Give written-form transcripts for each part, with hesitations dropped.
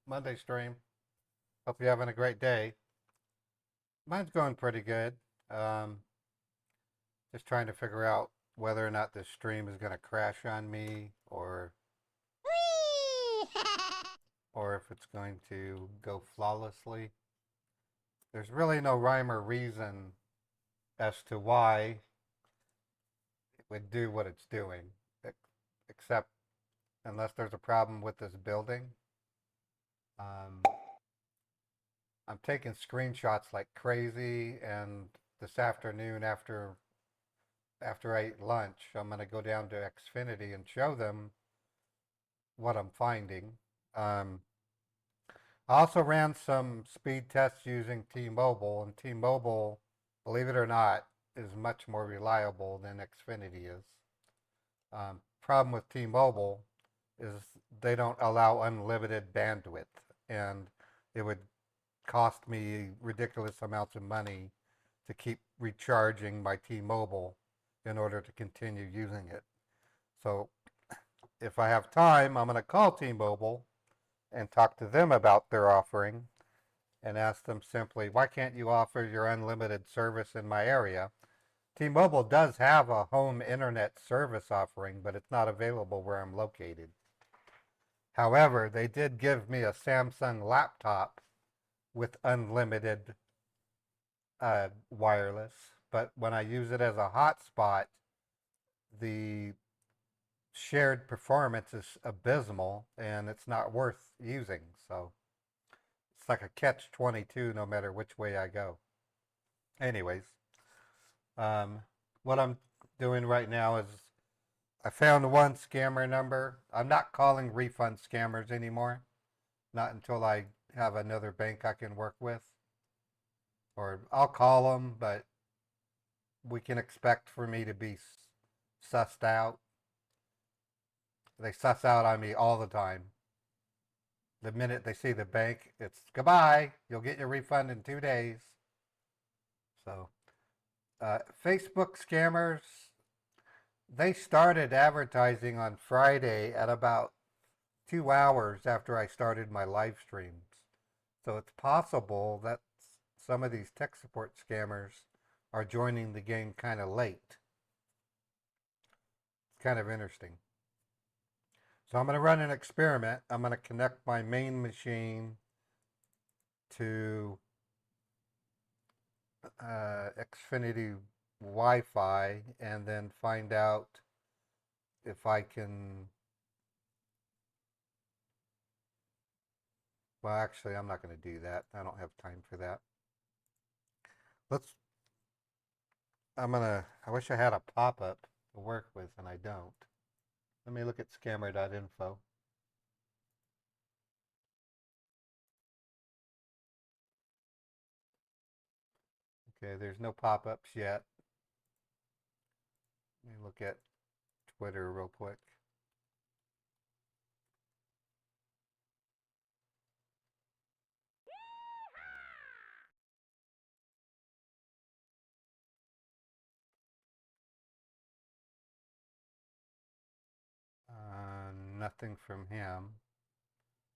Monday stream. Hope you're having a great day. Mine's going pretty good. Um, just trying to figure out whether or not this stream is going to crash on me or if it's going to go flawlessly. There's really no rhyme or reason as to why it would do what it's doing, except unless there's a problem with this building. Um, I'm taking screenshots like crazy, and this afternoon after I eat lunch, I'm going to go down to Xfinity and show them what I'm finding. Um, I also ran some speed tests using T-Mobile, and T-Mobile, believe it or not, is much more reliable than Xfinity is. Problem with T-Mobile is they don't allow unlimited bandwidth, and it would cost me ridiculous amounts of money to keep recharging my T-Mobile in order to continue using it. So if I have time, I'm going to call T-Mobile and talk to them about their offering and ask them simply, why can't you offer your unlimited service in my area? T-Mobile does have a home internet service offering, but it's not available where I'm located. However, they did give me a Samsung laptop with unlimited wireless, but when I use it as a hotspot, the shared performance is abysmal and it's not worth using. So it's like a catch 22 no matter which way I go. Anyways, um, what I'm doing right now is I found one scammer number. I'm not calling refund scammers anymore, not until I have another bank I can work with. Or I'll call them, but we can expect for me to be sussed out. They suss out on me all the time. The minute they see the bank, it's goodbye. You'll get your refund in 2 days. So, Facebook scammers, they started advertising on Friday at about 2 hours after I started my live streams. So it's possible that some of these tech support scammers are joining the game kind of late. It's kind of interesting. So I'm going to run an experiment. I'm going to connect my main machine to Xfinity Wi-Fi and then find out if I can. Well, actually, I'm not going to do that. I don't have time for that. Let's. I wish I had a pop-up to work with, and I don't. Let me look at scammer.info. Okay, there's no pop-ups yet. Let me look at Twitter real quick. Nothing from him.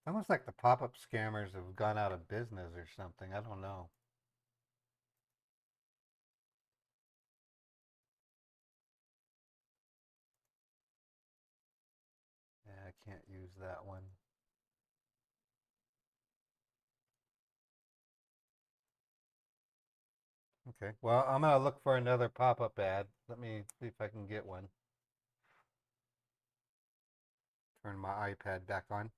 Almost like the pop-up scammers have gone out of business or something. I don't know. Yeah, I can't use that one. Okay, well, I'm going to look for another pop-up ad. Let me see if I can get one. Turn my iPad back on.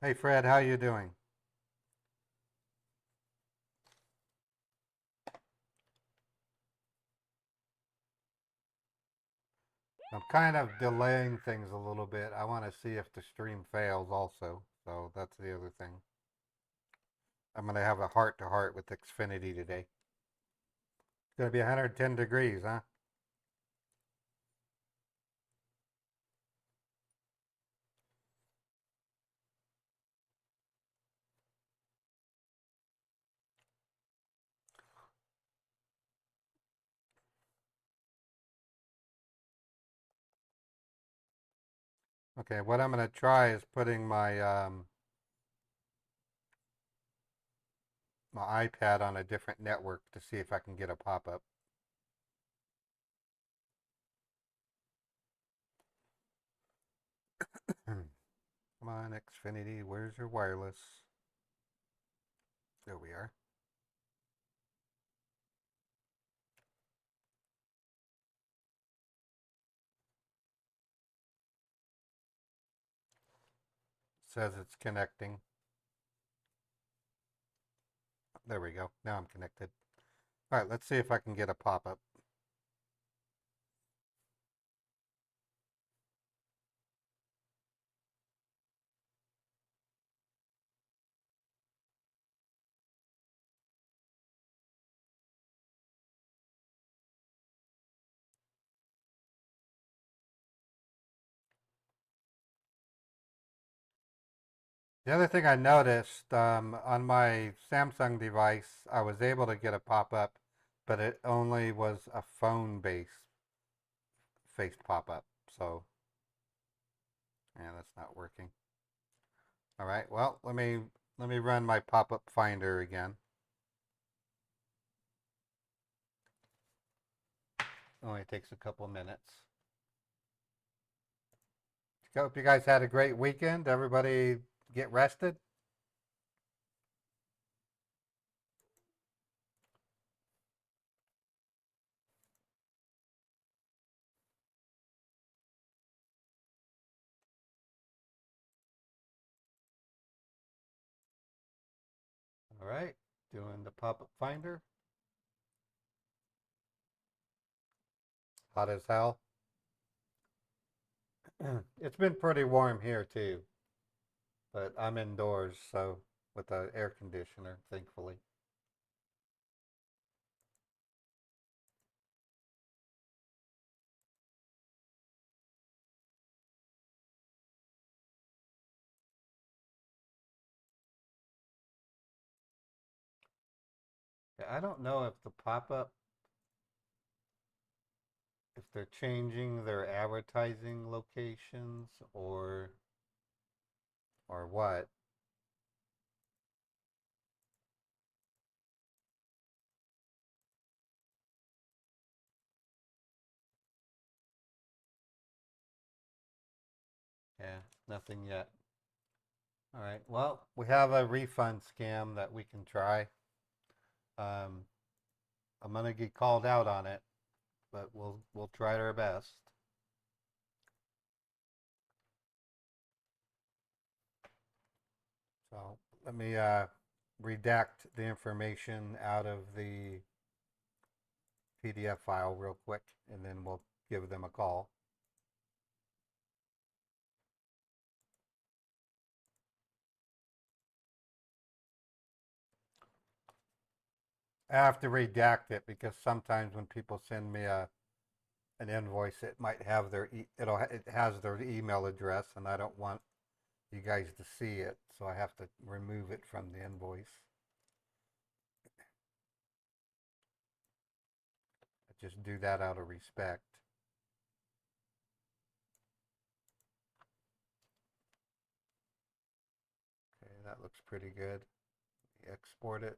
Hey, Fred, how you doing? I'm kind of delaying things a little bit. I want to see if the stream fails also. So that's the other thing. I'm going to have a heart-to-heart with Xfinity today. It's going to be 110 degrees, huh? Okay, what I'm going to try is putting my iPad on a different network to see if I can get a pop-up. Come on, Xfinity, where's your wireless? There we are. It says it's connecting. There we go. Now I'm connected. All right, let's see if I can get a pop-up. The other thing I noticed on my Samsung device, I was able to get a pop-up, but it only was a phone-based face pop-up. So, yeah, that's not working. All right, well, let me run my pop-up finder again. Only takes a couple minutes. Hope you guys had a great weekend. Everybody get rested. All right, doing the pop-up finder. Hot as hell. It's been pretty warm here too, but I'm indoors, so with the air conditioner, thankfully. I don't know if the pop-up, if they're changing their advertising locations or what. Yeah, nothing yet. All right. Well, we have a refund scam that we can try. Um, I'm gonna get called out on it, but we'll try our best. So let me redact the information out of the PDF file real quick, and then we'll give them a call. I have to redact it because sometimes when people send me an invoice, it might have it has their email address, and I don't want you guys to see it, so I have to remove it from the invoice. I just do that out of respect. Okay, that looks pretty good. Export it.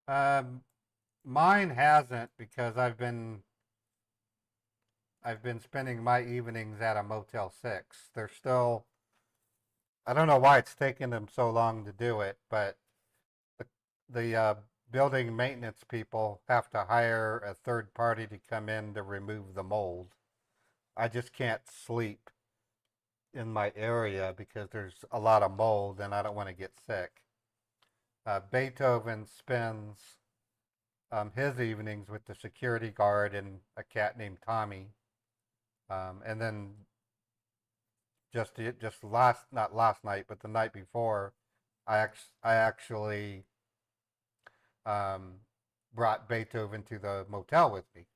Um, Mine hasn't because I've been spending my evenings at a Motel 6. They're still, I don't know why it's taken them so long to do it, but the, the building maintenance people have to hire a third party to come in to remove the mold. I just can't sleep in my area because there's a lot of mold and I don't want to get sick. Beethoven spends his evenings with the security guard and a cat named Tommy. And then just not last night, but the night before, I actually um, brought Beethoven to the motel with me.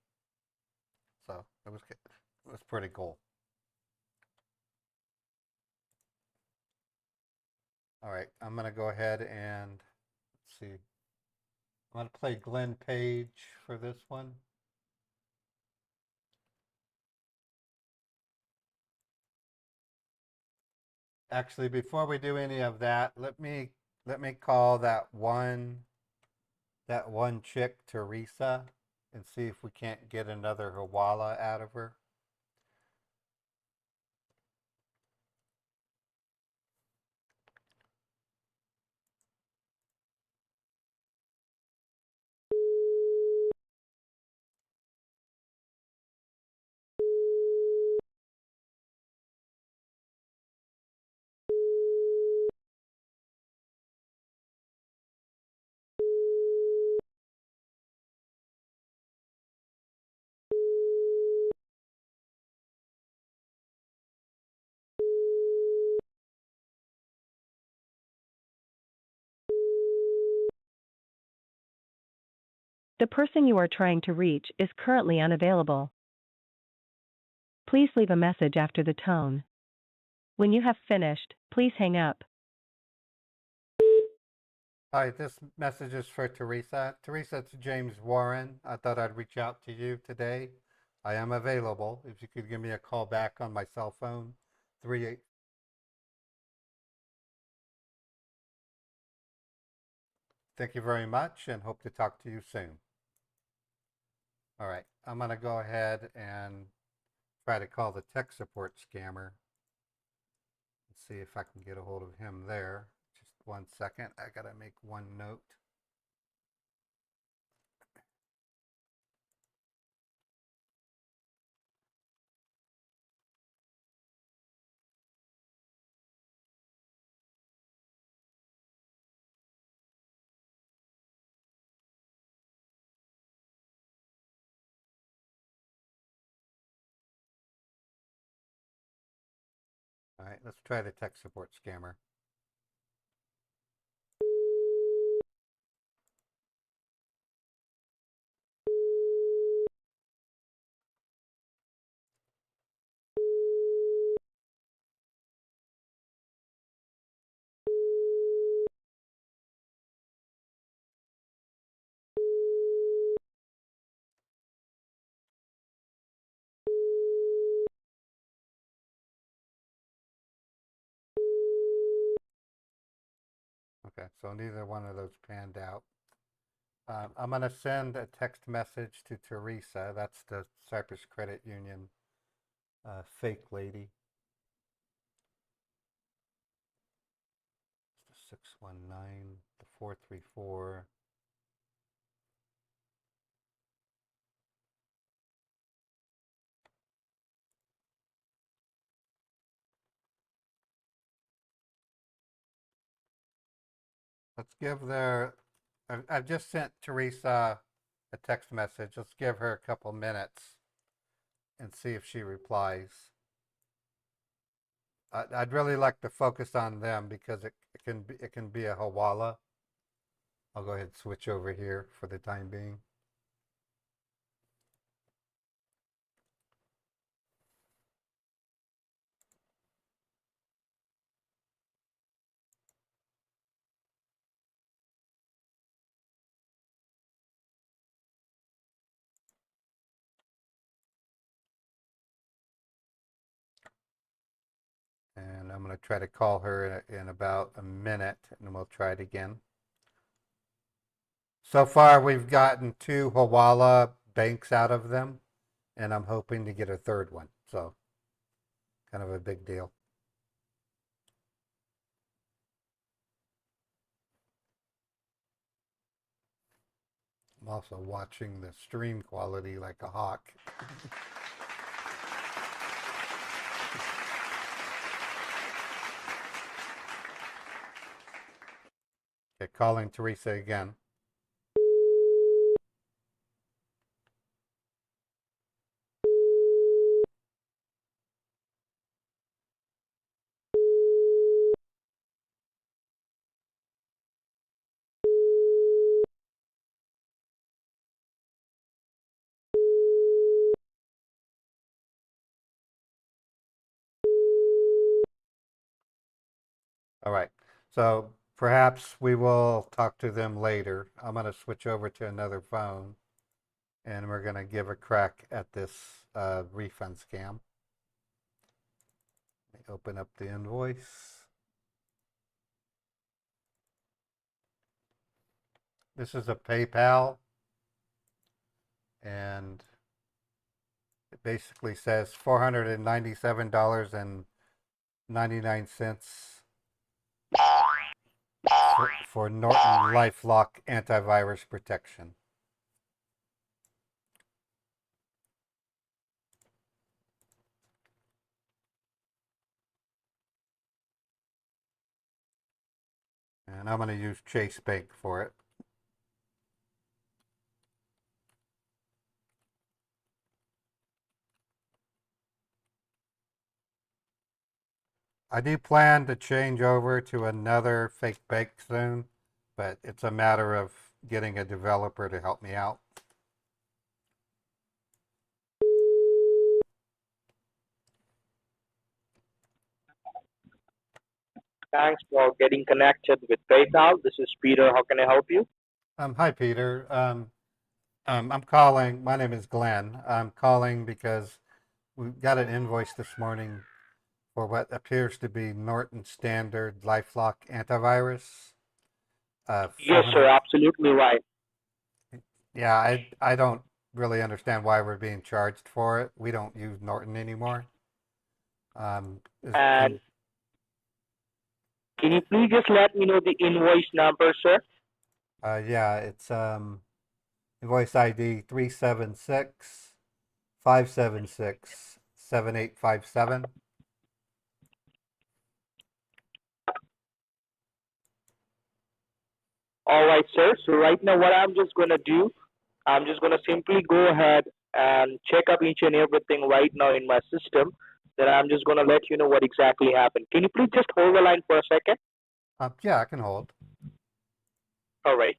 So it was pretty cool. All right, I'm gonna go ahead and let's see. I'm going to play Glenn Page for this one. Actually, before we do any of that, let me call that one chick Teresa and see if we can't get another Hawala out of her. The person you are trying to reach is currently unavailable. Please leave a message after the tone. When you have finished, please hang up. Hi, this message is for Teresa. Teresa, it's James Warren. I thought I'd reach out to you today. I am available. If you could give me a call back on my cell phone, 38. Thank you very much and hope to talk to you soon. All right, I'm going to go ahead and try to call the tech support scammer and see if I can get a hold of him there. Just 1 second. I got to make one note. All right, let's try the tech support scammer. Okay, so neither one of those panned out. I'm going to send a text message to Teresa. That's the Cyprus Credit Union fake lady. It's the 619, the 434. Let's give their. I've just sent Teresa a text message. Let's give her a couple minutes and see if she replies. I'd really like to focus on them because it can be a Hawala. I'll go ahead and switch over here for the time being. And I'm going to try to call her in about a minute, and we'll try it again. So far, we've gotten 2 Hawala banks out of them, and I'm hoping to get a third one. So, kind of a big deal. I'm also watching the stream quality like a hawk. Okay, calling Teresa again. All right. So Perhaps we will talk to them later. I'm going to switch over to another phone and we're going to give a crack at this refund scam. Let me open up the invoice. This is a PayPal, and it basically says $497.99 for Norton LifeLock antivirus protection. And I'm going to use Chase Bank for it. I do plan to change over to another fake bank soon, but it's a matter of getting a developer to help me out. Thanks for getting connected with PayPal. This is Peter. How can I help you? Hi, Peter. I'm calling. My name is Glenn. I'm calling because we got an invoice this morning for what appears to be Norton Standard LifeLock antivirus. Yes, sir. 400. Absolutely right. Yeah, I don't really understand why we're being charged for it. We don't use Norton anymore. And can you please just let me know the invoice number, sir? Yeah, it's invoice ID 376-576-7857. All right, sir. So right now, what I'm just gonna do, I'm just gonna simply go ahead and check up each and everything right now in my system. Then I'm just gonna let you know what exactly happened. Can you please just hold the line for a second? Yeah, I can hold. All right.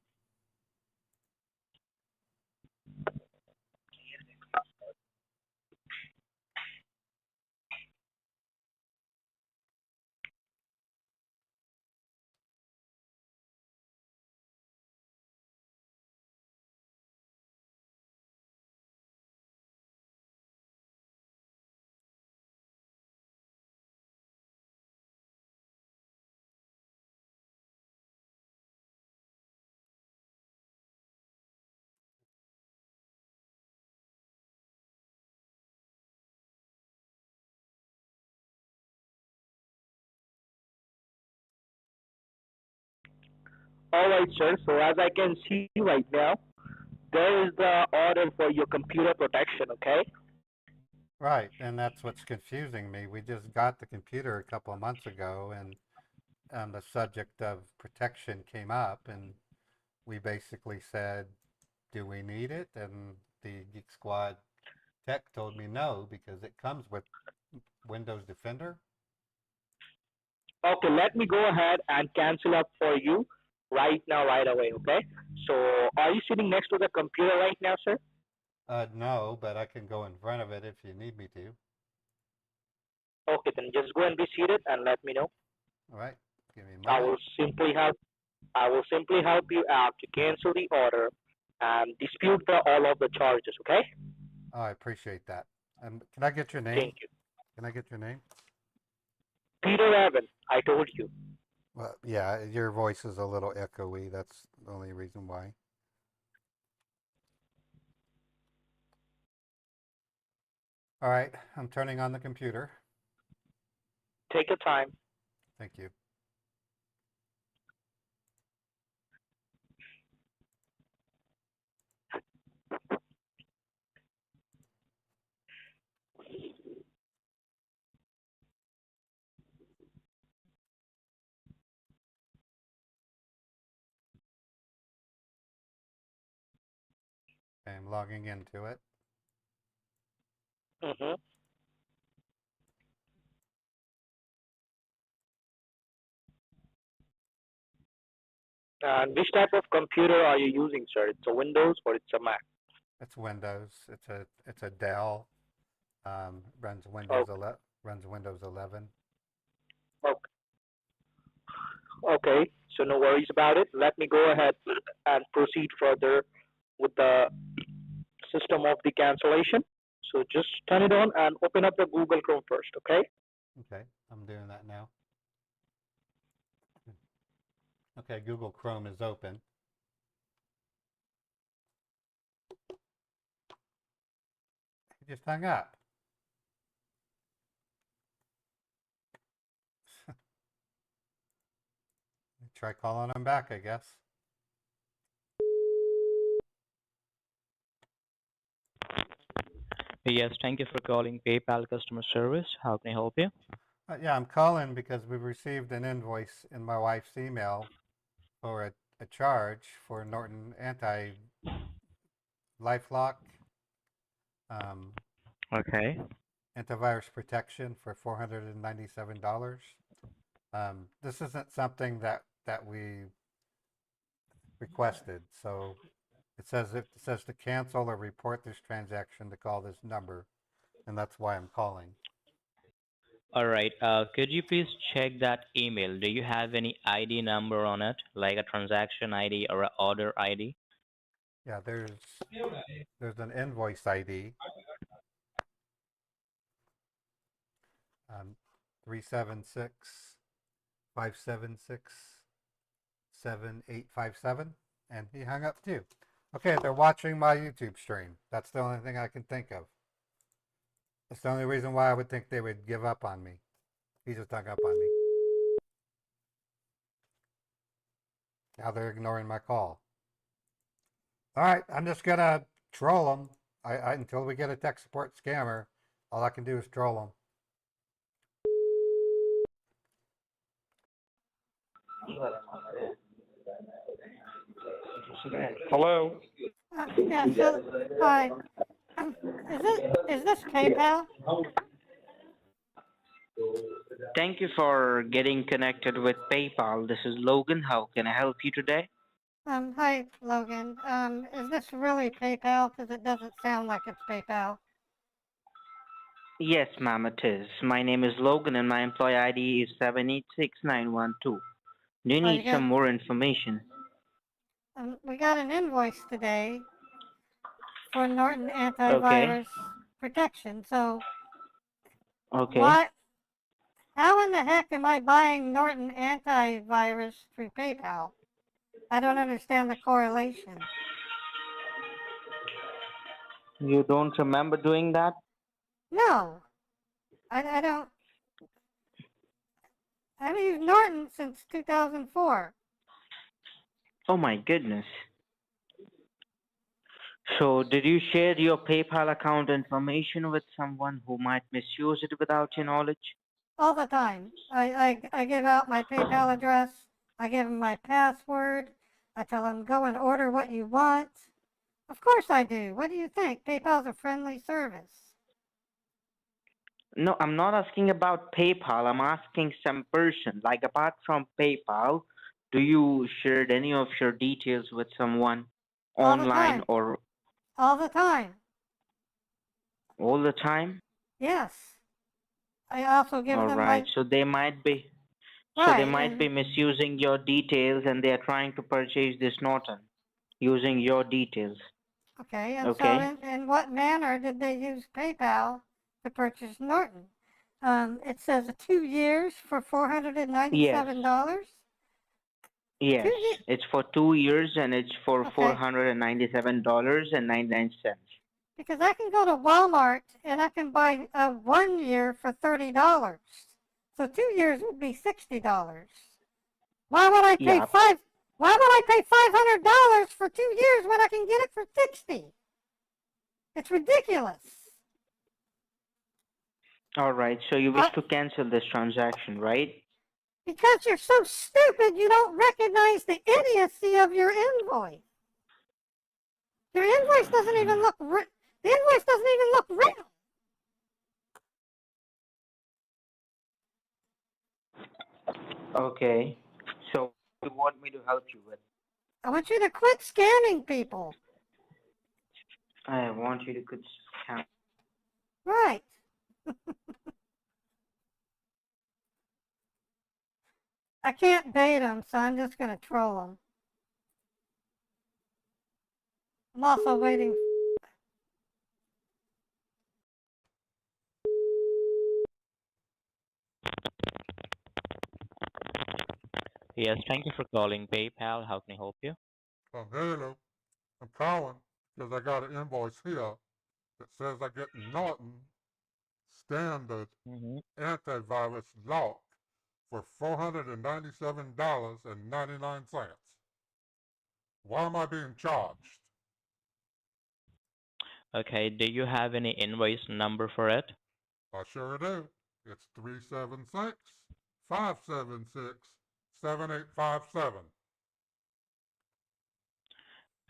All right, sir. So as I can see right now, there is the order for your computer protection. Okay. Right, and that's what's confusing me. We just got the computer a couple of months ago, and the subject of protection came up, and we basically said, do we need it? And the Geek Squad tech told me no, because it comes with Windows Defender. Okay, let me go ahead and cancel up for you right now, right away, okay? So, are you sitting next to the computer right now, sir? No, but I can go in front of it if you need me to. Okay, then just go and be seated and let me know. All right, give me a I moment. will simply help. I will simply help you out to cancel the order and dispute all of the charges, okay? Oh, I appreciate that. Can I get your name? Thank you. Can I get your name? Peter Evan, I told you. Well, yeah, your voice is a little echoey. That's the only reason why. All right, I'm turning on the computer. Take your time. Thank you. I'm logging into it. Mm-hmm. And which type of computer are you using, sir? It's a Windows or it's a Mac? It's Windows. It's a Dell. Okay. Runs Windows 11. Okay. Okay, so no worries about it. Let me go ahead and proceed further with the system of the cancellation. So just turn it on and open up the Google Chrome first, okay? Okay, I'm doing that now. Okay, Google Chrome is open. He just hung up. Try calling him back, I guess. Yes, thank you for calling PayPal customer service. How can I help you? Yeah, I'm calling because we received an invoice in my wife's email for a charge for Norton anti-LifeLock Okay. antivirus protection for $497. This isn't something that we requested, so it says to cancel or report this transaction to call this number, and that's why I'm calling. All right. Could you please check that email? Do you have any ID number on it, like a transaction ID or a order ID? Yeah, there's an invoice ID, 376-576-7857, and he hung up too. Okay, they're watching my YouTube stream. That's the only thing I can think of. That's the only reason why I would think they would give up on me. He just hung up on me. Now they're ignoring my call. All right, I'm just gonna troll them. Until we get a tech support scammer, all I can do is troll them. Hello. Yes. Hi. Um, is this PayPal? Thank you for getting connected with PayPal. This is Logan. How can I help you today? Hi, Logan. Is this really PayPal? Because it doesn't sound like it's PayPal. Yes, ma'am, it is. My name is Logan and my employee ID is 786912. Do you Oh, need some more information? we got an invoice today for Norton Okay. antivirus protection. So Okay. why? How in the heck am I buying Norton antivirus through PayPal? I don't understand the correlation. You don't remember doing that? No, I don't. I've used Norton since 2004. Oh my goodness. So, did you share your PayPal account information with someone who might misuse it without your knowledge? All the time. I give out my PayPal address. I give them my password. I tell them, go and order what you want. Of course I do. What do you think? PayPal's a friendly service. No, I'm not asking about PayPal. I'm asking some person. Like apart from PayPal, do you share any of your details with someone All the online time. or All the time. all the time? Yes. I also give All them right. my, So they right, might be and, misusing your details and they are trying to purchase this Norton using your details. okay, and so Okay? in what manner did they use PayPal to purchase Norton? It says 2 years for Yes. $497. Yes. 2 years. It's for 2 years and it's for Okay. $497.99. Because I can go to Walmart and I can buy 1 year for $30. So 2 years would be $60. Why would I pay Yeah. Why would I pay $500 for 2 years when I can get it for $60? It's ridiculous. All right. So you wish to cancel this transaction, right? Because you're so stupid, you don't recognize the idiocy of your invoice. Your invoice doesn't even look real. The invoice doesn't even look real. Okay. So what do you want me to help you with? I want you to quit scamming people. I want you to quit. Right. I can't bait them, so I'm just gonna troll them. I'm also waiting. Yes, thank you for calling PayPal. How can I help you? Hello. I'm calling because I got an invoice here that says I get Norton standard Mm-hmm. antivirus lock for $497.99. Why am I being charged? Okay, do you have any invoice number for it? I sure do. It's 376-576-7857.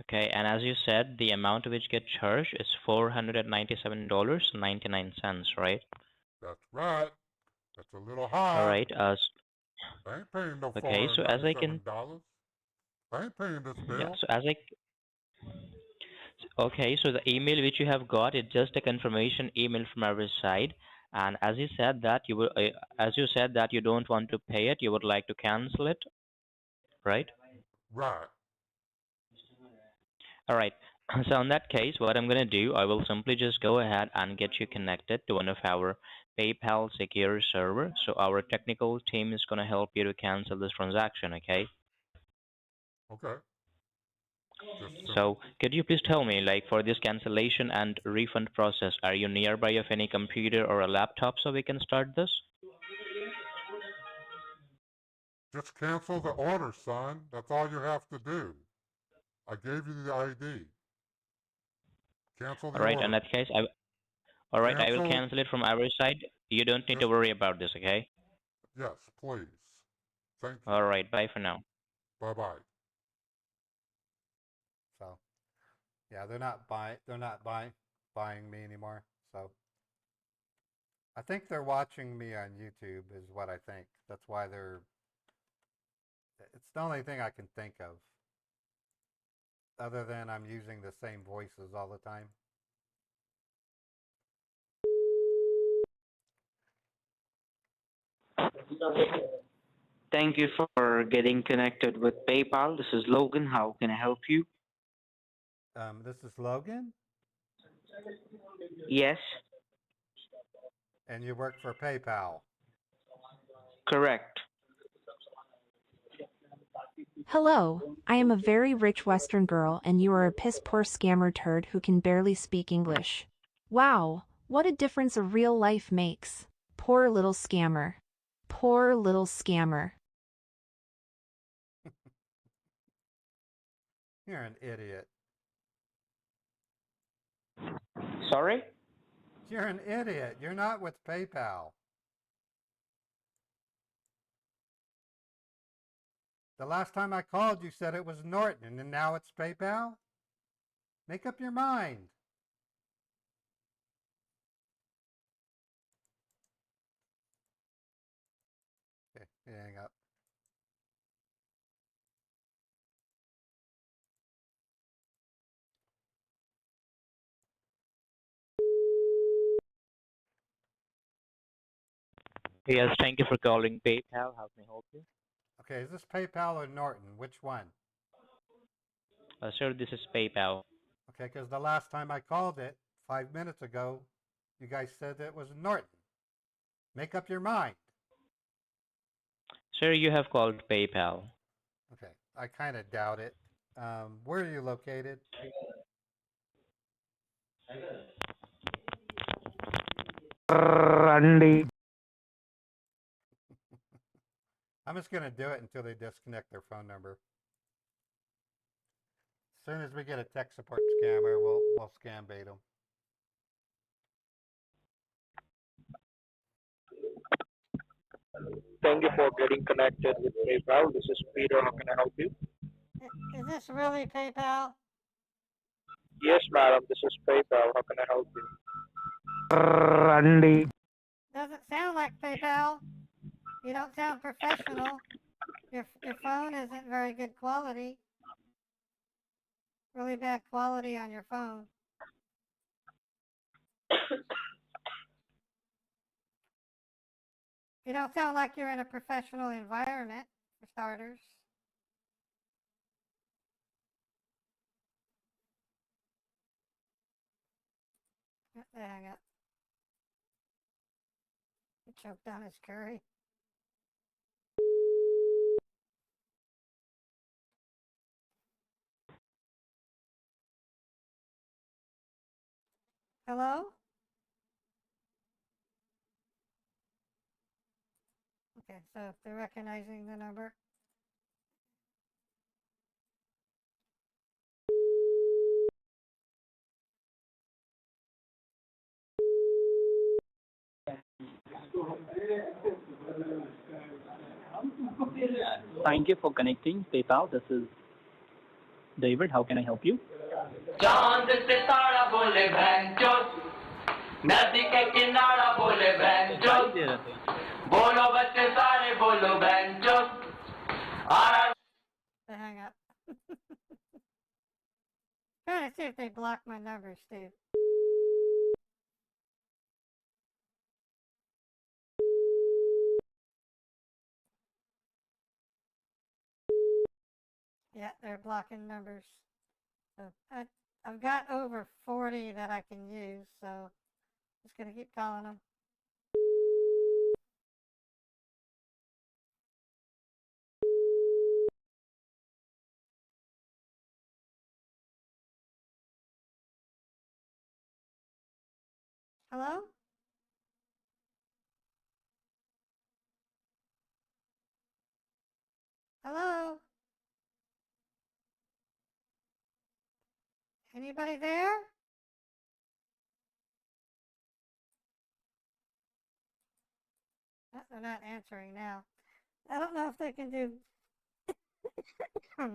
Okay, and as you said, the amount which get charged is $497.99, right? That's right. That's a little All high. right. I ain't paying no Okay, so as I can, $497. I ain't paying this yeah, bill. so okay, so the email which you have got is just a confirmation email from our side, and as you said that as you said that you don't want to pay it, you would like to cancel it, right? Right. All right. So in that case, what I'm going to do, I will simply just go ahead and get you connected to one of our PayPal secure server. So our technical team is going to help you to cancel this transaction, okay? Okay. Just simple. So could you please tell me, like for this cancellation and refund process, are you nearby of any computer or a laptop so we can start this? Just cancel the order, son. That's all you have to do. I gave you the ID. Cancel the All right. In order. that case, all right, I will Cancel. cancel it from our side. You don't need to Just, worry about this, okay? yes, please. Thank you. All right. Bye for now. Bye-bye. So, yeah, they're not buying me anymore. So, I think they're watching me on YouTube is what I think. That's why it's the only thing I can think of. Other than I'm using the same voices all the time. Thank you for getting connected with PayPal. This is Logan. How can I help you? This is Logan, Yes, and you work for PayPal. correct. Hello, I am a very rich Western girl and you are a piss-poor scammer turd who can barely speak English. Wow, what a difference a real life makes. Poor little scammer. Poor little scammer. You're an idiot. Sorry? You're an idiot. You're not with PayPal. The last time I called, you said it was Norton, and now it's PayPal? Make up your mind. Okay, hang up. Yes, thank you for calling PayPal. How can I help you? Okay, is this PayPal or Norton? Which one? Sir, this is PayPal. Okay, because the last time I called it, 5 minutes ago, you guys said it was Norton. Make up your mind. Sir, you have called PayPal. Okay, I kind of doubt it. Where are you located? Randy. I'm just going to do it until they disconnect their phone number. As soon as we get a tech support scammer, we'll scam bait them. Thank you for getting connected with PayPal. This is Peter. How can I help you? Is this really PayPal? Yes, madam. This is PayPal. How can I help you? Randy. Doesn't sound like PayPal. You don't sound professional. Your phone isn't very good quality. Really bad quality on your phone. You don't sound like you're in a professional environment. for starters. They hang up. He choked on his curry. Hello? Okay, so if they're recognizing the number. Thank you for connecting PayPal. This is David. How can I help you? चांद सितारा बोले भैंचो नदी के किनारा बोले भैंचो बोलो बच्चे सारे बोलो भैंचो They hang up. Trying to see if they block my numbers, Steve. Yeah, they're blocking numbers. So I've got over 40 that I can use, so just gonna keep calling them. Hello? Hello? Anybody there? They're not answering now. I don't know if they can do. I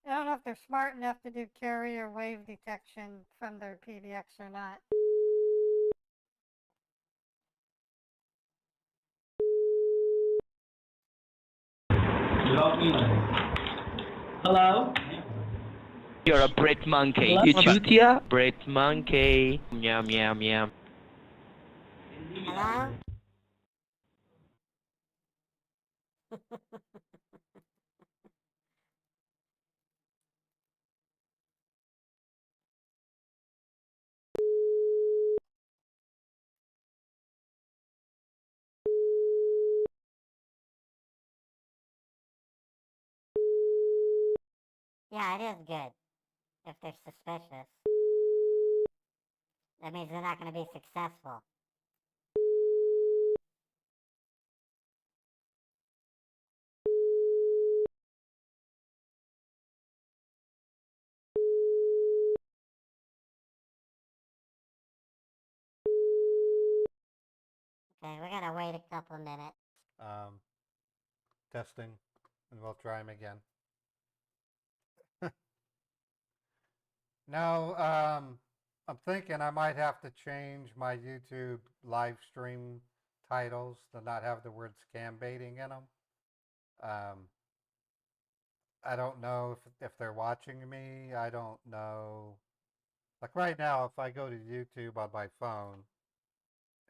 don't know if they're smart enough to do carrier wave detection from their PBX or not. Hello? You're a Brit monkey. Hello? You chutia? Brit monkey. Meow meow meow. Hello? Yeah, it is good. If they're suspicious. That means they're not going to be successful. Okay, we're gonna wait a couple minutes. Testing, and we'll try them again. No, I'm thinking I might have to change my YouTube live stream titles to not have the word scam baiting in them. I don't know if they're watching me. I don't know. Like right now, if I go to YouTube on my phone,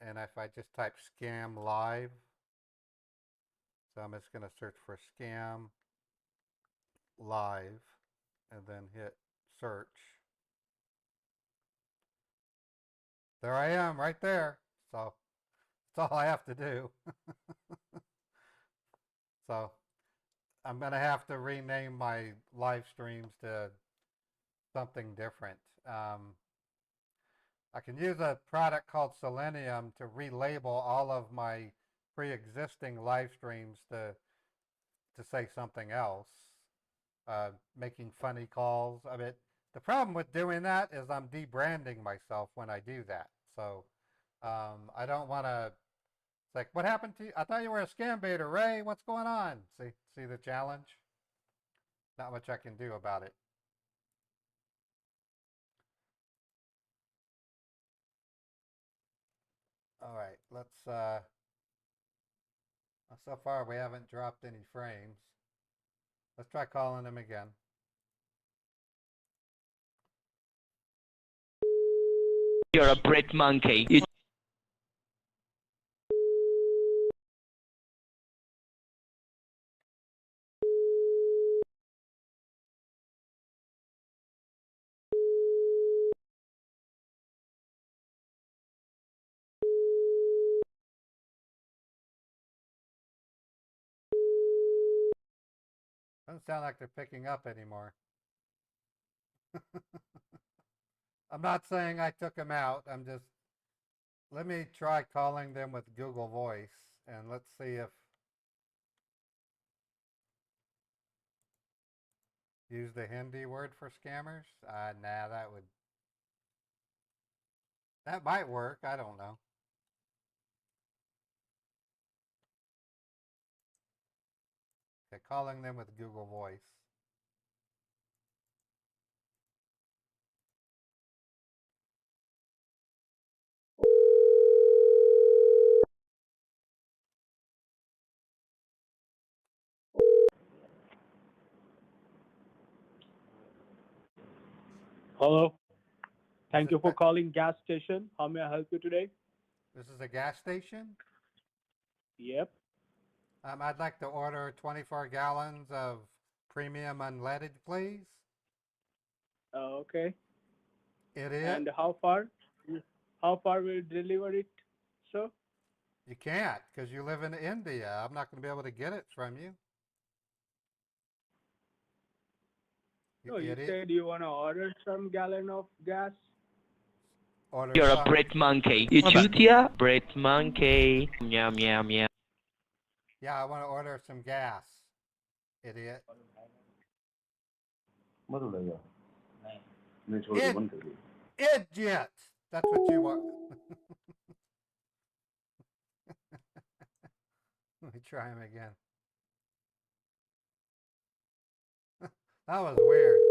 and if I just type scam live, so I'm just going to search for scam live, and then hit search. There I am, right there. So that's all I have to do. So I'm going to have to rename my live streams to something different. I can use a product called Selenium to relabel all of my pre-existing live streams to say something else, making funny calls. I mean, the problem with doing that is I'm debranding myself when I do that. So I don't want to. It's like, what happened to you? I thought you were a scam baiter, Ray. What's going on? See the challenge? Not much I can do about it. All right, let's. So far, we haven't dropped any frames. Let's try calling him again. You're a Brit monkey. You Doesn't sound like they're picking up anymore. I'm not saying I took them out. I'm just, let me try calling them with Google Voice and let's see if, use the Hindi word for scammers? Nah, that might work. I don't know. Okay, calling them with Google Voice. Hello. Thank Is you this for a- calling gas station. How may I help you today? This is a gas station. Yep. I'd like to order 24 gallons of premium unleaded, please. Okay. Idiot. And how far? How far will you deliver it, sir? You can't because you live in India. I'm not going to be able to get it from you. You No, you idiot. said you want to order some gallon of gas. Order You're a some. bread monkey. You chutia? Bread monkey. Meow, meow, meow. Yeah, I want to order some gas. Idiot. Idiot. That's what you want. Let me try him again. That was weird.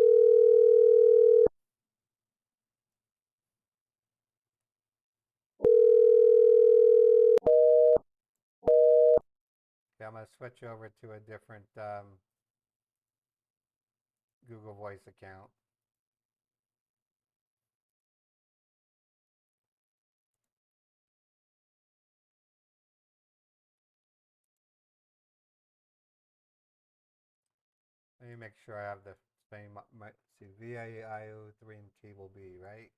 Okay, I'm going to switch over to a different Google Voice account. Let me make sure I have the same, see, VAIO3 and cable B, right?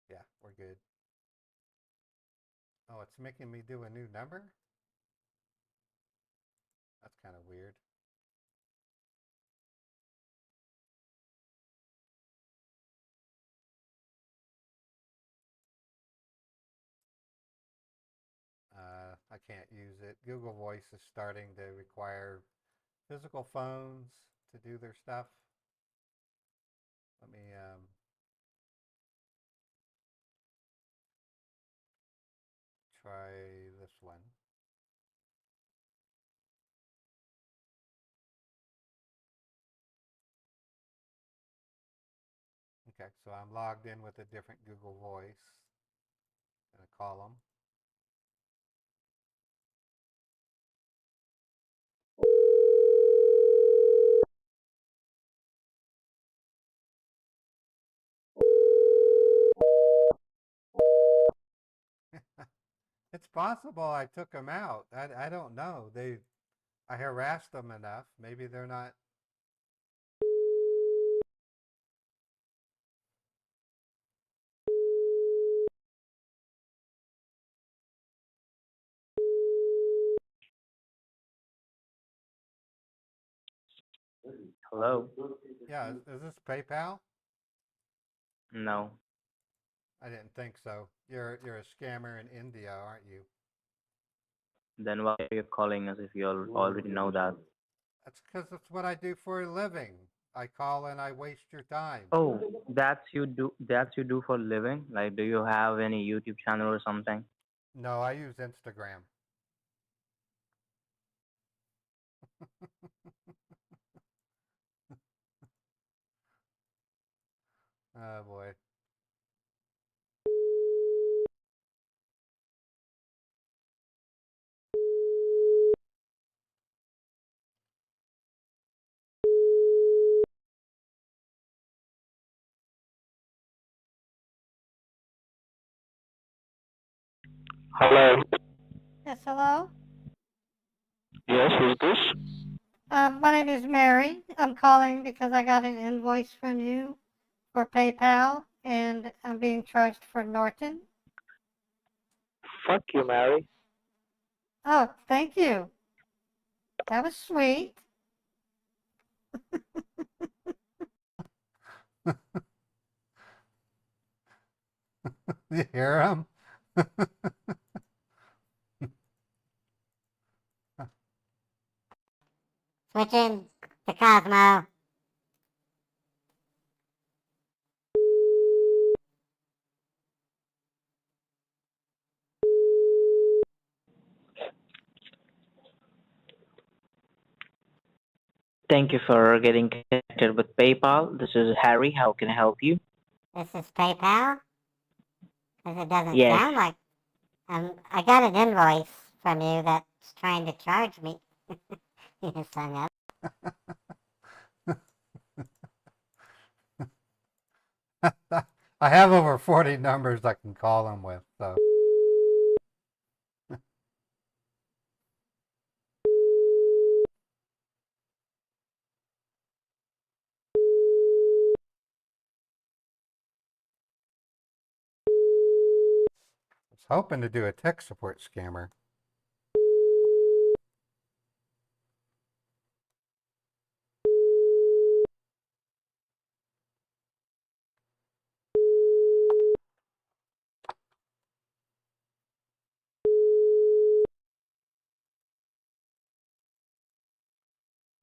Yeah, we're good. Oh, it's making me do a new number? That's kind of weird. I can't use it. Google Voice is starting to require physical phones to do their stuff. Let me try this one. Okay, so I'm logged in with a different Google Voice. I'm gonna call them. It's possible I took them out. I don't know. I harassed them enough. Maybe they're not. Hello? Yeah, is this PayPal? No. I didn't think so. You're a scammer in India, aren't you? Then why are you calling us if you already know that? That's because that's what I do for a living. I call and I waste your time. Oh, that's you do for a living? Like, do you have any YouTube channel or something? No, I use Instagram. Oh boy. Hello. Yes, hello? Yes, who's this? My name is Mary. I'm calling because I got an invoice from you for PayPal, and I'm being charged for Norton. Fuck you, Mary. Oh, thank you. That was sweet. You hear him? Switching to Cosmo. Thank you for getting connected with PayPal. This is Harry. How can I help you? This is PayPal? Because it doesn't Yes. sound like... I got an invoice from you that's trying to charge me. You just hung up. I have over 40 numbers I can call them with, so. I was hoping to do a tech support scammer.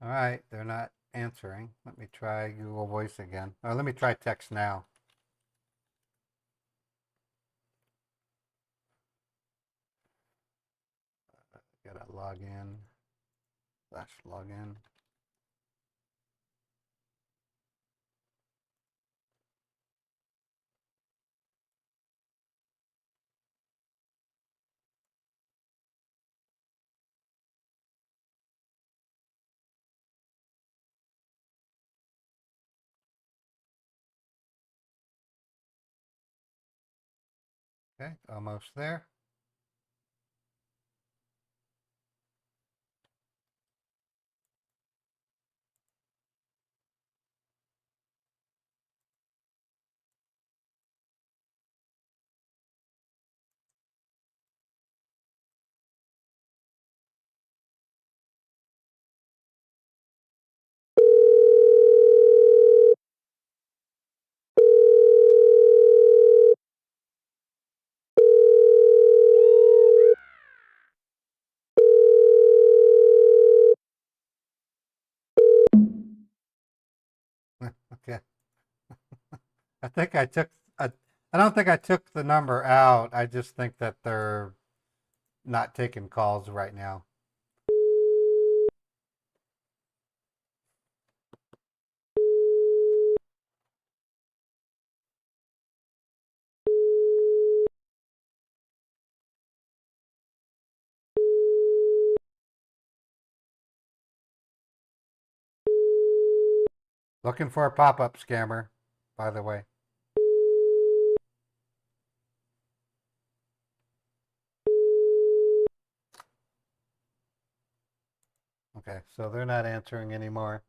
All right, they're not answering. Let me try Google Voice again. Oh, let me try text now. Gotta log in. /login. Okay, almost there. Okay. I think I took, I don't think I took the number out. I just think that they're not taking calls right now. Looking for a pop-up scammer, by the way. Okay, so they're not answering anymore.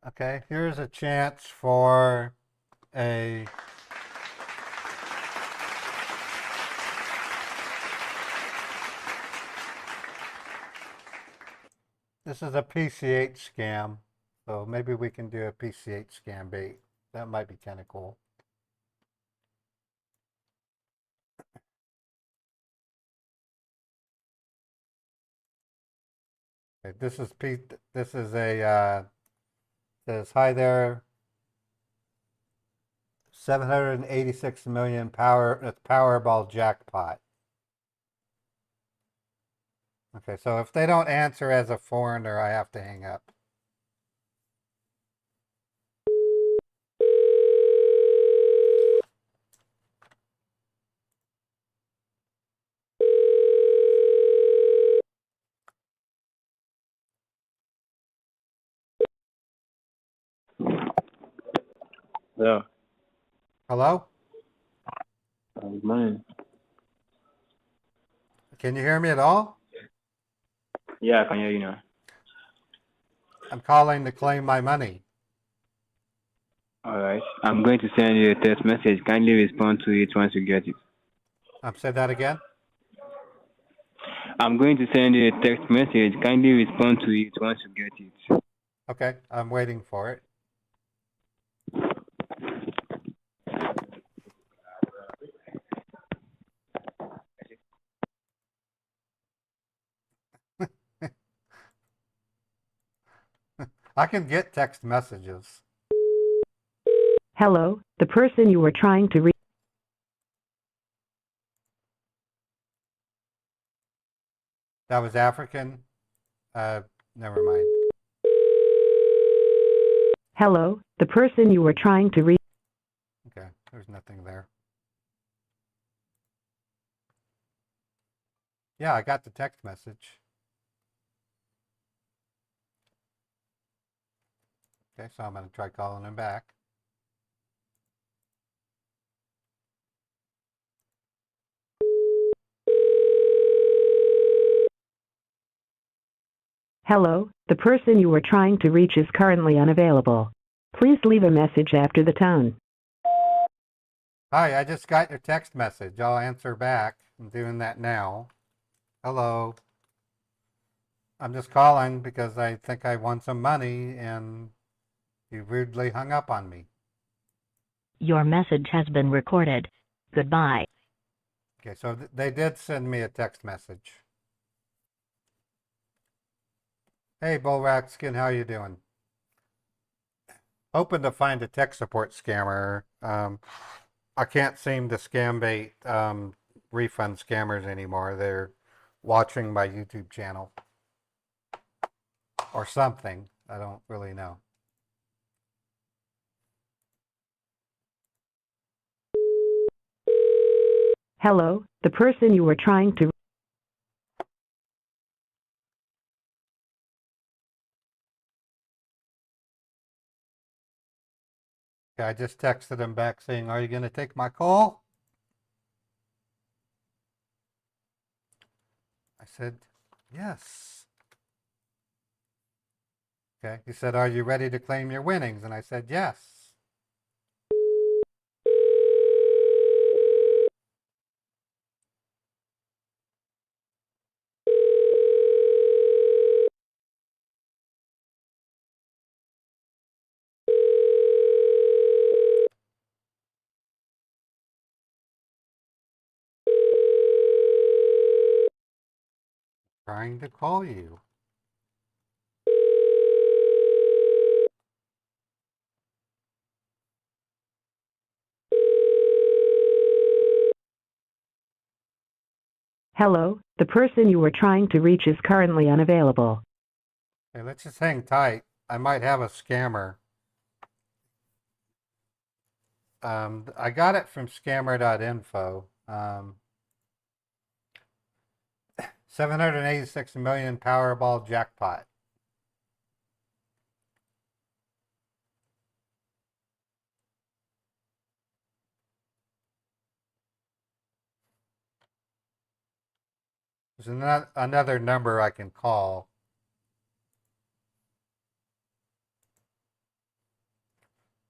Okay, here's a chance for a this is a PCH scam, so maybe we can do a PCH scam bait. That might be kind of cool. Okay, this is a says hi there. 786 million Powerball jackpot. Okay, so if they don't answer as a foreigner, I have to hang up. Yeah. Hello? Good morning. Can you hear me at all? Yeah, I can hear you now. I'm calling to claim my money. All right. Alright. I'm going to send you a text message. Kindly respond to it once you get it. Say that again? I'm going to send you a text message. Kindly respond to it once you get it. Okay, I'm waiting for it. I can get text messages. Hello, the person you were trying to reach. That was African? Never mind. Hello, the person you were trying to reach. Okay, there's nothing there. Yeah, I got the text message. Okay, so I'm going to try calling him back. Hello, the person you were trying to reach is currently unavailable. Please leave a message after the tone. Hi, I just got your text message. I'll answer back. I'm doing that now. Hello. I'm just calling because I think I won some money and you rudely hung up on me. Your message has been recorded. Goodbye. Okay, so they did send me a text message. Hey, Bullrack Skin, how you doing? Hoping to find a tech support scammer. I can't seem to scambait refund scammers anymore. They're watching my YouTube channel or something. I don't really know. Hello, the person you were trying to. Okay, I just texted him back saying, are you going to take my call? I said, yes. Okay, he said, are you ready to claim your winnings? And I said, yes. Trying to call you. Hello, the person you were trying to reach is currently unavailable. Hey, let's just hang tight. I might have a scammer. I got it from scammer.info. 786 million Powerball jackpot. There's another number I can call.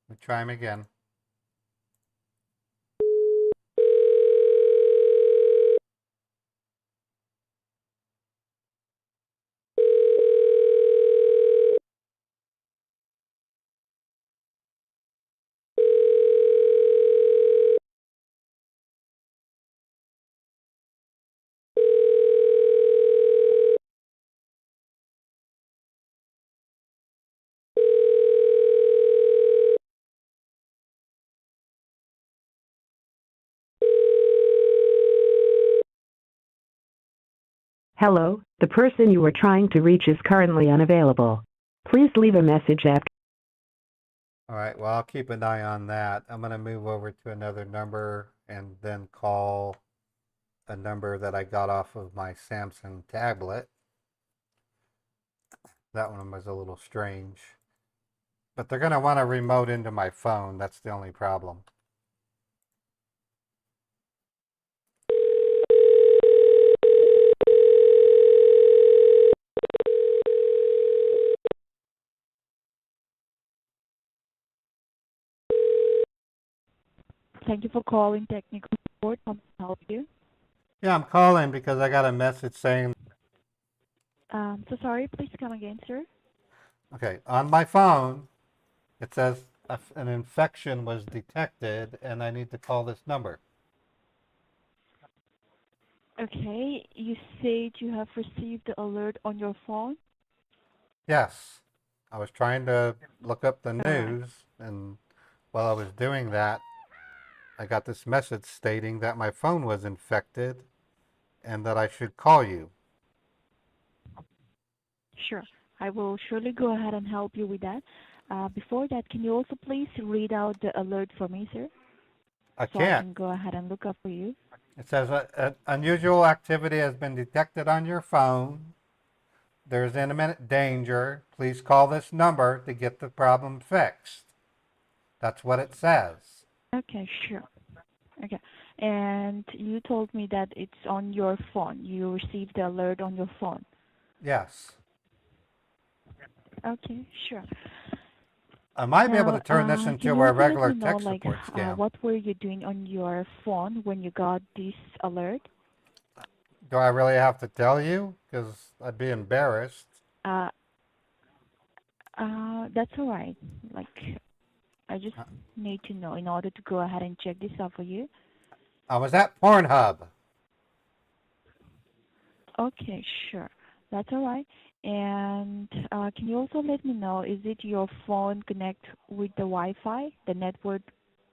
Let me try him again. Hello, the person you were trying to reach is currently unavailable. Please leave a message after. All right, well, I'll keep an eye on that. I'm going to move over to another number and then call a number that I got off of my Samsung tablet. That one was a little strange. But they're going to want to remote into my phone. That's the only problem. Thank you for calling technical support. How may I help you? Yeah, I'm calling because I got a message saying, So sorry, please come again, sir. okay, on my phone, it says an infection was detected and I need to call this number. Okay, you said you have received the alert on your phone? Yes, I was trying to look up the All right. news, and while I was doing that, I got this message stating that my phone was infected and that I should call you. Sure. I will surely go ahead and help you with that. Before that, can you also please read out the alert for me, sir? I So I can't. can go ahead and look up for you. It says unusual activity has been detected on your phone. There's imminent danger. Please call this number to get the problem fixed. That's what it says. Okay, sure. Okay. And you told me that it's on your phone. You received the alert on your phone. Yes. Okay, sure. I might be able to Now, turn this can into you a also let regular me know, tech like, support scam. what were you doing on your phone when you got this alert? Do I really have to tell you? Because I'd be embarrassed. That's all right. Like, I just need to know in order to go ahead and check this out for you. I was at Pornhub. Okay, sure. That's all right. And can you also let me know, is it your phone connect with the Wi-Fi, the network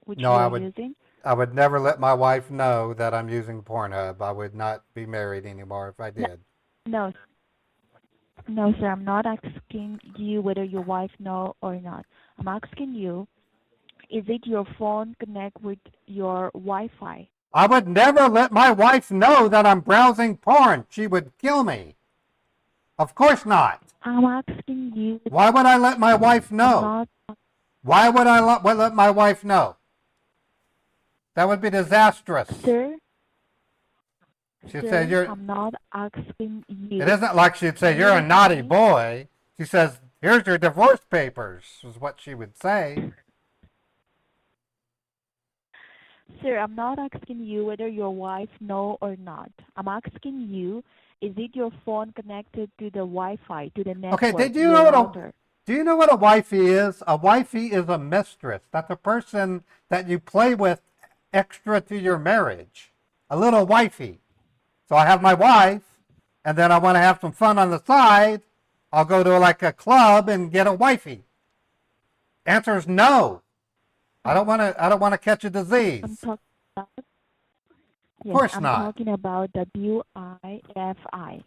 which No, you I are would using? I would never let my wife know that I'm using Pornhub. I would not be married anymore if I did. No, no, sir. I'm not asking you whether your wife know or not. I'm asking you, is it your phone connect with your Wi-Fi? I would never let my wife know that I'm browsing porn. She would kill me. Of course not. I'm asking you. Why would I let my wife I'm know? not, Why would I let my wife know? That would be disastrous. sir. She'd say Sir, you're. I'm not asking you. It isn't like she'd say you're a naughty boy. She says, "Here's your divorce papers," is what she would say. Sir, I'm not asking you whether your wife know or not. I'm asking you, is it your phone connected to the Wi-Fi, to the network, Okay, did you your know router? do you know what a wifey is? A wifey is a mistress. That's a person that you play with extra to your marriage. A little wifey. So I have my wife, and then I want to have some fun on the side. I'll go to like a club and get a wifey. Answer is no. I don't want to catch a disease. I'm talking about, Of course I'm not. talking about the Wi-Fi.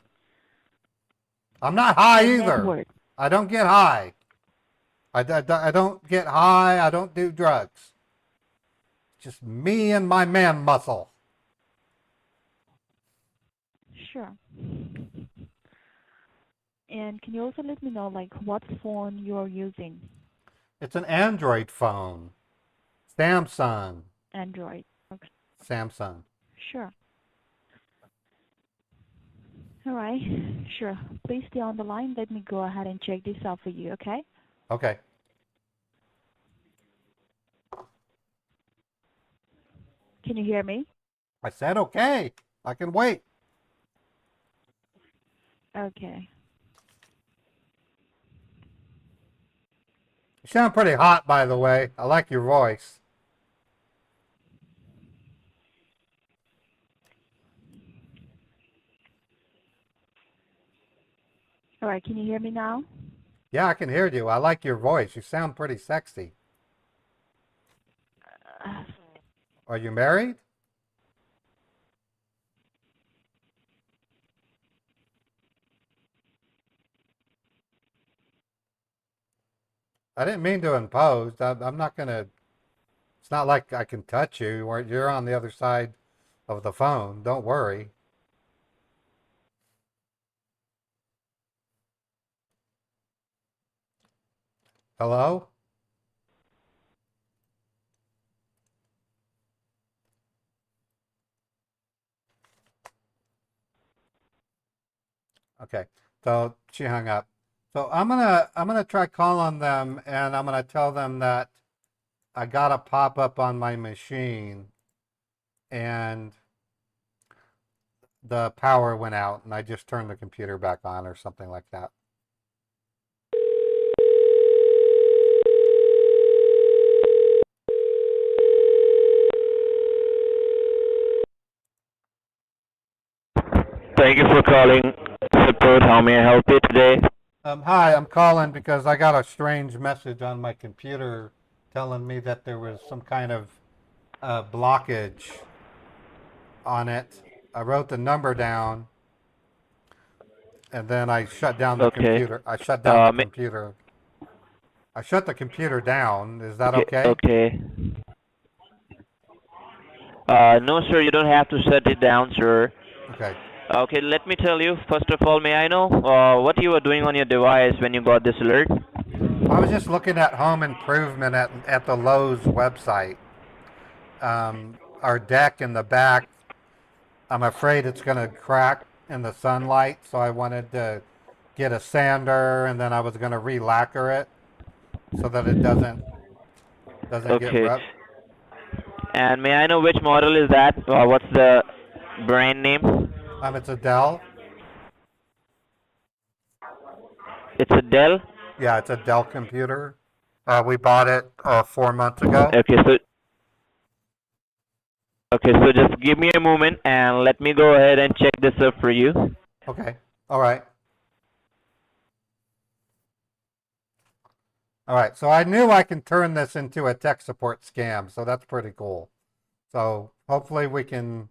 I'm not high The either. network. I don't get high. I don't get high. I don't do drugs. Just me and my man muscle. Sure. And can you also let me know, like, what phone you're using? It's an Android phone. Samsung. Android. Okay. Samsung. Sure. All right. Sure. Please stay on the line. Let me go ahead and check this out for you, okay? Okay. Can you hear me? I said okay. I can wait. Okay. You sound pretty hot, by the way. I like your voice. All right. Can you hear me now? Yeah, I can hear you. I like your voice. You sound pretty sexy. Are you married? I didn't mean to impose. I'm not going to. It's not like I can touch you. You're on the other side of the phone. Don't worry. Hello? Okay. So she hung up. So I'm gonna try calling them, and I'm gonna tell them that I got a pop-up on my machine and the power went out and I just turned the computer back on or something like that. Thank you for calling support. How may I help you today? Hi, I'm calling because I got a strange message on my computer telling me that there was some kind of blockage on it. I wrote the number down and then I shut down the Okay. computer. I shut down the ma- computer. I shut the computer down. Is that Okay. okay? Okay. No, sir, you don't have to shut it down, sir. Okay. Okay, let me tell you. First of all, may I know what you were doing on your device when you got this alert? I was just looking at home improvement at the Lowe's website. Our deck in the back, I'm afraid it's going to crack in the sunlight, so I wanted to get a sander and then I was going to re-lacquer it so that it doesn't get Okay. rubbed. And may I know which model is that? What's the brand name? It's a Dell. It's a Dell? Yeah, it's a Dell computer. We bought it 4 months ago. Okay, so just give me a moment and let me go ahead and check this up for you. Okay. All right. All right. So I knew I can turn this into a tech support scam, so that's pretty cool. So hopefully we can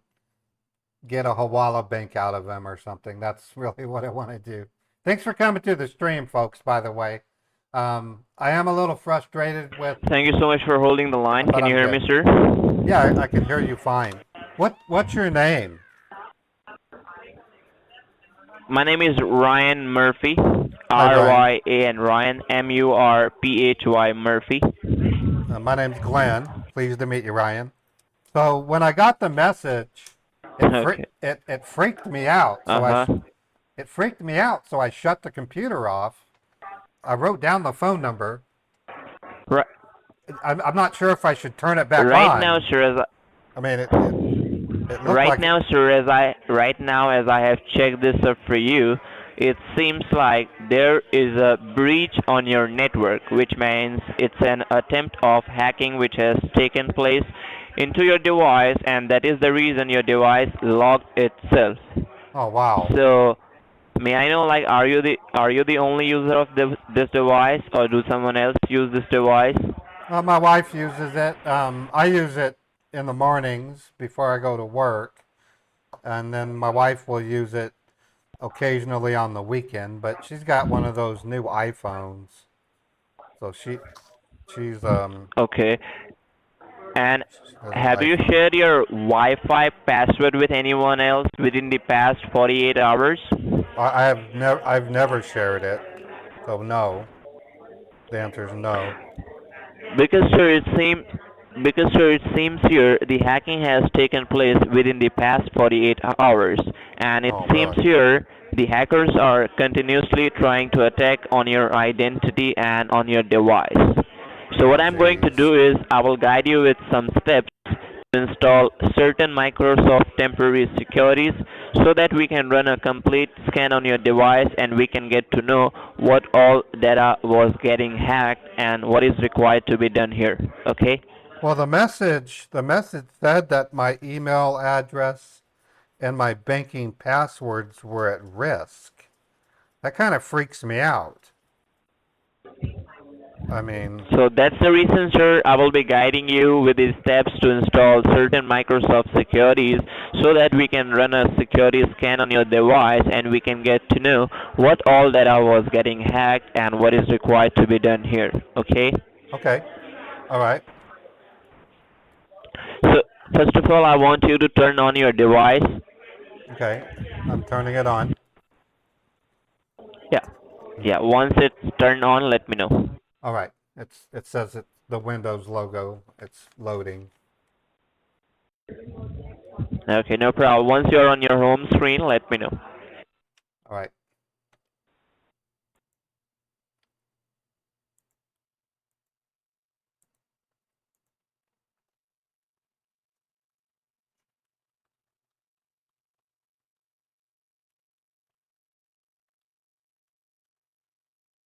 get a Hawala bank out of them or something. That's really what I want to do. Thanks for coming to the stream, folks, by the way. I am a little frustrated with... Thank you so much for holding the line. Can you hear me, sir? Yeah, I can hear you fine. What's your name? My name is Ryan Murphy. Hi, Ryan. R-Y-A-N, Ryan, M-U-R-P-H-Y, Murphy. My name's Glenn. Pleased to meet you, Ryan. So when I got the message, it freaked me out. So it freaked me out, so I shut the computer off. I wrote down the phone number. Right. I'm not sure if I should turn it back on. Right now, sir, as I mean, it looked right like now, sir, as I have checked this up for you, it seems like there is a breach on your network, which means it's an attempt of hacking which has taken place into your device, and that is the reason your device logged itself. Oh wow. So, may I know, like, are you the only user of this device, or do someone else use this device? Well, my wife uses it. I use it in the mornings before I go to work, and then my wife will use it occasionally on the weekend. But she's got one of those new iPhones, so she's Okay. And has an have you iPhone. shared your Wi-Fi password with anyone else within the past 48 hours? I've never shared it, so no. The answer is no. Because sir, it seems here the hacking has taken place within the past 48 hours, and it seems really? here the hackers are continuously trying to attack on your identity and on your device. So what I'm going to do is I will guide you with some steps to install certain Microsoft temporary securities so that we can run a complete scan on your device and we can get to know what all data was getting hacked and what is required to be done here. Okay? Well, the message said that my email address and my banking passwords were at risk. That kind of freaks me out. I mean... So that's the reason, sir, I will be guiding you with these steps to install certain Microsoft securities so that we can run a security scan on your device and we can get to know what all data was getting hacked and what is required to be done here. Okay? Okay. All right. So, first of all, I want you to turn on your device. Okay. I'm turning it on. Yeah. Yeah. Once it's turned on, let me know. All right. It says the Windows logo. It's loading. Okay, no problem. Once you're on your home screen, let me know. All right.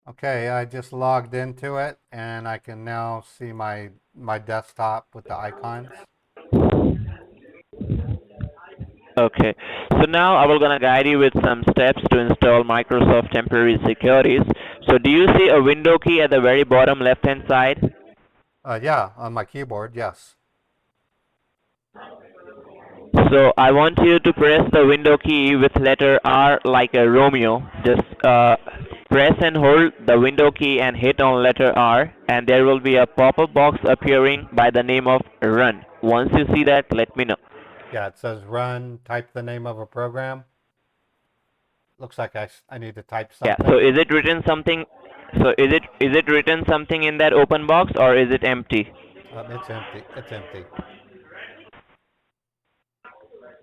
Okay, I just logged into it and I can now see my desktop with the icons. Okay, so now I will gonna guide you with some steps to install Microsoft Temporary Securities. So do you see a window key at the very bottom left hand side? Yeah, on my keyboard, yes. So I want you to press the window key with letter R like a Romeo. Just press and hold the window key and hit on letter R, and there will be a pop-up box appearing by the name of Run. Once you see that, let me know. Yeah, it says run, type the name of a program. Looks like I need to type Yeah. something. So is it written something? So is it written something in that open box or is it empty? It's empty. It's empty.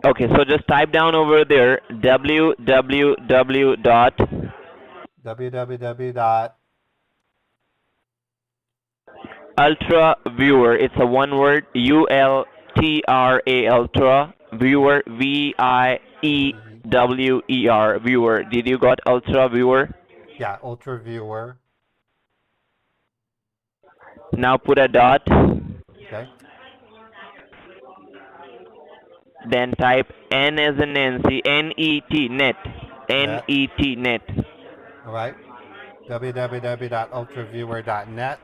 Okay. So just type down over there www dot www. Ultra Viewer. It's a one word. Ultra Viewer. VIEWER Viewer. Did you got Ultra Viewer? Yeah, Ultra Viewer. Now put a dot. Okay. Then type N as in Nancy. NET. Net. NET. Net. All right. www.ultraviewer.net.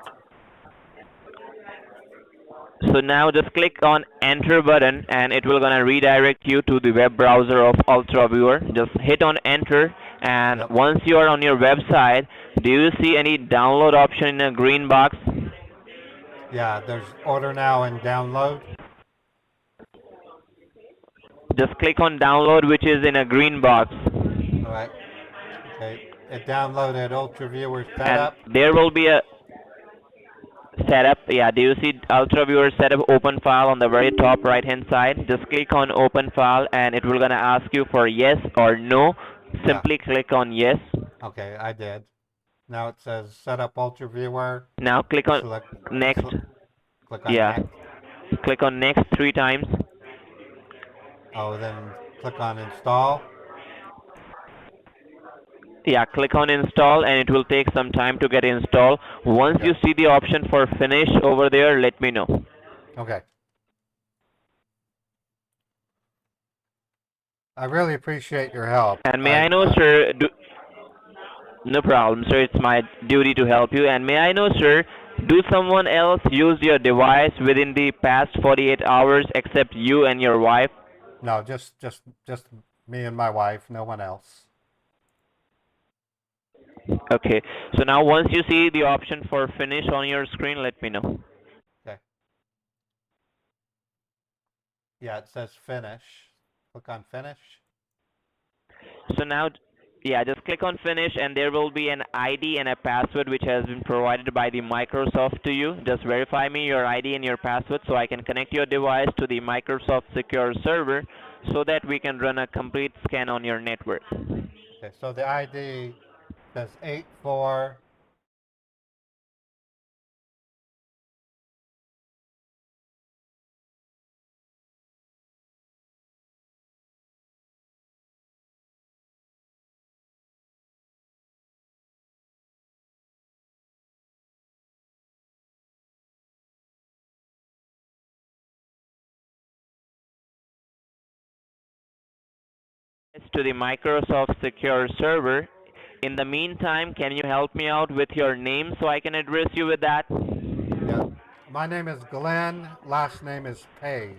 So now just click on enter button and it will gonna redirect you to the web browser of Ultra Viewer. Just hit on enter and once you are on your website, do you see any download option in a green box? Yeah, there's order now and download. Just click on download, which is in a green box. All right. Okay. It downloaded Ultra Viewer setup. And there will be a setup. Yeah, do you see Ultra Viewer setup open file on the very top right hand side? Just click on open file and it will gonna ask you for yes or no. Simply click on yes. Okay, I did. Now it says set up Ultra Viewer. Now click on next. Click on Yeah. next. Click on next 3 times. Oh, then click on install. Yeah, click on install and it will take some time to get installed. Once you see the option for finish over there, let me know. Okay. I really appreciate your help. And may I know, sir, no problem, sir. It's my duty to help you. And may I know, sir, do someone else use your device within the past 48 hours except you and your wife? No, just me and my wife, no one else. Okay. So now once you see the option for finish on your screen, let me know. Okay. Yeah, it says finish. Click on finish. So now, yeah, just click on finish and there will be an ID and a password which has been provided by the Microsoft to you. Just verify me your ID and your password so I can connect your device to the Microsoft Secure server so that we can run a complete scan on your network. Okay, so the ID says 84. To the Microsoft Secure server. In the meantime, can you help me out with your name so I can address you with that? Yeah. My name is Glenn. Last name is Page.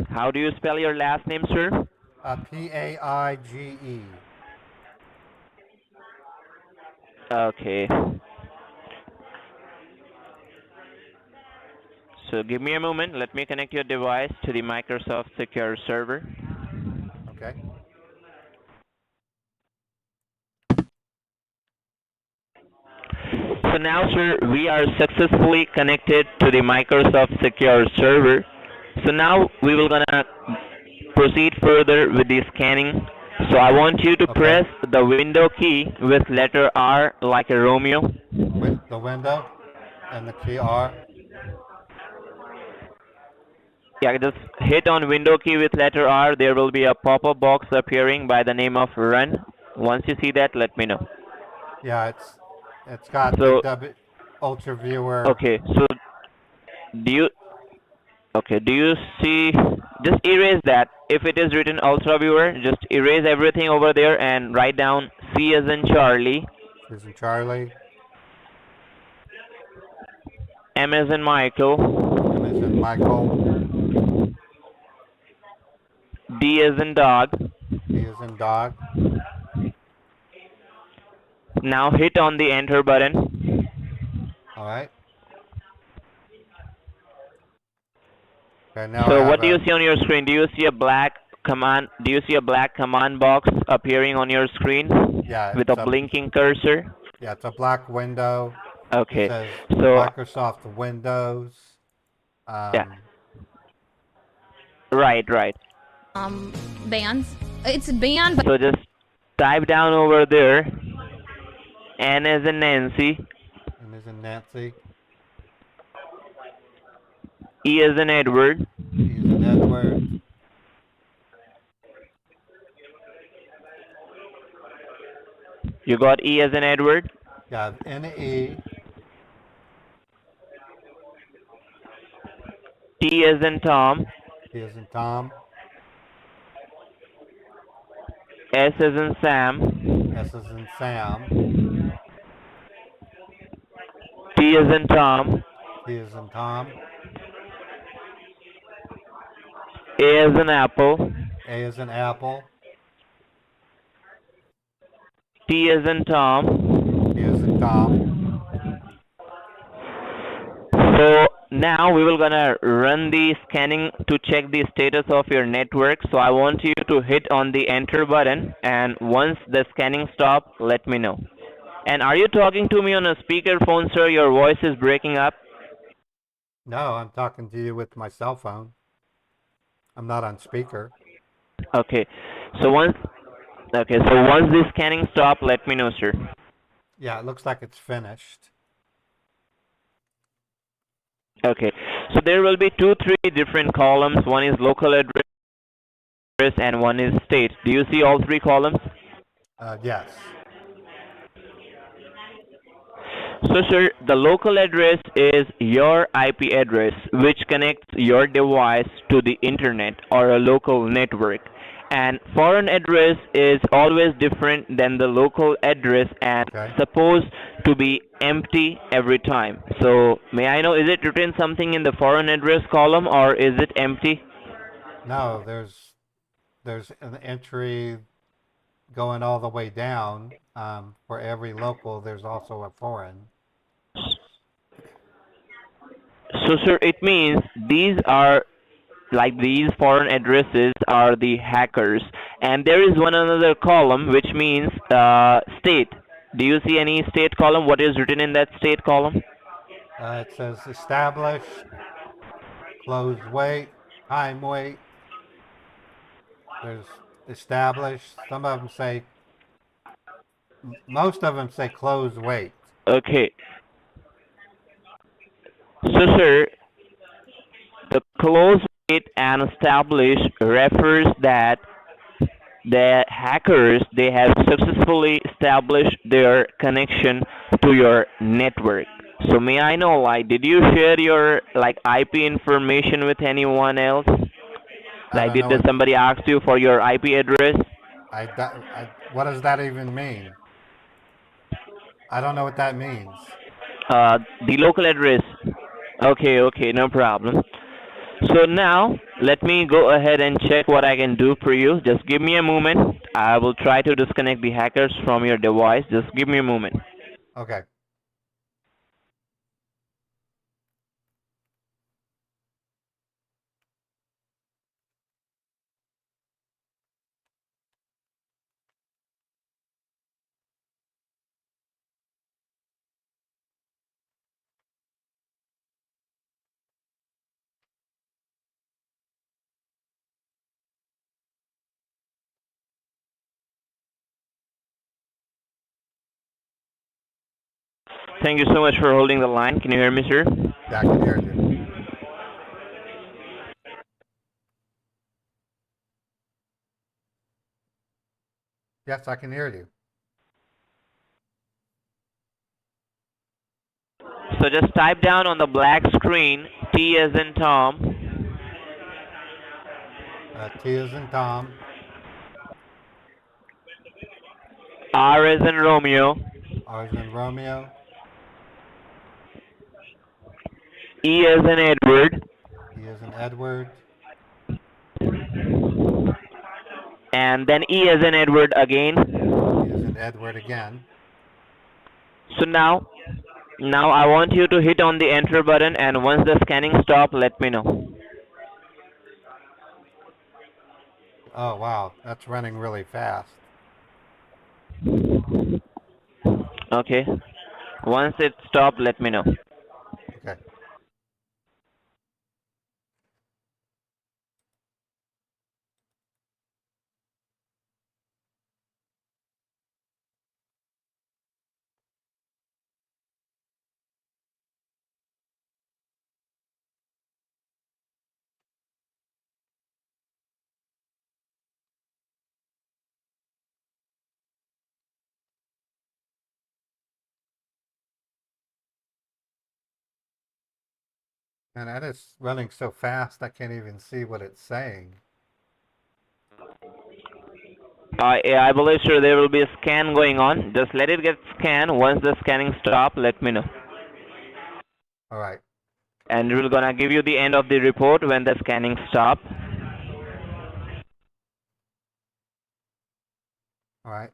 How do you spell your last name, sir? P-A-I-G-E. Okay. So give me a moment. Let me connect your device to the Microsoft Secure server. Okay. So now, sir, we are successfully connected to the Microsoft Secure server. So now we will gonna proceed further with the scanning. So I want you to press the window key with letter R like a Romeo. With the window and the key R. Yeah, just hit on window key with letter R. There will be a pop-up box appearing by the name of Run. Once you see that, let me know. Yeah, it's got the So, Ultra Viewer. okay, so do you do you see, just erase that. If it is written Ultra Viewer, just erase everything over there and write down C as in Charlie, Susan Charlie, M as in Michael, M as in Michael, D as in Dog. D as in Dog. Now hit on the enter button. All right. Okay, now I So have what do you a see on your screen? Do you see a black command? Do you see a black command box appearing on your screen with a blinking cursor? yeah, it's a black window. Okay, It says so Microsoft Windows. yeah, right. Bands. It's band. So just type down over there, N as in Nancy, M as in Nancy, E as in Edward, E as in Edward, you got E as in Edward, yeah, NE, T as in Tom, T as in Tom, S as in Sam, S as in Sam, T as in Tom, T as in Tom, A as in Apple, A as in Apple, T as in Tom. T as in Tom. So now we will gonna run the scanning to check the status of your network. So I want you to hit on the enter button, and once the scanning stop, let me know. And are you talking to me on a speakerphone, sir? Your voice is breaking up. No, I'm talking to you with my cell phone. I'm not on speaker. Okay. So once the scanning stop, let me know, sir. Yeah, it looks like it's finished. Okay. So there will be 3 different columns. One is local address and one is state. Do you see all 3 columns? Yes. So sir, the local address is your IP address which connects your device to the internet or a local network. And foreign address is always different than the local address and supposed to be empty every time. So may I know, is it written something in the foreign address column or is it empty? No, there's an entry going all the way down. For every local, there's also a foreign. So sir, it means these foreign addresses are the hackers, and there is one another column which means state. Do you see any state column? What is written in that state column? It says established, close wait, time wait. There's established. Some of them say, most of them say close wait. Okay. So sir, the close wait and established refers that the hackers, they have successfully established their connection to your network. So may I know, like, did you share your IP information with anyone else? Like, did somebody ask you for your IP address? What does that even mean? I don't know what that means. The local address. Okay, no problem. So now, let me go ahead and check what I can do for you. Just give me a moment. I will try to disconnect the hackers from your device. Just give me a moment. Okay. Thank you so much for holding the line. Can you hear me, sir? Yeah, I can hear you. Yes, I can hear you. So just type down on the black screen T as in Tom, T as in Tom, R as in Romeo, R as in Romeo, E as in Edward, E as in Edward, and then E as in Edward again. E as in Edward again. So now I want you to hit on the enter button, and once the scanning stop, let me know. Oh wow, that's running really fast. Okay. Once it stopped, let me know. Okay. And that is running so fast I can't even see what it's saying. Yeah, I believe, sir, there will be a scan going on. Just let it get scanned. Once the scanning stop, let me know. All right. And we're gonna give you the end of the report when the scanning stop. All right.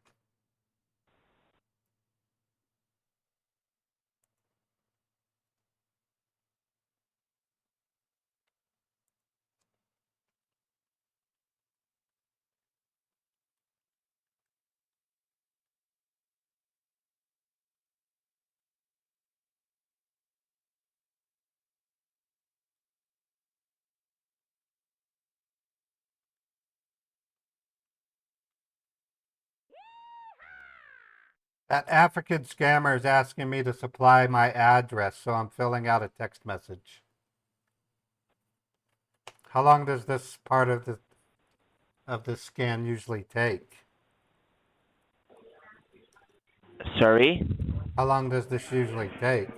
That African scammer is asking me to supply my address, so I'm filling out a text message. How long does this part of the scan usually take? Sorry? How long does this usually take?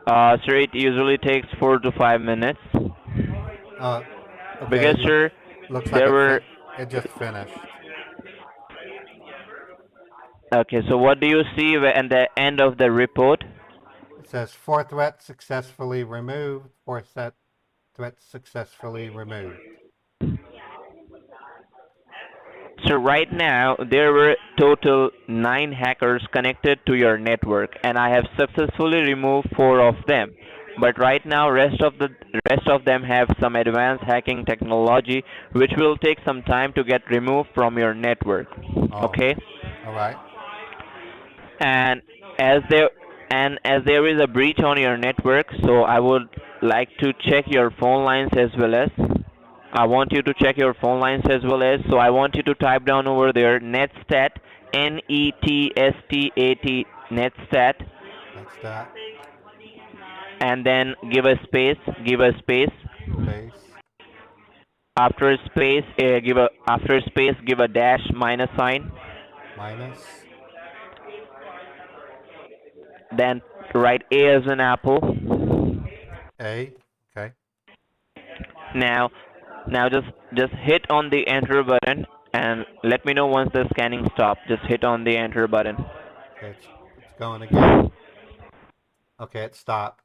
Sir, it usually takes 4 to 5 minutes. Okay. Because, sir, looks there like were... it just finished. Okay, so what do you see at the end of the report? It says 4 threats successfully removed, 4 threats successfully removed. So right now, there were total 9 hackers connected to your network, and I have successfully removed 4 of them. But right now, rest of them have some advanced hacking technology, which will take some time to get removed from your network. Okay? All right. And as there is a breach on your network, so I would like to check your phone lines as well as. I want you to check your phone lines as well as. So I want you to type down over there netstat, NETSTAT, netstat. Netstat. And then give a space. Space. After space, give a dash minus sign. Minus. Then write A as in apple. A. Okay. Now just hit on the enter button and let me know once the scanning stops. Just hit on the enter button. Okay, it's going again. Okay, it stopped.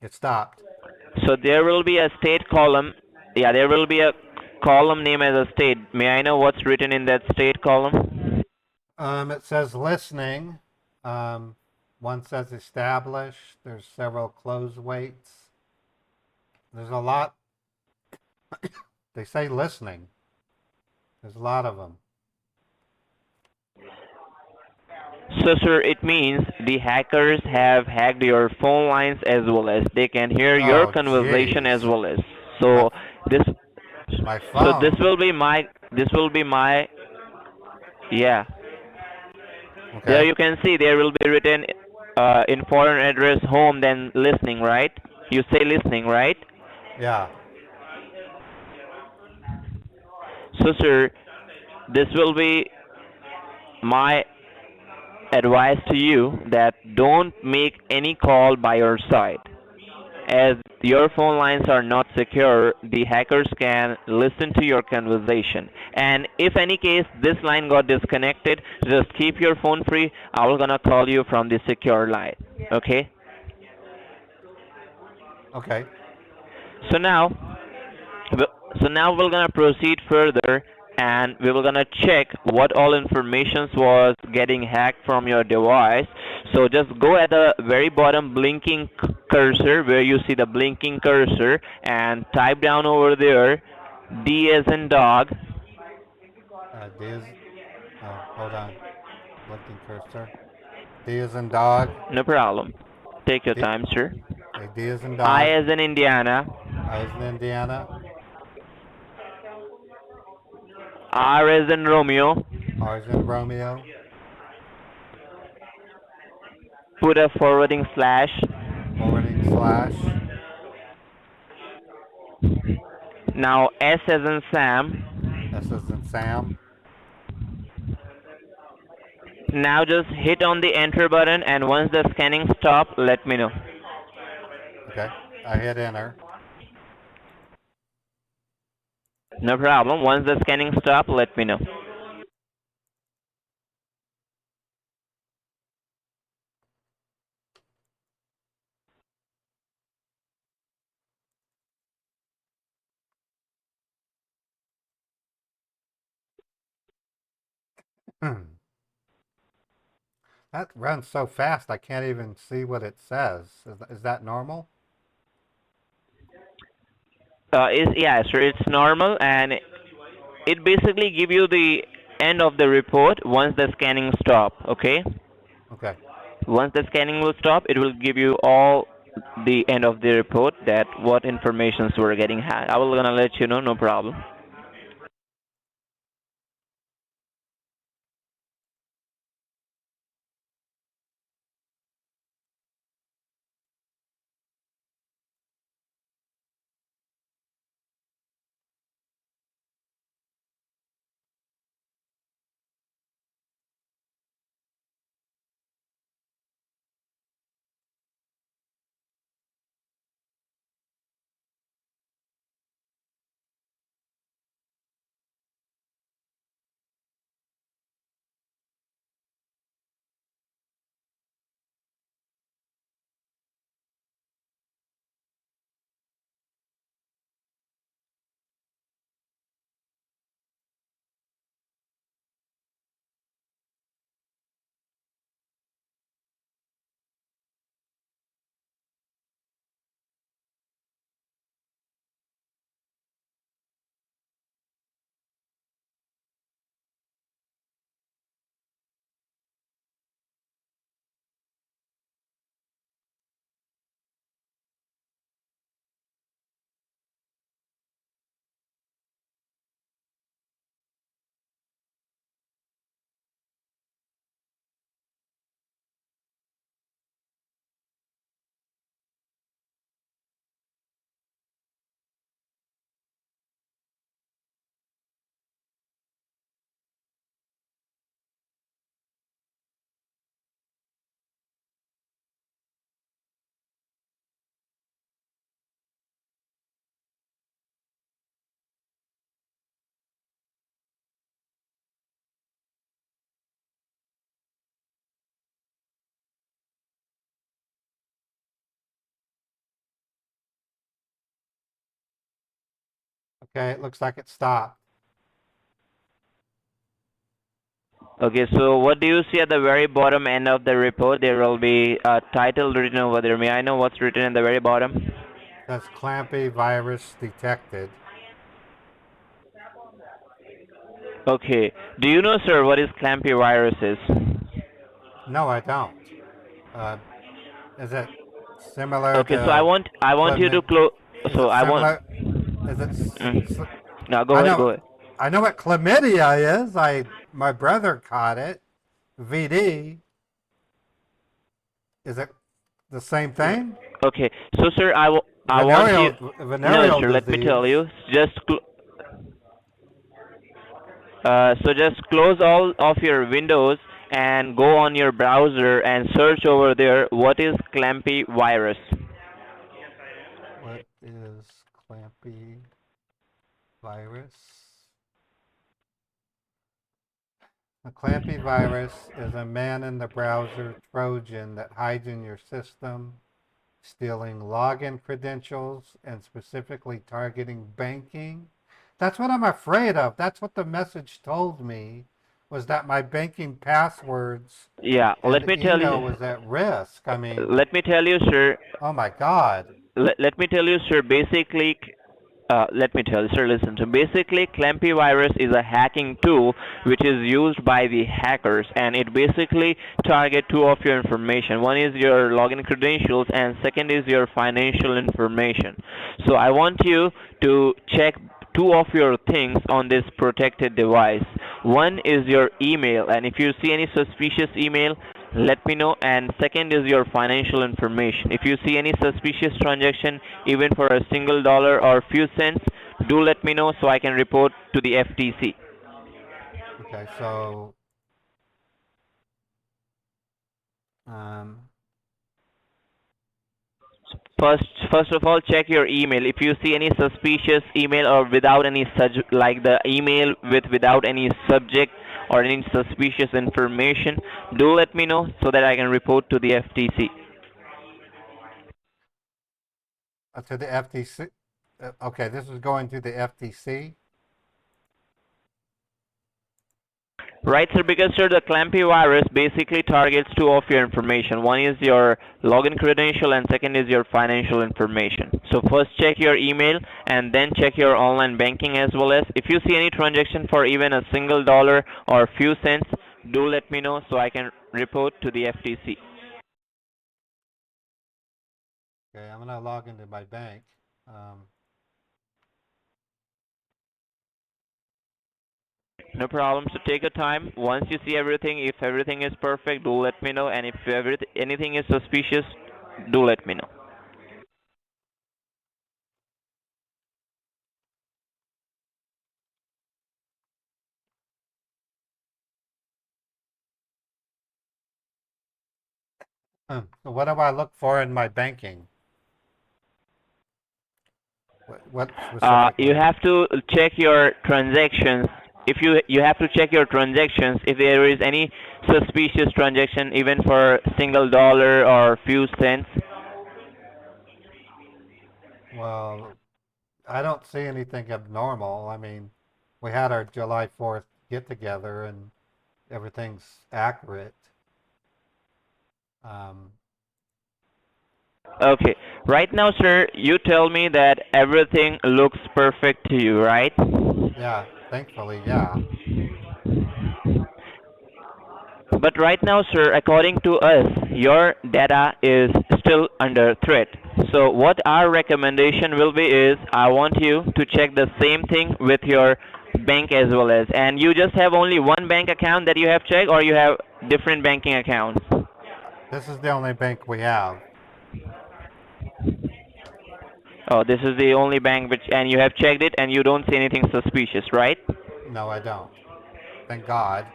It stopped. So there will be a state column. Yeah, there will be a column name as a state. May I know what's written in that state column? It says listening. One says established. There's several close waits. There's a lot. They say listening. There's a lot of them. So, sir, it means the hackers have hacked your phone lines as well as they can hear your conversation as well as. So my phone. So this will be my. Yeah. Okay. There you can see there will be written in foreign address home then listening, right? You say listening, right? Yeah. So, sir, this will be my advice to you that don't make any call by your side. As your phone lines are not secure, the hackers can listen to your conversation. And if any case this line got disconnected, just keep your phone free. I will gonna call you from the secure line. Okay? Okay. So now, so now we're gonna proceed further, and we were gonna check what all information was getting hacked from your device. So just go at the very bottom blinking cursor where you see the blinking cursor and type down over there D as in dog. D is, hold on. Blinking cursor. D is in dog. No problem. Take your D, time, sir. okay, D is in I dog. as in Indiana. I is in Indiana. R as in Romeo. R is in Romeo. Put a forwarding slash. Forwarding slash. Now S as in Sam. S is in Sam. Now just hit on the enter button, and once the scanning stop, let me know. Okay. I hit enter. No problem. Once the scanning stop, let me know. That runs so fast I can't even see what it says. Is that normal? Yeah, sir. It's normal, and it basically give you the end of the report once the scanning stop. Okay. Okay. Once the scanning will stop, it will give you all the end of the report that what informations were getting hacked. I will gonna let you know. No problem. Okay, it looks like it stopped. Okay, so what do you see at the very bottom end of the report? There will be a title written over there. May I know what's written in the very bottom? That's Clampy virus detected. Okay. Do you know, sir, what is Clampy virus is? No, I don't. Is it similar Okay, to so I want you to close. So I want. Is it? Now go I ahead. know. Go ahead. I know what chlamydia is. My brother caught it. VD. Is it the same thing? Okay, so sir, I want you. No, Venereal sir. Let me tell disease. you. Just So just close all of your windows and go on your browser and search over there what is Clampy virus. What is Clampy virus? A Clampy virus is a man in the browser Trojan that hides in your system, stealing login credentials and specifically targeting banking. That's what I'm afraid of. That's what the message told me, was that my banking passwords Yeah, and let me tell email you. was at risk. I mean, Let me tell you, sir. oh my God. Let me tell you, sir. Basically, let me tell you, sir. Listen. So basically, Clampy virus is a hacking tool which is used by the hackers, and it basically target two of your information. One is your login credentials, and second is your financial information. So I want you to check two of your things on this protected device. One is your email, and if you see any suspicious email, let me know. And second is your financial information. If you see any suspicious transaction, even for a single dollar or few cents, do let me know so I can report to the FTC. Okay, so um, First of all, check your email. If you see any suspicious email or without any like the email without any subject or any suspicious information, do let me know so that I can report to the FTC. to the FTC. Okay, this is going to the FTC. Right, sir, because sir, the Clampy virus basically targets two of your information. One is your login credential and second is your financial information. So first check your email and then check your online banking as well as if you see any transaction for even a single dollar or few cents, do let me know so I can report to the FTC. Okay, I'm gonna log into my bank. No problem. So take your time. Once you see everything, if everything is perfect, do let me know. And if anything is suspicious, do let me know. So what do I look for in my banking? What specifically? You have to check your transactions. If you have to check your transactions, if there is any suspicious transaction, even for single dollar or few cents. Well, I don't see anything abnormal. I mean, we had our July 4th get together and everything's accurate. Okay. Right now, sir, you tell me that everything looks perfect to you, right? Yeah, thankfully, yeah. But right now, sir, according to us, your data is still under threat. So what our recommendation will be is, I want you to check the same thing with your bank as well as. And you just have only one bank account that you have checked, or you have different banking accounts? This is the only bank we have. Oh, this is the only bank which, and you have checked it and you don't see anything suspicious, right? No, I don't. Thank God.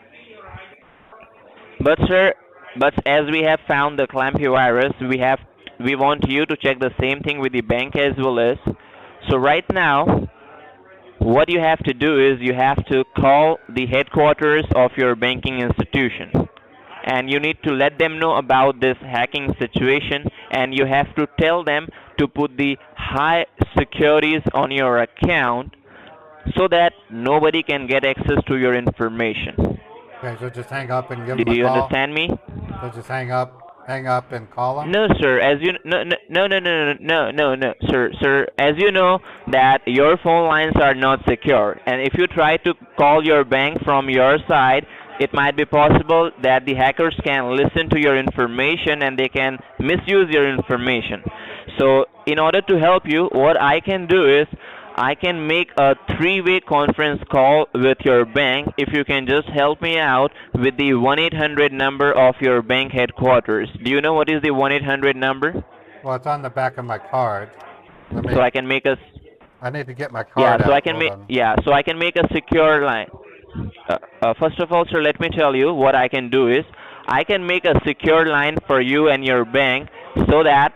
But sir, but as we have found the Clampy virus, we want you to check the same thing with the bank as well as. So right now, what you have to do is you have to call the headquarters of your banking institution. And you need to let them know about this hacking situation, and you have to tell them to put the high securities on your account so that nobody can get access to your information. Okay, so just hang up and give them Do a you call? understand me? So just hang up and call them? No, sir. As you no, sir. As you know that your phone lines are not secure, and if you try to call your bank from your side, it might be possible that the hackers can listen to your information and they can misuse your information. So, in order to help you, what I can do is I can make a three-way conference call with your bank if you can just help me out with the 1-800 number of your bank headquarters. Do you know what is the 1-800 number? Well, it's on the back of my card. Let me. So I can make a I need to get my card so I out. can Hold make on. so I can make a secure line. First of all, sir, let me tell you what I can do is I can make a secure line for you and your bank so that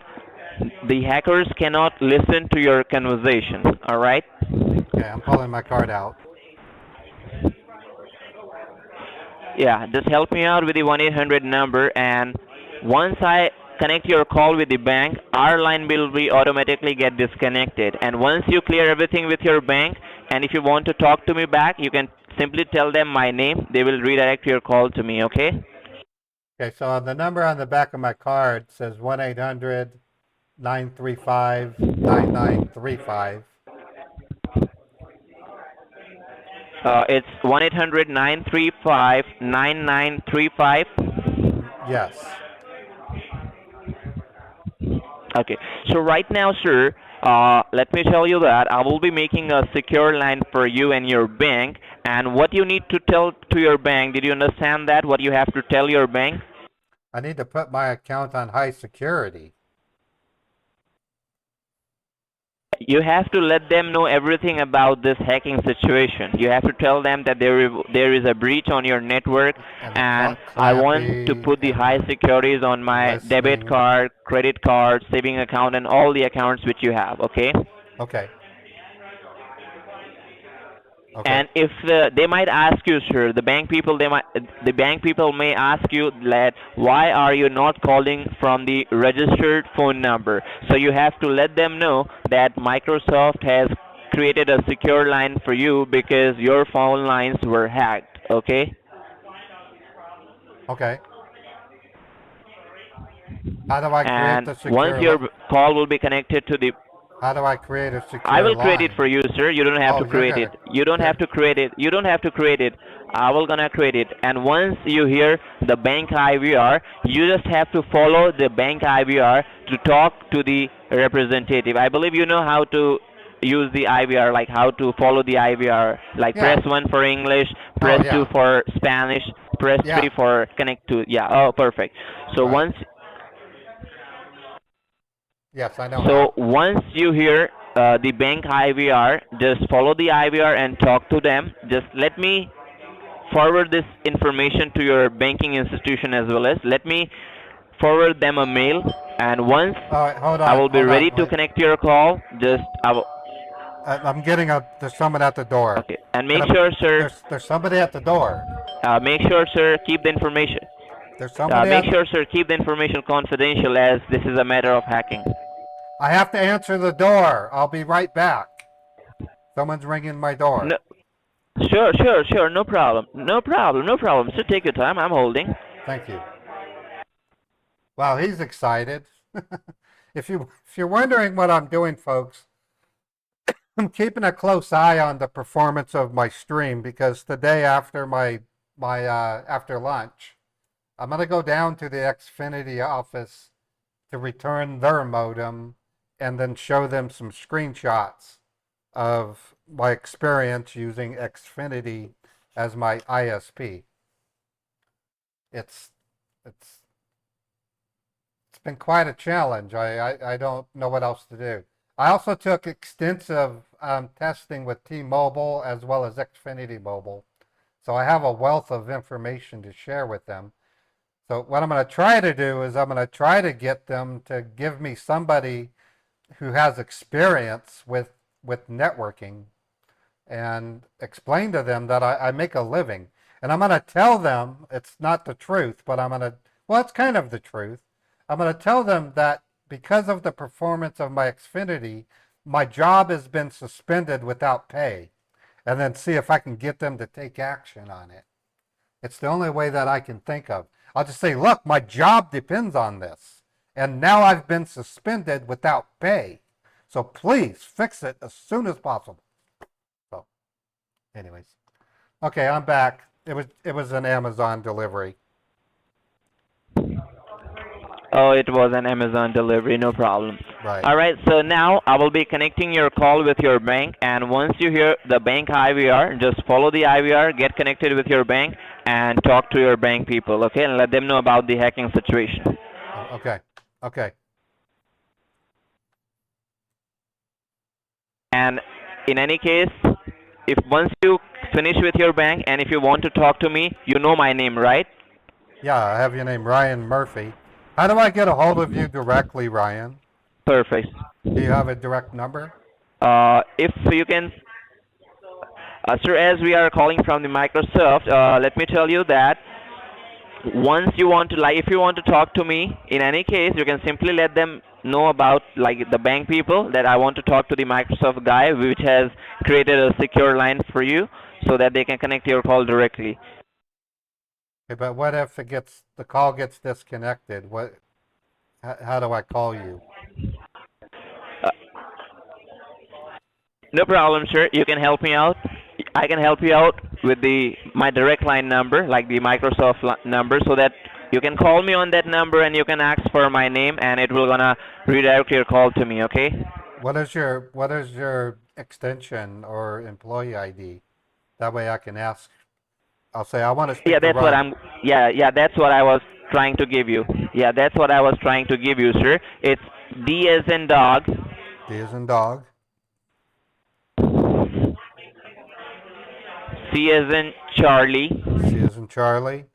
the hackers cannot listen to your conversation. All right? Okay, I'm pulling my card out. Yeah, just help me out with the 1-800 number, and once I connect your call with the bank, our line will be automatically get disconnected. And once you clear everything with your bank, and if you want to talk to me back, you can simply tell them my name. They will redirect your call to me, okay? Okay, so the number on the back of my card says 1-800-935-9935. It's 1-800-935-9935. Yes. Okay. So right now, sir, let me tell you that I will be making a secure line for you and your bank. And what you need to tell to your bank, did you understand that? What you have to tell your bank? I need to put my account on high security. You have to let them know everything about this hacking situation. You have to tell them that there is a breach on your network, and I want to put the high securities on my debit card, credit card, saving account, and all the accounts which you have. Okay? Okay. And if they might ask you, sir, the bank people may ask you that why are you not calling from the registered phone number? So you have to let them know that Microsoft has created a secure line for you because your phone lines were hacked. Okay? Okay. How do I create And the once secure your line? call will be connected to the How do I create a secure I will line? create it for you, sir. You don't have to you're create gonna, it. You don't have to create it. You don't have to create it. I will gonna create it. And once you hear the bank IVR, you just have to follow the bank IVR to talk to the representative. I believe you know how to use the IVR, like how to follow the IVR. Like Yeah. press 1 for English, press 2 yeah. for Spanish, press Yeah. 3 for connect to. Yeah. Oh, perfect. So Right. once Yes, I know So how. once you hear the bank IVR, just follow the IVR and talk to them. Just let me forward this information to your banking institution as well as let me forward them a mail. And once All right, hold I on, will be hold ready on. to Wait. connect your call, just I will. I'm getting there's someone at the door. Okay, and make sure, sir. There's somebody at the door. Make sure, sir, keep the information. There's somebody Make at sure, sir, keep the information confidential as this is a matter of hacking. I have to answer the door. I'll be right back. Someone's ringing my door. No, sure. No problem. So take your time. I'm holding. Thank you. Wow, he's excited. If you're wondering what I'm doing, folks, I'm keeping a close eye on the performance of my stream because today after my after lunch, I'm gonna go down to the Xfinity office to return their modem and then show them some screenshots of my experience using Xfinity as my ISP. It's been quite a challenge. I don't know what else to do. I also took extensive testing with T-Mobile as well as Xfinity Mobile. So I have a wealth of information to share with them. So what I'm going to try to do is I'm going to try to get them to give me somebody who has experience with networking and explain to them that I make a living. And I'm going to tell them it's not the truth, but well, it's kind of the truth. I'm going to tell them that because of the performance of my Xfinity, my job has been suspended without pay, and then see if I can get them to take action on it. It's the only way that I can think of. I'll just say, look, my job depends on this, and now I've been suspended without pay. So please fix it as soon as possible. So, anyways, okay, I'm back. It was an Amazon delivery. Oh, it was an Amazon delivery, no problem. Right. All right, so now I will be connecting your call with your bank, and once you hear the bank IVR, just follow the IVR, get connected with your bank, and talk to your bank people, okay, and let them know about the hacking situation. Okay. And in any case, if once you finish with your bank and if you want to talk to me, you know my name, right? Yeah, I have your name, Ryan Murphy. How do I get a hold of you directly, Ryan? Perfect. Do you have a direct number? If you can, sir, as we are calling from the Microsoft, let me tell you that once you want to, like, if you want to talk to me, in any case, you can simply let them know about, like, the bank people that I want to talk to the Microsoft guy, which has created a secure line for you, so that they can connect your call directly. Okay, but what if the call gets disconnected? How do I call you? Uh, no problem, sir. You can help me out. I can help you out with my direct line number, like the Microsoft number, so that you can call me on that number and you can ask for my name, and it will gonna redirect your call to me. Okay? What is your extension or employee ID? That way I can ask. I'll say I want to Yeah, speak to that's what Ryan. I'm. Yeah, that's what I was trying to give you. Yeah, that's what I was trying to give you, sir. It's D as in dog, D as in dog. C as in Charlie, C as in Charlie.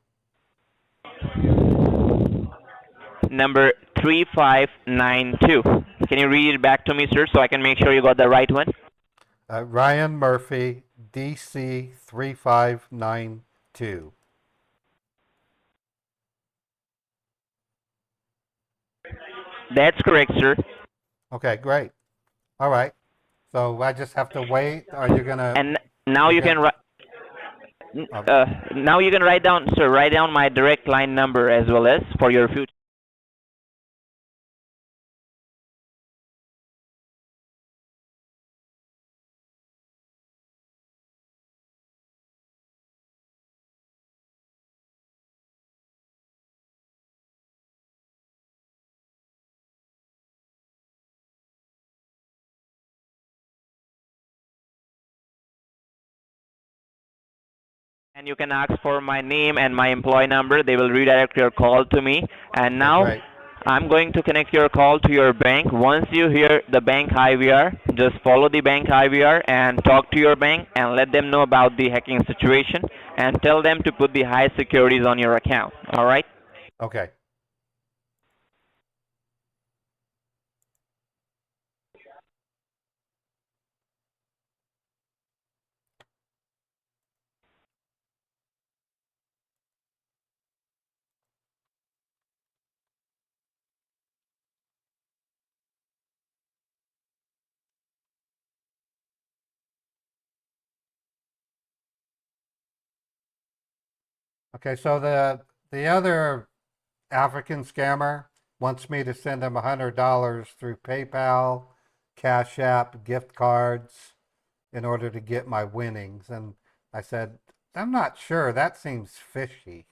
number 3592. Can you read it back to me, sir, so I can make sure you got the right one? Ryan Murphy, DC 3592. That's correct, sir. Okay, great. All right. So I just have to wait. Are you gonna? And now You're you gonna. can now you can write down, sir. Write down my direct line number as well as for your future. And you can ask for my name and my employee number. They will redirect your call to me. And Okay, now great. I'm going to connect your call to your bank. Once you hear the bank IVR, just follow the bank IVR and talk to your bank and let them know about the hacking situation and tell them to put the high securities on your account. All right? Okay. Okay. So the other African scammer wants me to send him $100 through PayPal, Cash App, gift cards in order to get my winnings. And I said, I'm not sure. That seems fishy.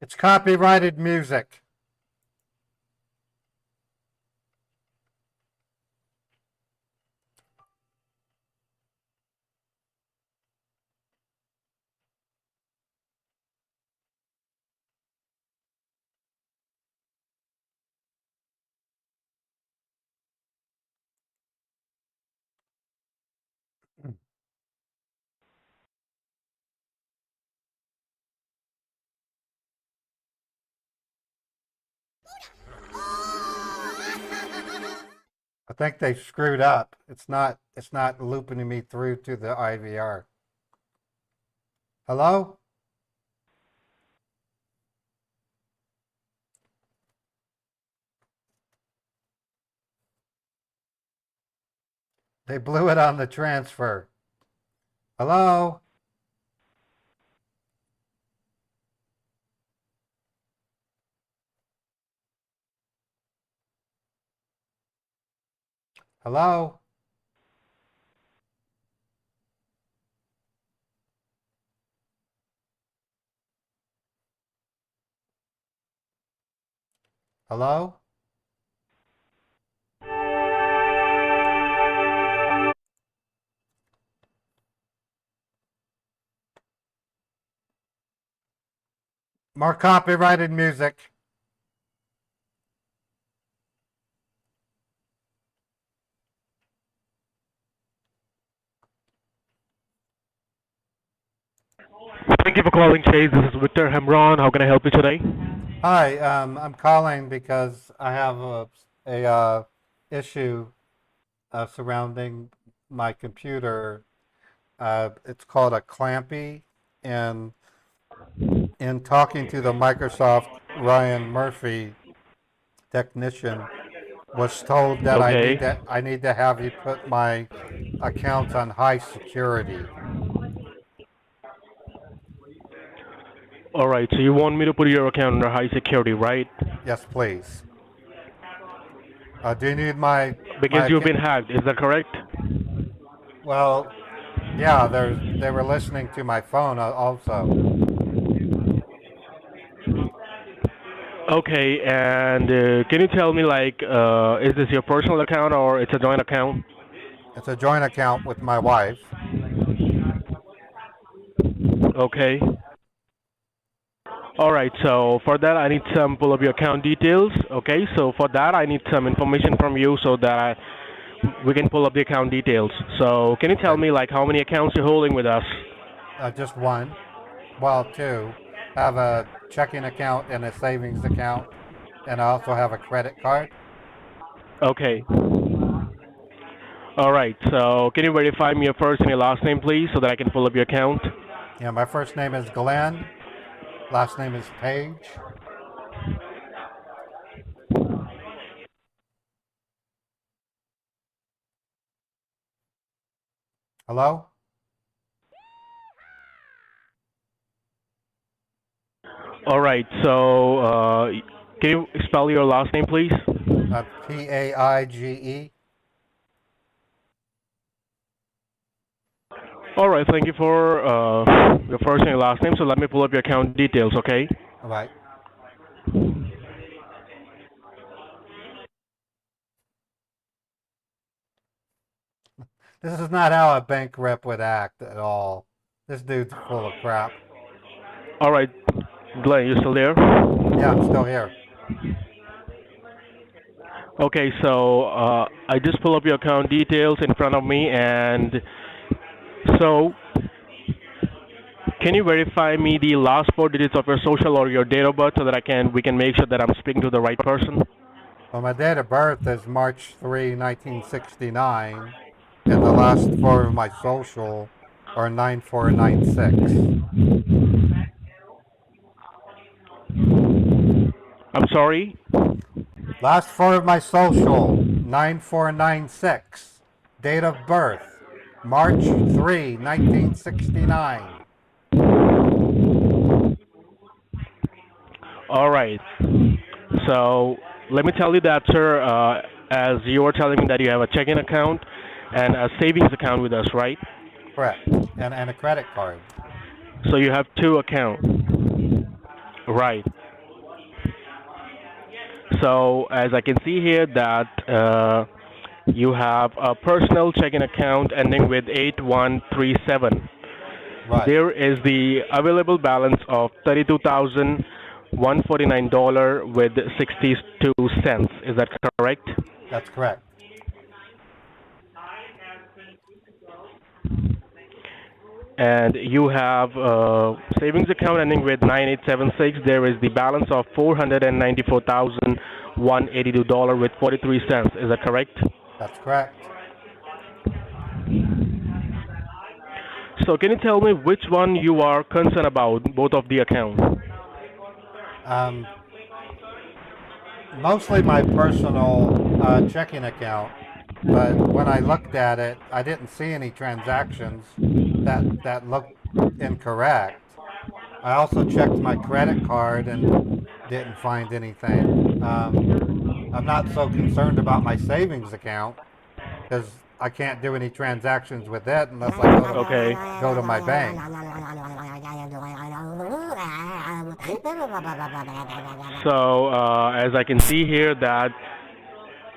It's copyrighted music. I think they screwed up. It's not looping me through to the IVR. Hello? They blew it on the transfer. Hello? Hello? Hello? More copyrighted music. Thank you for calling Chase. This is Victor Hemron. How can I help you today? Hi, I'm calling because I have a issue surrounding my computer. It's called a clampy, and in talking to the Microsoft Ryan Murphy technician, was told that Okay. I need to have you put my accounts on high security. All right. So you want me to put your account under high security, right? Yes, please. Do you need my Because you've been hacked. Is that correct? Well, yeah, they were listening to my phone also. Okay. And can you tell me, like, is this your personal account or it's a joint account? It's a joint account with my wife. Okay. All right. So for that, I need some pull up your account details. Okay. So for that, I need some information from you so that we can pull up the account details. So can you tell me, like, how many accounts you're holding with us? Just one. Well, two. I have a checking account and a savings account, and I also have a credit card. Okay. All right. So can you verify me your first and your last name, please, so that I can pull up your account? Yeah, my first name is Glenn. Last name is Page. Hello? All right. So can you spell your last name, please? Paige. All right. Thank you for your first and your last name. So let me pull up your account details, okay? All right. This is not how a bank rep would act at all. This dude's full of crap. All right. Glenn, you still there? Yeah, I'm still here. Okay, so I just pull up your account details in front of me, and so can you verify me the last four digits of your social or your date of birth so that we can make sure that I'm speaking to the right person? Well, my date of birth is March 3, 1969, and the last four of my social are 9496. I'm sorry? Last four of my social, 9496. Date of birth, March 3, 1969. All right. So let me tell you that, sir, as you were telling me that you have a checking account and a savings account with us, right? Correct. And a credit card. So you have two accounts. Right. So as I can see here that you have a personal checking account ending with 8137. Right. There is the available balance of $32,149 with 62 cents. Is that correct? That's correct. And you have a savings account ending with 9876. There is the balance of $494,182 with 43 cents. Is that correct? That's correct. So can you tell me which one you are concerned about, both of the accounts? Mostly my personal checking account, but when I looked at it, I didn't see any transactions that looked incorrect. I also checked my credit card and didn't find anything. I'm not so concerned about my savings account because I can't do any transactions with it unless I Okay. go to my bank. So as I can see here that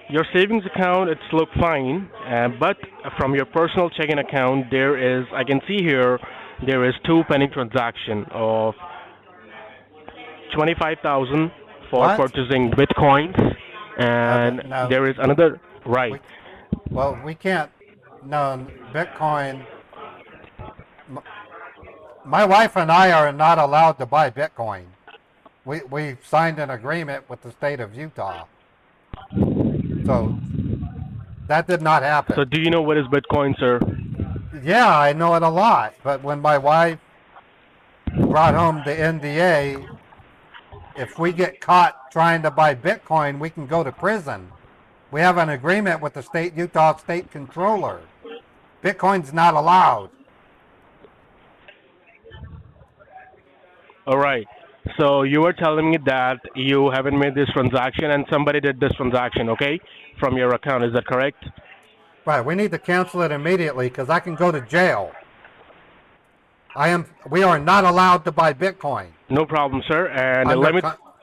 your savings account, it's look fine, but from your personal checking account, I can see here, there is two pending transaction of 25,000 for What? purchasing bitcoins, and No. there is another, right. Well, we can't. No, Bitcoin. My wife and I are not allowed to buy Bitcoin. We signed an agreement with the state of Utah. So that did not happen. So do you know what is Bitcoin, sir? Yeah, I know it a lot. But when my wife brought home the NDA, if we get caught trying to buy Bitcoin, we can go to prison. We have an agreement with the Utah state controller. Bitcoin's not allowed. All right. So you were telling me that you haven't made this transaction and somebody did this transaction, okay, from your account. Is that correct? Right. We need to cancel it immediately because I can go to jail. We are not allowed to buy Bitcoin. No problem, sir. And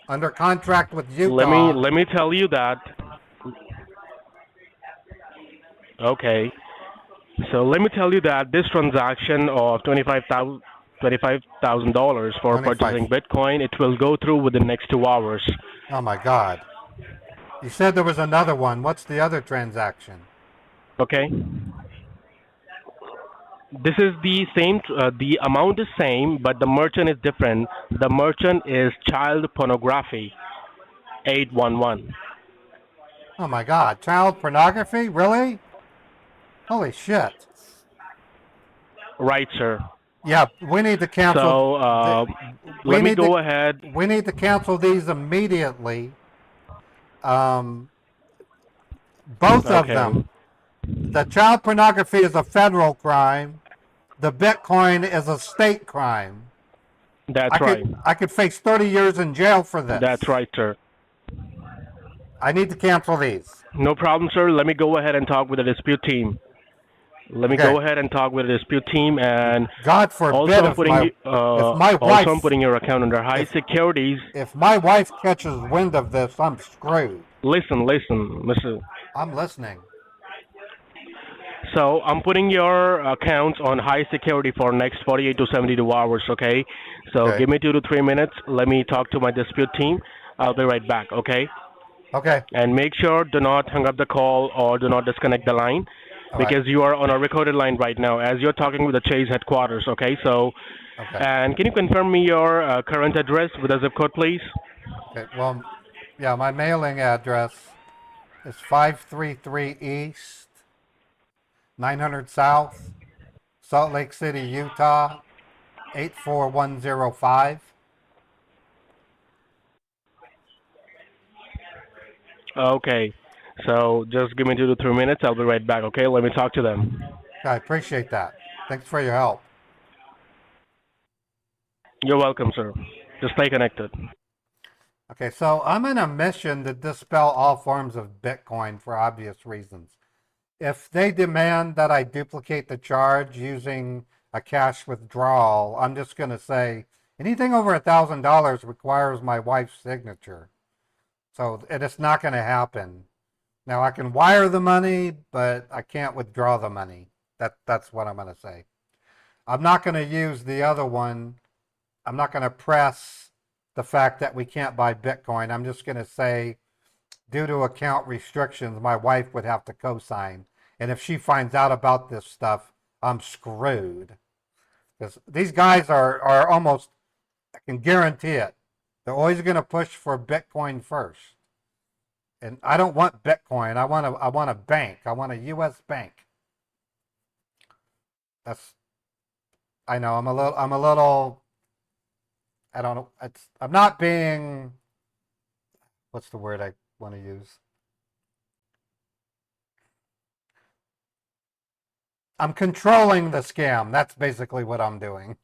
under contract with Utah. Let me tell you that. Okay. So let me tell you that this transaction of $25,000 for purchasing Bitcoin, it will go through within the next 2 hours. Oh my God! You said there was another one. What's the other transaction? Okay. This is the same. The amount is same, but the merchant is different. The merchant is child pornography. 811. Oh my God! Child pornography? Really? Holy shit! Right, sir. Yeah, we need to cancel. So let me go ahead. We need to cancel these immediately. Both of them. The child pornography is a federal crime. The Bitcoin is a state crime. That's right. I could face 30 years in jail for this. That's right, sir. I need to cancel these. No problem, sir. Let me go ahead and talk with the dispute team. Let me go ahead and talk with the dispute team, and God forbid also I'm putting, if my wife, also I'm putting your account under high securities. If my wife catches wind of this, I'm screwed. Listen, Mr. I'm listening. So I'm putting your accounts on high security for next 48 to 72 hours, okay? So give me 2 to 3 minutes. Let me talk to my dispute team. I'll be right back, okay? Okay. And make sure do not hang up the call or do not disconnect the line because you are on a recorded line right now as you're talking with the Chase headquarters, okay? So, and can you confirm me your current address with a zip code, please? Okay, well, yeah, my mailing address is 533 East, 900 South, Salt Lake City, Utah, 84105. Okay, so just give me 2 to 3 minutes. I'll be right back, okay? Let me talk to them. I appreciate that. Thanks for your help. You're welcome, sir. Just stay connected. Okay, so I'm on a mission to dispel all forms of Bitcoin for obvious reasons. If they demand that I duplicate the charge using a cash withdrawal, I'm just going to say anything over $1,000 requires my wife's signature. So it's not going to happen. Now I can wire the money, but I can't withdraw the money. That's what I'm going to say. I'm not going to use the other one. I'm not going to press the fact that we can't buy Bitcoin. I'm just going to say, due to account restrictions, my wife would have to co-sign. And if she finds out about this stuff, I'm screwed. Because these guys are almost, I can guarantee it, they're always going to push for Bitcoin first. And I don't want Bitcoin. I want a bank. I want a U.S. bank. That's, I know, I'm a little, I don't know, I'm not being, what's the word I want to use? I'm controlling the scam. That's basically what I'm doing.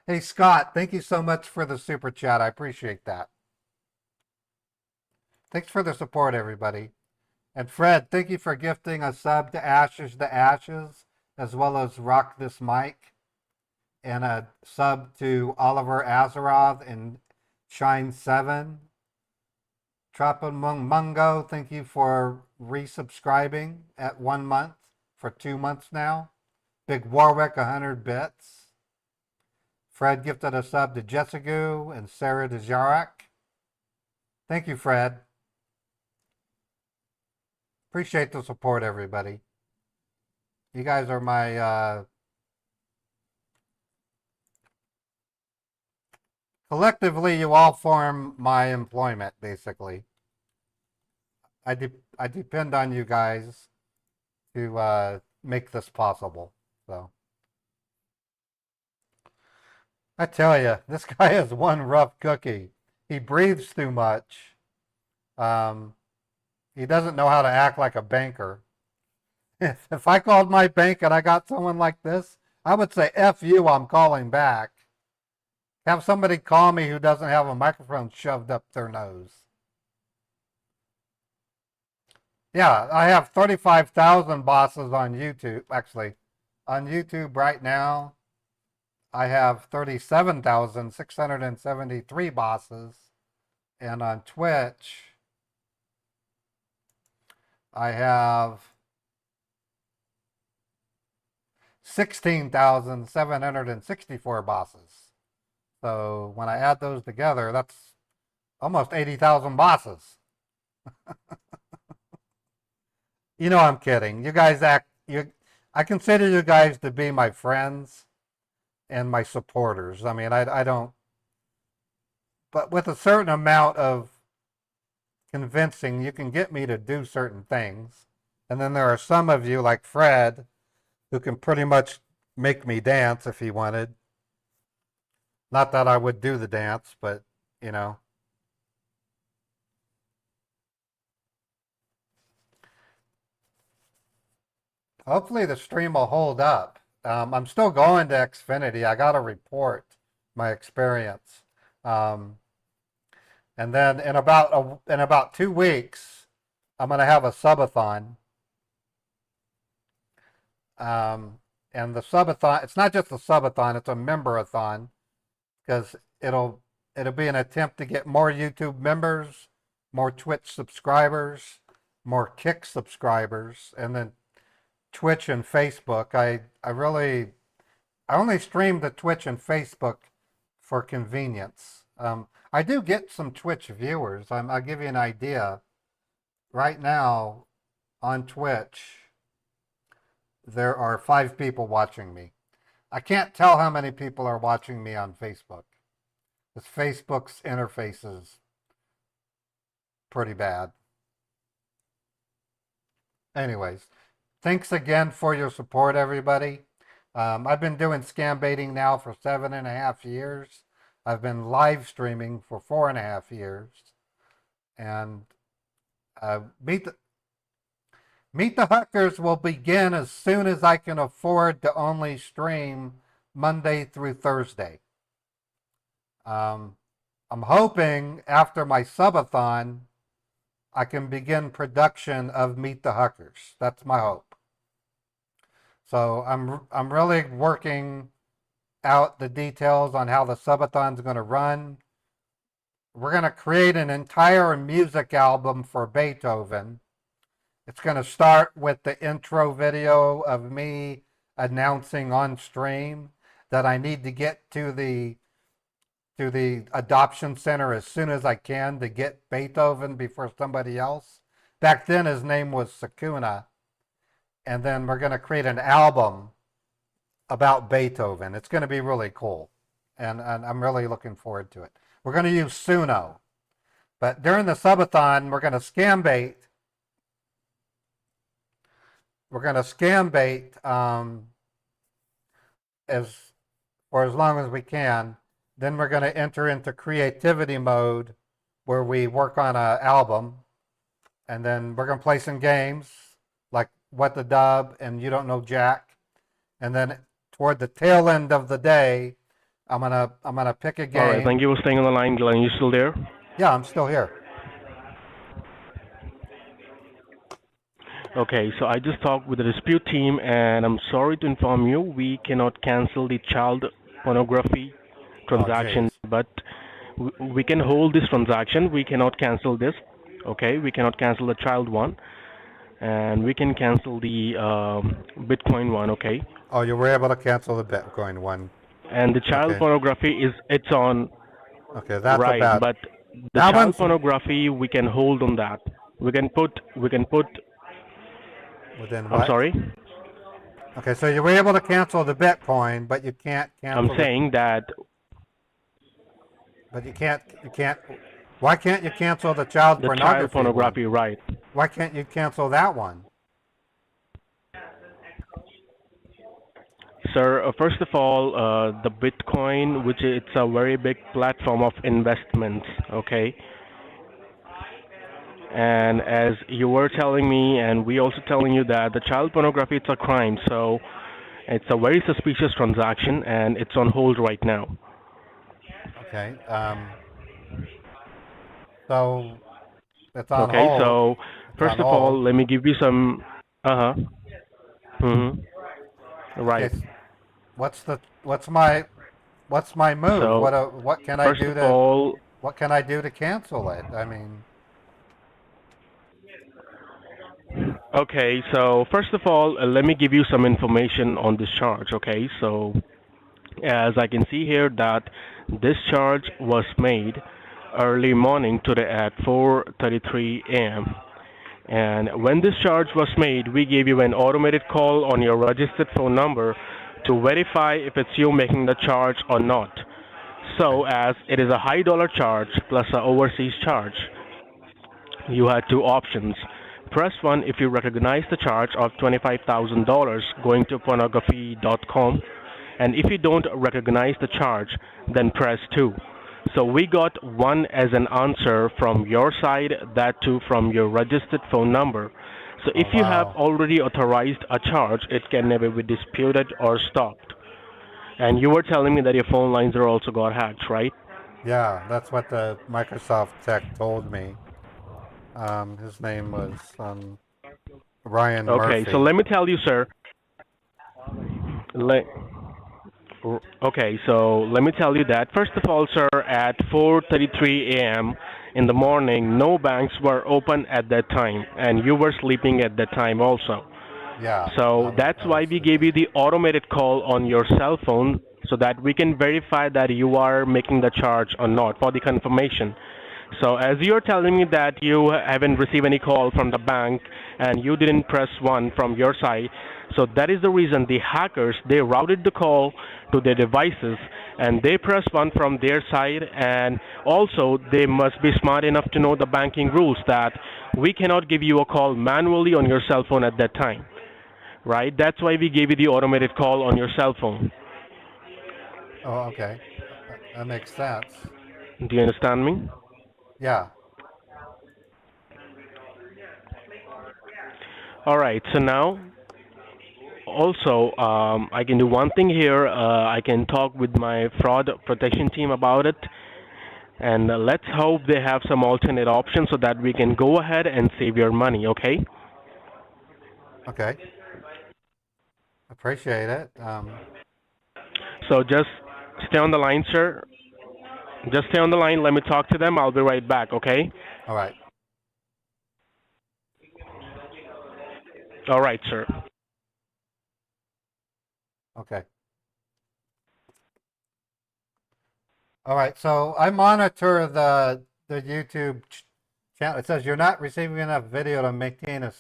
Hey, Scott, thank you so much for the super chat. I appreciate that. Thanks for the support, everybody. And Fred, thank you for gifting a sub to Ashes to Ashes, as well as Rock This Mic, and a sub to Oliver Azeroth and Shine 7. Trapamung Mungo, thank you for resubscribing at 1 month for 2 months now. Big Warwick, 100 bits. Fred gifted a sub to Jessica and Sarah DeJarak. Thank you, Fred. Appreciate the support, everybody. You guys are my, collectively, you all form my employment, basically. I depend on you guys to make this possible. So I tell you, this guy is one rough cookie. He breathes too much. He doesn't know how to act like a banker. If I called my bank and I got someone like this, I would say, F you, I'm calling back. Have somebody call me who doesn't have a microphone shoved up their nose. Yeah, I have 35,000 bosses on YouTube. Actually, on YouTube right now, I have 37,673 bosses. And on Twitch, I have 16,764 bosses. So when I add those together, that's almost 80,000 bosses. You know I'm kidding. You guys I consider you guys to be my friends and my supporters. I mean, I don't, but with a certain amount of convincing, you can get me to do certain things. And then there are some of you, like Fred, who can pretty much make me dance if he wanted. Not that I would do the dance, but, you know. Hopefully the stream will hold up. I'm still going to Xfinity. I got to report my experience. And then in about 2 weeks, I'm going to have a subathon. And the subathon, it's not just a subathon, it's a memberathon, because it'll be an attempt to get more YouTube members, more Twitch subscribers, more Kick subscribers, and then Twitch and Facebook. I only stream the Twitch and Facebook for convenience. I do get some Twitch viewers. I'll give you an idea. Right now on Twitch, there are 5 people watching me. I can't tell how many people are watching me on Facebook, because Facebook's interface is pretty bad. Anyways, thanks again for your support, everybody. I've been doing scam baiting now for 7.5 years. I've been live streaming for 4.5 years. And Meet the Hookers will begin as soon as I can afford to only stream Monday through Thursday. I'm hoping after my subathon, I can begin production of Meet the Hookers. That's my hope. So I'm really working out the details on how the subathon's going to run. We're going to create an entire music album for Beethoven. It's going to start with the intro video of me announcing on stream that I need to get to the adoption center as soon as I can to get Beethoven before somebody else. Back then his name was Sakuna. And then we're going to create an album about Beethoven. It's going to be really cool. And I'm really looking forward to it. We're going to use Suno. But during the subathon, we're going to scam bait. We're going to scam bait for as long as we can. Then we're going to enter into creativity mode where we work on an album. And then we're going to play some games like What the Dub and You Don't Know Jack. And then toward the tail end of the day, I'm gonna pick a game. All right, thank you for staying on the line, Glenn. You still there? Yeah, I'm still here. Okay, so I just talked with the dispute team, and I'm sorry to inform you, we cannot cancel the child pornography transaction, but we can hold this transaction. We cannot cancel this. Okay, we cannot cancel the child one, and we can cancel the Bitcoin one. Okay. Oh, you were able to cancel the Bitcoin one. And the child pornography it's on. Okay, that's right, about. but the That child one's pornography we can hold on that. We can put. within what? I'm sorry. Okay, so you were able to cancel the Bitcoin, but you can't cancel. I'm saying that. But you can't. Why can't you cancel the child pornography? Child pornography, one? right? Why can't you cancel that one? Sir, first of all, the Bitcoin, which it's a very big platform of investments, okay? And as you were telling me, and we also telling you that the child pornography, it's a crime, so it's a very suspicious transaction, and it's on hold right now. Okay. So it's on hold. Okay, so first of all, let me give you some. Right. Okay, what's my move? So, what can I do first of all, what can I do to cancel it? I mean. Okay, so first of all, let me give you some information on this charge, okay? So, as I can see here that this charge was made early morning today at 4:33 a.m. And when this charge was made, we gave you an automated call on your registered phone number to verify if it's you making the charge or not. So, as it is a high dollar charge plus an overseas charge, you had two options. Press 1 if you recognize the charge of $25,000 going to pornography.com, and if you don't recognize the charge, then press 2. So we got 1 as an answer from your side, that too from your registered phone number. So if you have already authorized a charge, it can never be disputed or stopped. And you were telling me that your phone lines are also got hacked, right? Yeah, that's what the Microsoft tech told me. His name was Ryan Murphy. Okay, so let me tell you, sir. Okay, so let me tell you that. First of all, sir, at 4:33 a.m. in the morning, no banks were open at that time, and you were sleeping at that time also. Yeah. So that's why we gave you the automated call on your cell phone so that we can verify that you are making the charge or not for the confirmation. So as you're telling me that you haven't received any call from the bank and you didn't press 1 from your side, so that is the reason the hackers, they routed the call to their devices and they pressed 1 from their side, and also they must be smart enough to know the banking rules that we cannot give you a call manually on your cell phone at that time. Right? That's why we gave you the automated call on your cell phone. Oh, okay. That makes sense. Do you understand me? Yeah. All right. So now, also, I can do one thing here. I can talk with my fraud protection team about it. And let's hope they have some alternate options so that we can go ahead and save your money, okay? Okay. Appreciate it. So just stay on the line, sir. Just stay on the line. Let me talk to them. I'll be right back, okay? All right. All right, sir. Okay. All right. So I monitor the YouTube channel. It says you're not receiving enough video to maintain a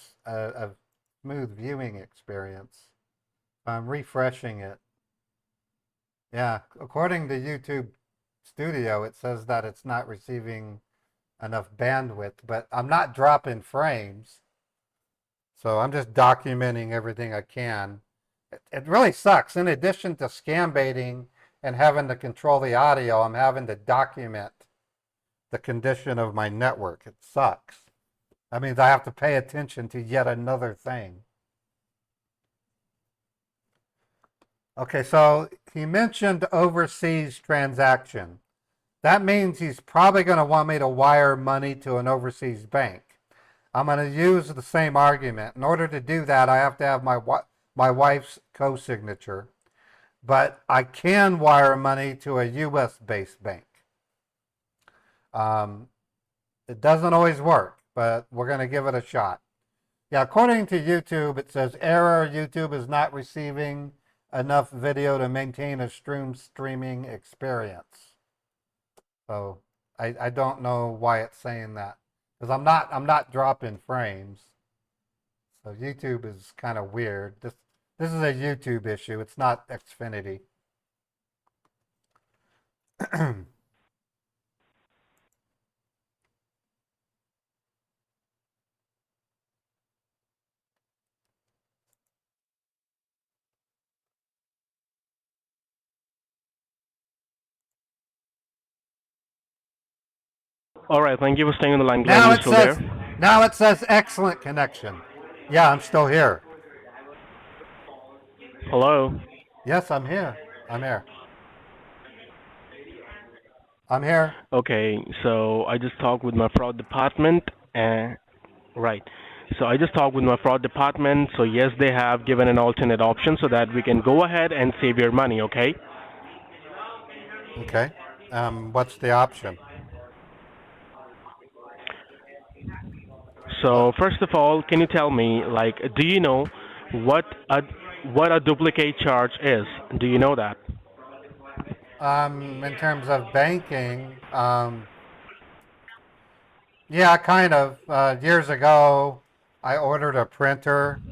smooth viewing experience. I'm refreshing it. Yeah, according to YouTube Studio, it says that it's not receiving enough bandwidth, but I'm not dropping frames. So I'm just documenting everything I can. It really sucks. In addition to scam baiting and having to control the audio, I'm having to document the condition of my network. It sucks. That means I have to pay attention to yet another thing. Okay, so he mentioned overseas transaction. That means he's probably going to want me to wire money to an overseas bank. I'm going to use the same argument. In order to do that, I have to have my wife's co-signature. But I can wire money to a U.S.-based bank. It doesn't always work, but we're going to give it a shot. Yeah, according to YouTube, it says error. YouTube is not receiving enough video to maintain a streaming experience. So I don't know why it's saying that, because I'm not dropping frames. So YouTube is kind of weird. This is a YouTube issue. It's not Xfinity. All right, thank you for staying on the line. Glenn, you still there? Now it says excellent connection. Yeah, I'm still here. Hello? Yes, I'm here. I'm here. I'm here. Okay, so I just talked with my fraud department, and right. So I just talked with my fraud department. So yes, they have given an alternate option so that we can go ahead and save your money. Okay. Okay. What's the option? So first of all, can you tell me, like, do you know what a duplicate charge is? Do you know that? In terms of banking, yeah, kind of. Years ago, I ordered a printer,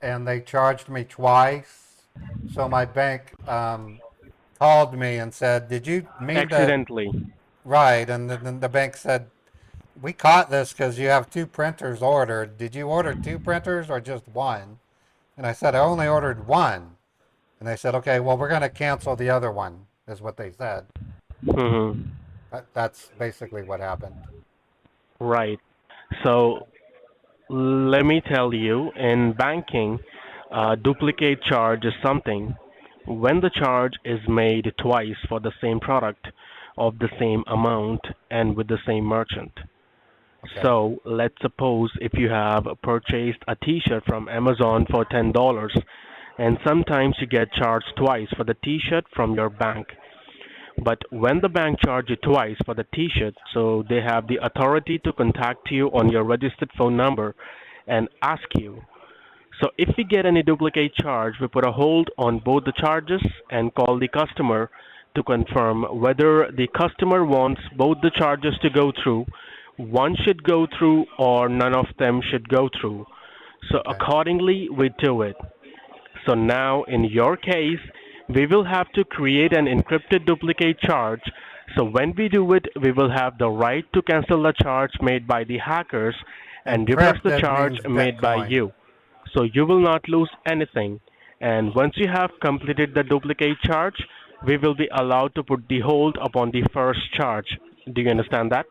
and they charged me twice. So my bank called me and said, "Did you mean to?" Accidentally. Right, and then the bank said, "We caught this because you have two printers ordered. Did you order two printers or just one?" And I said, "I only ordered one." And they said, "Okay, well, we're going to cancel the other one," is what they said. Mm-hmm. That's basically what happened. Right. So let me tell you, in banking, duplicate charge is something when the charge is made twice for the same product of the same amount and with the same merchant. Okay. So let's suppose if you have purchased a t-shirt from Amazon for $10 and sometimes you get charged twice for the t-shirt from your bank. But when the bank charges you twice for the t-shirt, so they have the authority to contact you on your registered phone number and ask you. So if we get any duplicate charge, we put a hold on both the charges and call the customer to confirm whether the customer wants both the charges to go through, one should go through, or none of them should go through. So accordingly, we do it. So now in your case, we will have to create an encrypted duplicate charge. So when we do it, we will have the right to cancel the charge made by the hackers and reverse the charge made by you. So you will not lose anything. And once you have completed the duplicate charge, we will be allowed to put the hold upon the first charge. Do you understand that?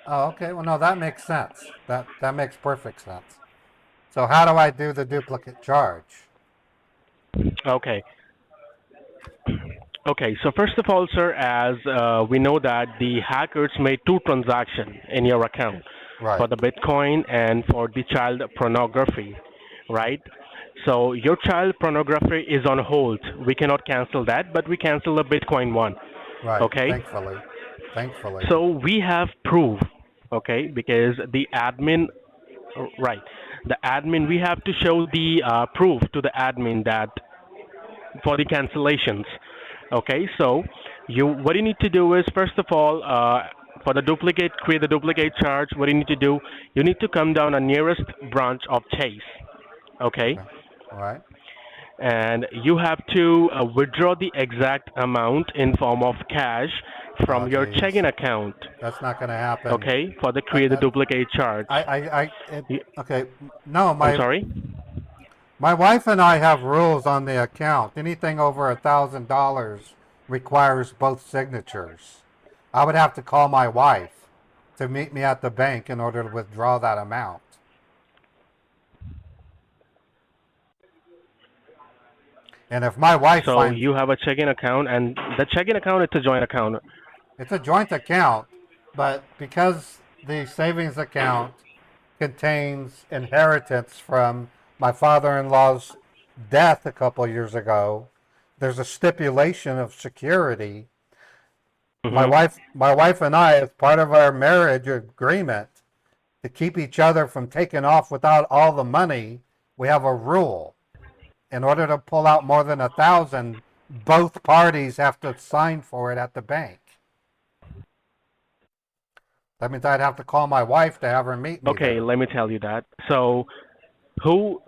Oh, okay. Well, no, that makes sense. That makes perfect sense. So how do I do the duplicate charge? Okay. Okay, so first of all, sir, as we know that the hackers made two transactions in your account for the Bitcoin and for the child pornography, right? So your child pornography is on hold. We cannot cancel that, but we cancel the Bitcoin one. Right. Okay. Thankfully. So we have proof, okay, because the admin, right? The admin, we have to show the proof to the admin that for the cancellations. Okay, so what you need to do is, first of all, for the duplicate, create the duplicate charge, what you need to do, you need to come down a nearest branch of Chase. Okay? All right. and you have to withdraw the exact amount in form of cash from Oh, your geez. checking account. That's not going to happen. Okay, for the create the duplicate charge. Okay, no, I'm sorry. my wife and I have rules on the account. Anything over $1,000 requires both signatures. I would have to call my wife to meet me at the bank in order to withdraw that amount. And if my wife So finds you have a checking account, and the checking account it's a joint account. it's a joint account, but because the savings account contains inheritance from my father-in-law's death a couple years ago, there's a stipulation of security. My wife and I, as part of our marriage agreement, to keep each other from taking off without all the money, we have a rule. In order to pull out more than 1,000, both parties have to sign for it at the bank. That means I'd have to call my wife to have her meet me Okay, there. let me tell you that. So, listen.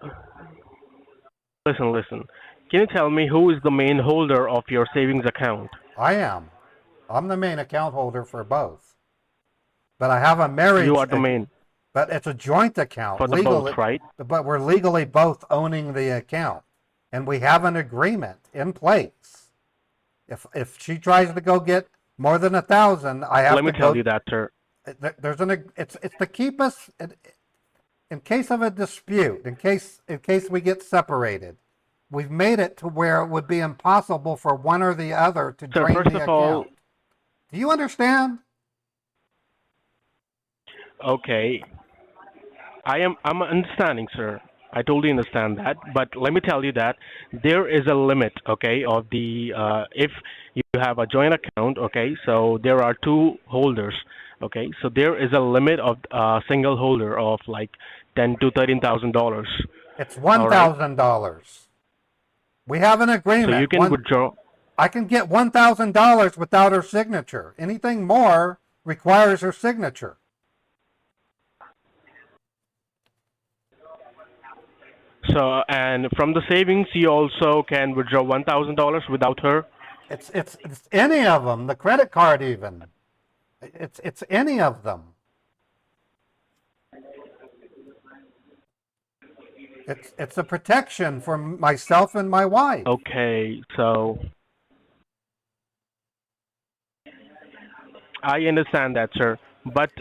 Can you tell me who is the main holder of your savings account? I am. I'm the main account holder for both. But I have a marriage. You are the main. But it's a joint account. For the both, right? But we're legally both owning the account. And we have an agreement in place. If she tries to go get more than 1,000, I have to go. Let me tell you that, sir. It's to keep us in case of a dispute, in case we get separated. We've made it to where it would be impossible for one or the other to drain first the of all, account. Do you understand? Okay. I'm understanding, sir. I totally understand that, but let me tell you that there is a limit, okay, of the if you have a joint account, okay, so there are two holders, okay, so there is a limit of single holder of like $10,000 to $13,000. It's $1,000. We have an agreement. So you can withdraw. I can get $1,000 without her signature. Anything more requires her signature. So, and from the savings, you also can withdraw $1,000 without her. It's any of them. The credit card, even. It's any of them. It's a protection for myself and my wife. Okay, so I understand that, sir. But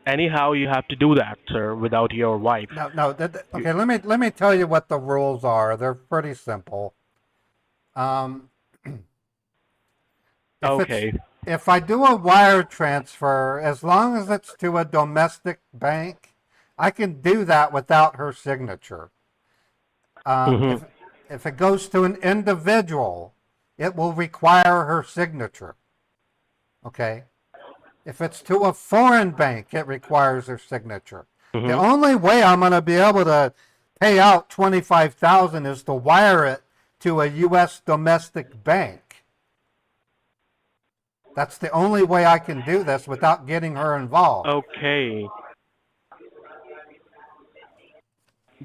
anyhow, you have to do that, sir, without your wife. No. Okay, let me tell you what the rules are. They're pretty simple. Okay. If I do a wire transfer, as long as it's to a domestic bank, I can do that without her signature. If it goes to an individual, it will require her signature. Okay? If it's to a foreign bank, it requires her signature. The only way I'm going to be able to pay out $25,000 is to wire it to a U.S. domestic bank. That's the only way I can do this without getting her involved. Okay.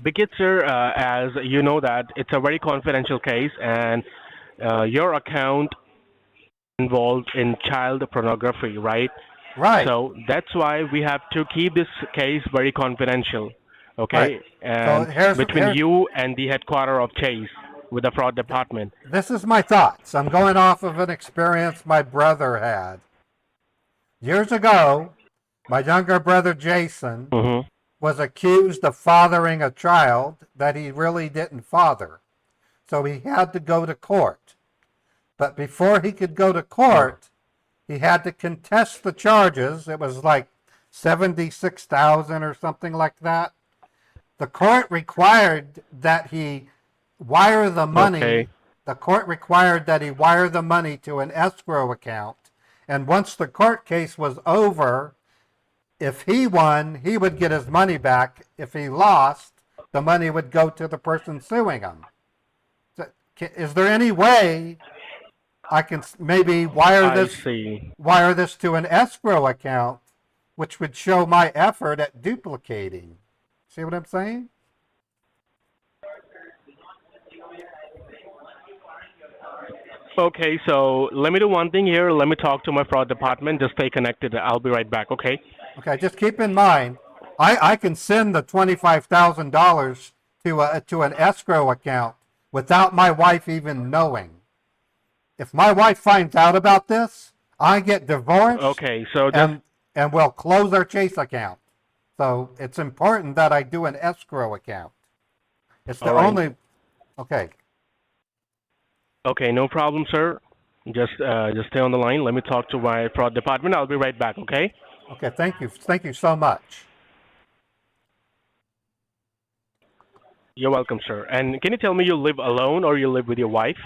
Because, sir, as you know that it's a very confidential case, and your account involved in child pornography, right? Right. So that's why we have to keep this case very confidential, okay? Right. And So between you and the headquarter of Chase with the fraud department. This is my thoughts. I'm going off of an experience my brother had. Years ago, my younger brother Jason was accused of fathering a child that he really didn't father. So he had to go to court. But before he could go to court, he had to contest the charges. It was like $76,000 or something like that. The court required that he wire the money. Okay. The court required that he wire the money to an escrow account. And once the court case was over, if he won, he would get his money back. If he lost, the money would go to the person suing him. So, is there any way I can maybe wire this to an escrow account, which would show my effort at duplicating? See what I'm saying? Okay, so let me do one thing here. Let me talk to my fraud department. Just stay connected. I'll be right back, okay? Okay, just keep in mind, I can send the $25,000 to an escrow account without my wife even knowing. If my wife finds out about this, I get divorced Okay, so just and we'll close our Chase account. So it's important that I do an escrow account. It's the All right. only. Okay. Okay, no problem, sir. Just stay on the line. Let me talk to my fraud department. I'll be right back, okay? Okay. Thank you. Thank you so much. You're welcome, sir. And can you tell me you live alone or you live with your wife?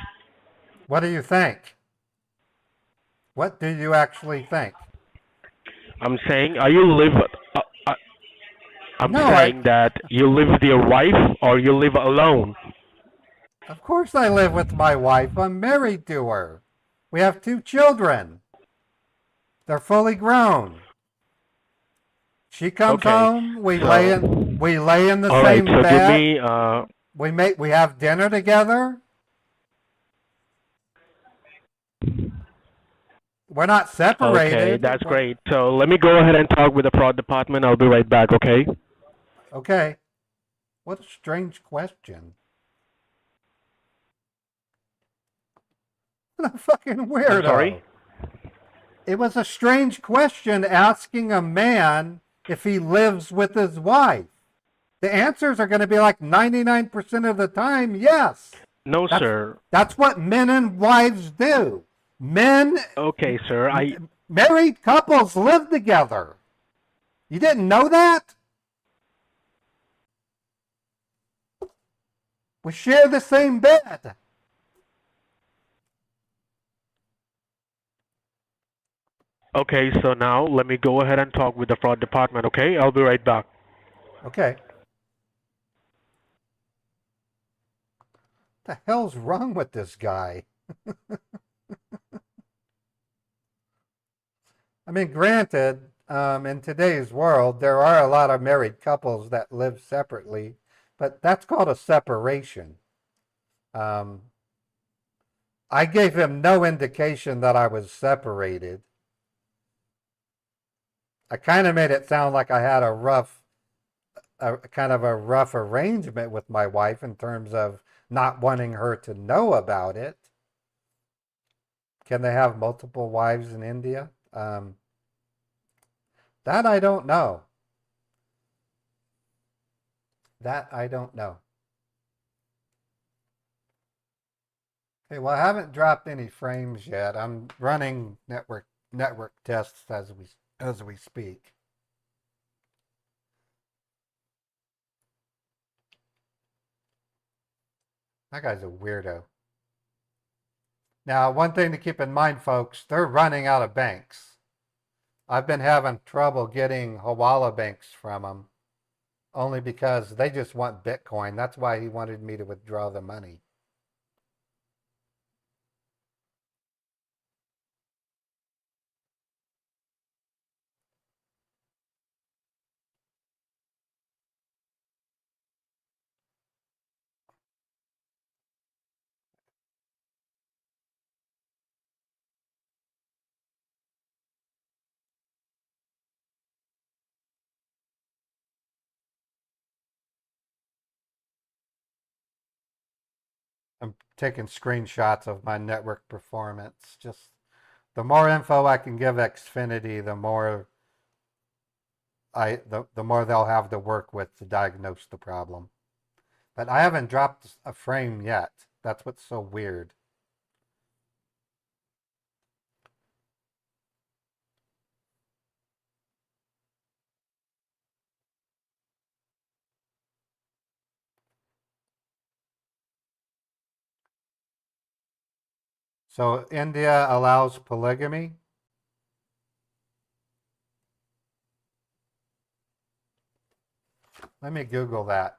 What do you think? What do you actually think? I'm saying, are you live? Uh, I'm No, saying that you live with your wife or you live alone. Of course I live with my wife. I'm married to her. We have 2 children. They're fully grown. She comes Okay, home. We so lay in the all right. same So give bed. me We have dinner together. We're not okay, separated. that's great. So let me go ahead and talk with the fraud department. I'll be right back, okay? Okay. What a strange question. What a fucking weirdo. I'm sorry? It was a strange question asking a man if he lives with his wife. The answers are going to be like 99% of the time, yes. No, sir. That's what men and wives do. Men, Okay, sir. married couples live together. You didn't know that? We share the same bed. Okay, so now let me go ahead and talk with the fraud department, okay? I'll be right back. Okay. What the hell's wrong with this guy? I mean, granted, in today's world, there are a lot of married couples that live separately, but that's called a separation. I gave him no indication that I was separated. I kind of made it sound like I had a kind of a rough arrangement with my wife in terms of not wanting her to know about it. Can they have multiple wives in India? That I don't know. That I don't know. Okay, well, I haven't dropped any frames yet. I'm running network tests as we speak. That guy's a weirdo. Now, one thing to keep in mind, folks, they're running out of banks. I've been having trouble getting Hawala banks from them, only because they just want Bitcoin. That's why he wanted me to withdraw the money. I'm taking screenshots of my network performance. Just the more info I can give Xfinity, the more the more they'll have to work with to diagnose the problem. But I haven't dropped a frame yet. That's what's so weird. So India allows polygamy. Let me Google that.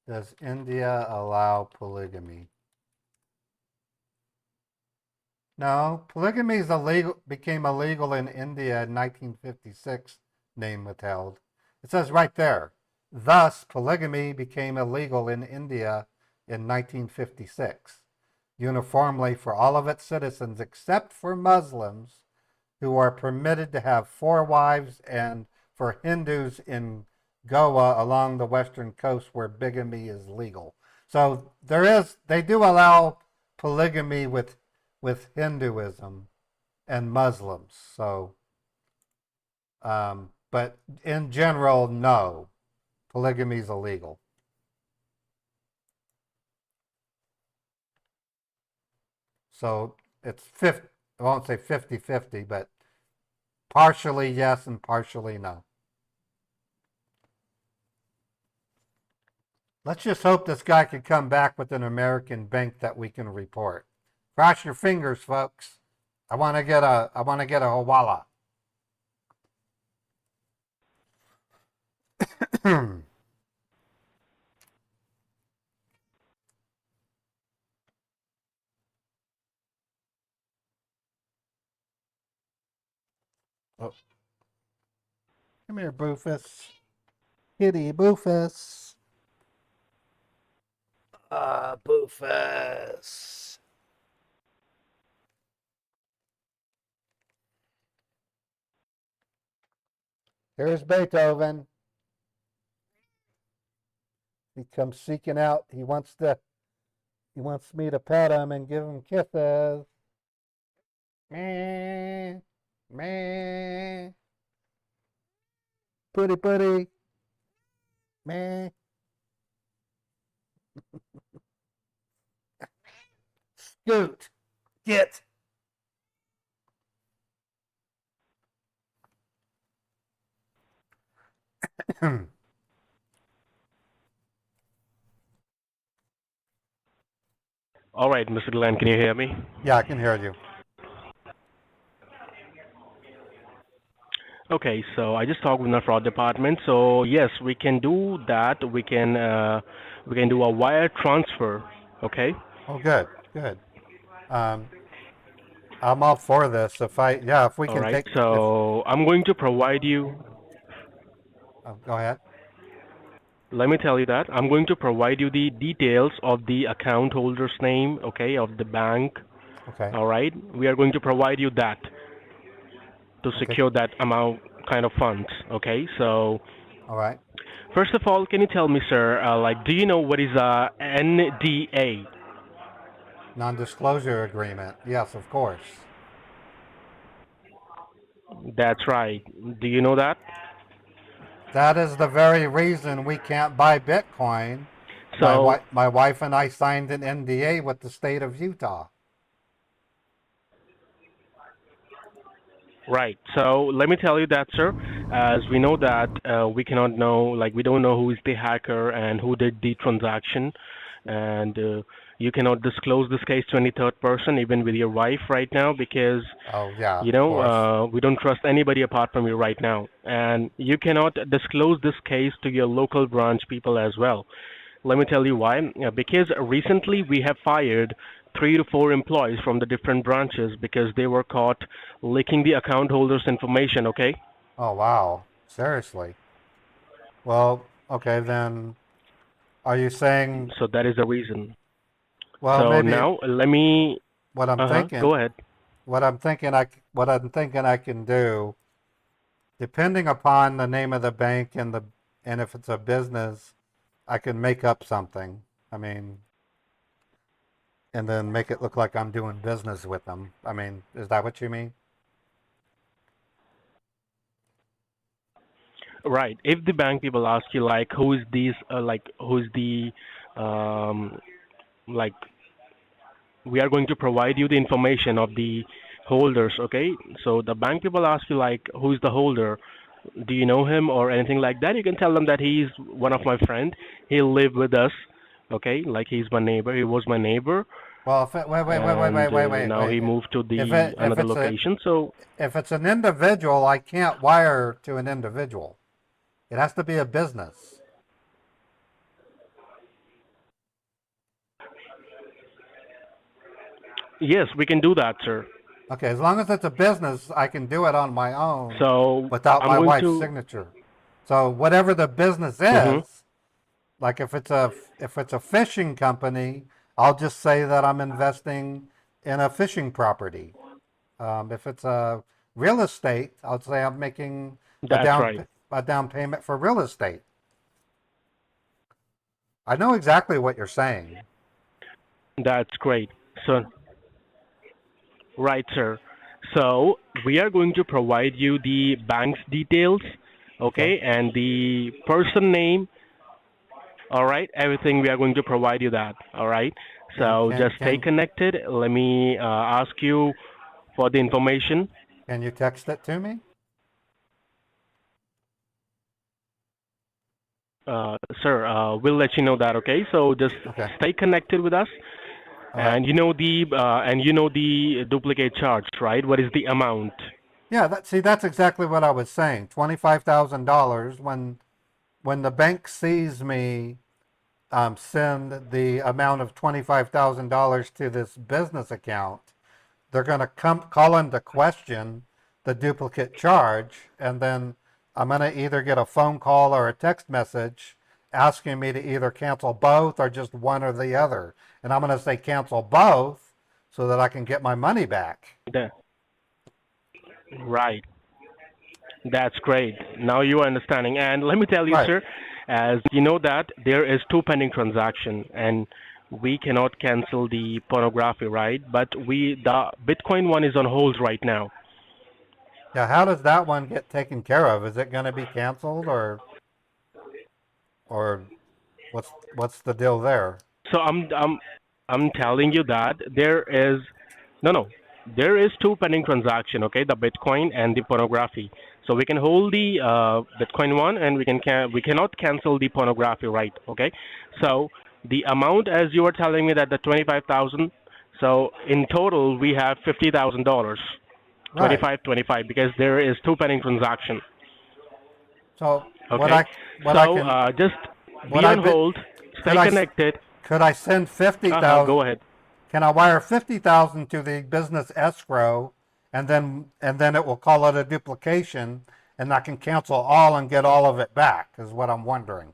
Does India allow polygamy? No, polygamy is became illegal in India in 1956, name withheld. It says right there, thus polygamy became illegal in India in 1956, uniformly for all of its citizens except for Muslims, who are permitted to have 4 wives, and for Hindus in Goa along the western coast where bigamy is legal. So they do allow polygamy with Hinduism and Muslims. So, but in general, no, polygamy is illegal. So it's I won't say 50-50, but partially yes and partially no. Let's just hope this guy can come back with an American bank that we can report. Cross your fingers, folks. I want to get a hawala. Oh. Come here, Boofus. Kitty Boofus. Boofus. Here's Beethoven. He comes seeking out. He wants me to pet him and give him kisses. Meh. Meh. Putty. Meh. Scoot. Get. All right, Mr. Glenn, can you hear me? Yeah, I can hear you. Okay, so I just talked with the fraud department. So yes, we can do that. We can do a wire transfer. Okay. Oh, good. I'm all for this. If we All can right. take. So I'm going to provide you. Go ahead. Let me tell you that I'm going to provide you the details of the account holder's name, okay, of the bank. Okay. All right. We are going to provide you that to secure that amount kind of funds. Okay. So. All right. First of all, can you tell me, sir, do you know what is a NDA? Non-disclosure agreement. Yes, of course. That's right. Do you know that? That is the very reason we can't buy Bitcoin. So my wife and I signed an NDA with the state of Utah. Right. So let me tell you that, sir. As we know that we cannot know, we don't know who is the hacker and who did the transaction, and you cannot disclose this case to any third person, even with your wife right now, because we don't trust anybody apart from you right now, and you cannot disclose this case to your local branch people as well. Let me tell you why. Because recently we have fired 3 to 4 employees from the different branches because they were caught leaking the account holders' information, okay? Oh, wow. Seriously? Well, okay, then are you saying... So that is the reason. Well, so maybe... now, let me... What I'm thinking... Go ahead. What I'm thinking I can do, depending upon the name of the bank and if it's a business, I can make up something. I mean... and then make it look like I'm doing business with them. I mean, is that what you mean? Right. If the bank people ask you, who is these, who's the, we are going to provide you the information of the holders, okay? So the bank people ask you, who's the holder? Do you know him or anything like that? You can tell them that he's one of my friend. He'll live with us, okay? He's my neighbor. He was my neighbor. Well, wait. Now he moved to another location. So if it's an individual, I can't wire to an individual. It has to be a business. Yes, we can do that, sir. Okay, as long as it's a business, I can do it on my own. So without my wife's signature. So whatever the business is, Like if it's a fishing company, I'll just say that I'm investing in a fishing property. If it's a real estate, I'll say I'm making That's right. a down payment for real estate. I know exactly what you're saying. That's great. So, right, sir. So we are going to provide you the bank's details, Okay. okay, and the person name. All right, everything we are going to provide you that. All right. Can So can just stay can connected. Let me ask you for the information. can you text it to me? Sir, we'll let you know that. Okay. So just Okay. stay connected with us, All right. and you know the duplicate charge, right? What is the amount? Yeah, that's exactly what I was saying. $25,000 when the bank sees me send the amount of $25,000 to this business account, they're going to call into question the duplicate charge, and then I'm going to either get a phone call or a text message asking me to either cancel both or just one or the other. And I'm going to say cancel both so that I can get my money back. Right. That's great. Now you are understanding. And let me tell you, Right. sir, as you know that there is two pending transaction, and we cannot cancel the pornography, right? But the Bitcoin one is on hold right now. Yeah, how does that one get taken care of? Is it going to be canceled or what's the deal there? So I'm telling you that there is no, there is two pending transaction, okay? The Bitcoin and the pornography. So we can hold the Bitcoin one, and we cannot cancel the pornography, right? Okay. So the amount, as you were telling me, that the 25,000. So in total we have $50,000. Right. 25, because there is two pending transaction. So Okay. what I So can just what be I on bit hold. could Stay connected. could I send Go 50,000? ahead. Can I wire 50,000 to the business escrow, and then it will call it a duplication, and I can cancel all and get all of it back? Is what I'm wondering.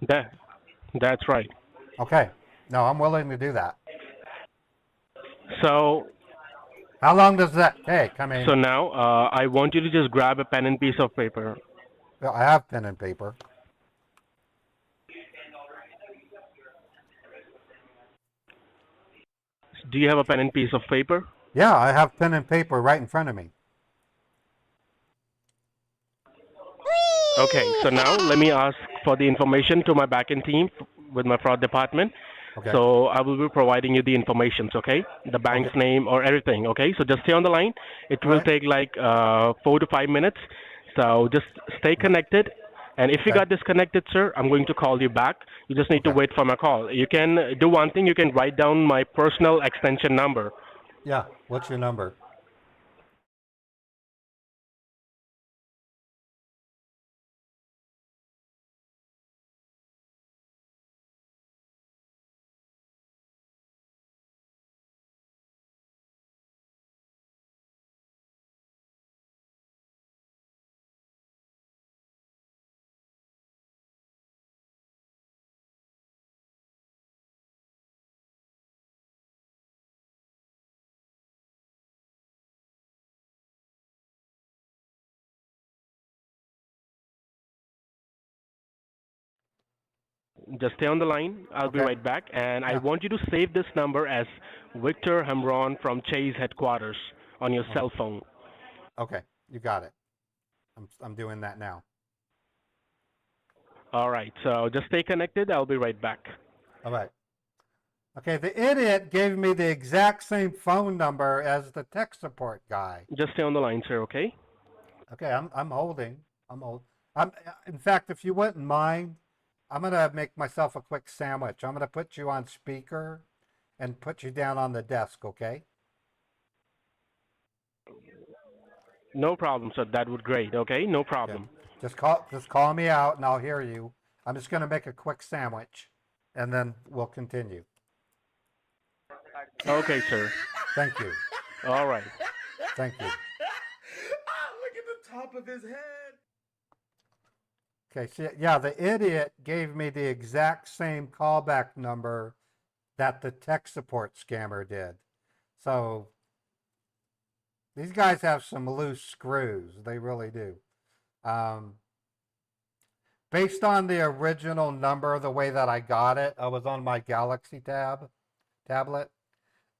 That's right. Okay. No, I'm willing to do that. So How long does that take? I mean, now I want you to just grab a pen and piece of paper. I have pen and paper. Do you have a pen and piece of paper? Yeah, I have pen and paper right in front of me. Okay, so now let me ask for the information to my backend team with my fraud department. Okay. So I will be providing you the information, okay? The bank's Okay. name or everything, okay? So just stay on the line. It All will right. take like 4 to 5 minutes. So just stay connected. And if you Okay. got disconnected, sir, I'm going to call you back. You just need to Okay. wait for my call. You can do one thing. You can write down my personal extension number. Yeah. What's your number? Just stay on the line. I'll be Okay. right back. And I Yeah. want you to save this number as Victor Hamron from Chase headquarters on your Okay. cell phone. Okay. You got it. I'm doing that now. All right. So just stay connected. I'll be right back. All right. Okay, the idiot gave me the exact same phone number as the tech support guy. Just stay on the line, sir, okay? Okay, I'm holding. I'm hold. I'm in fact, if you wouldn't mind, I'm gonna make myself a quick sandwich. I'm gonna put you on speaker and put you down on the desk, okay? No problem, sir. That would great, okay? No Yeah. problem. Just call me out and I'll hear you. I'm just gonna make a quick sandwich and then we'll continue. Okay, sir. Thank you. All right. Thank you. Look at the top of his head. Okay, see, yeah, the idiot gave me the exact same callback number that the tech support scammer did. So these guys have some loose screws. They really do. Based on the original number, the way that I got it, I was on my Galaxy tablet,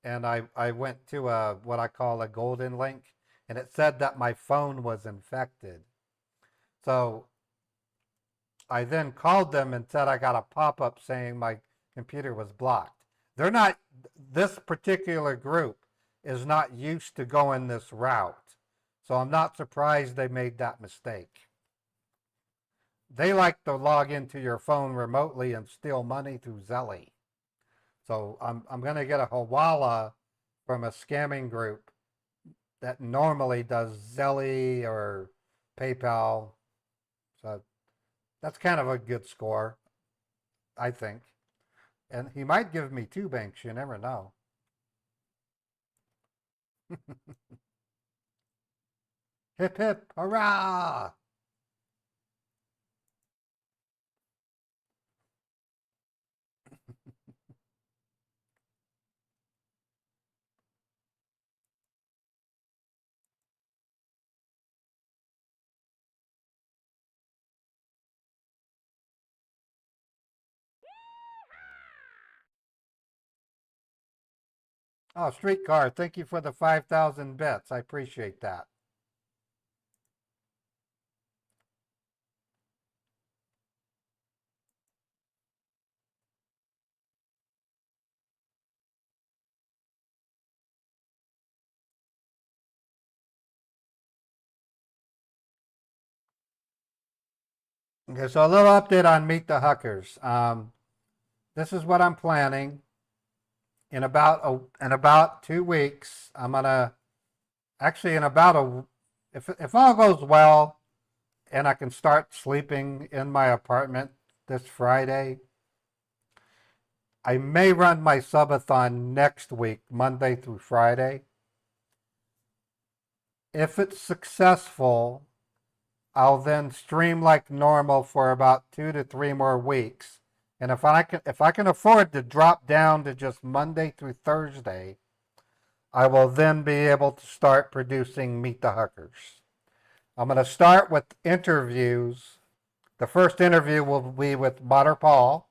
and I went to what I call a golden link, and it said that my phone was infected. So I then called them and said I got a pop-up saying my computer was blocked. They're not, this particular group is not used to going this route. So I'm not surprised they made that mistake. They like to log into your phone remotely and steal money through Zelly. So I'm going to get a Hawala from a scamming group that normally does Zelly or PayPal. So that's kind of a good score, I think. And he might give me 2 banks, you never know. Hip hip, hurrah! Oh, Streetcar, thank you for the 5,000 bits. I appreciate that. Okay, so a little update on Meet the Huckers. This is what I'm planning. In about 2 weeks, I'm gonna actually in about if all goes well, and I can start sleeping in my apartment this Friday, I may run my subathon next week, Monday through Friday. If it's successful, I'll then stream like normal for about 2 to 3 more weeks. And if I can afford to drop down to just Monday through Thursday, I will then be able to start producing Meet the Huckers. I'm going to start with interviews. The first interview will be with Butter Paul.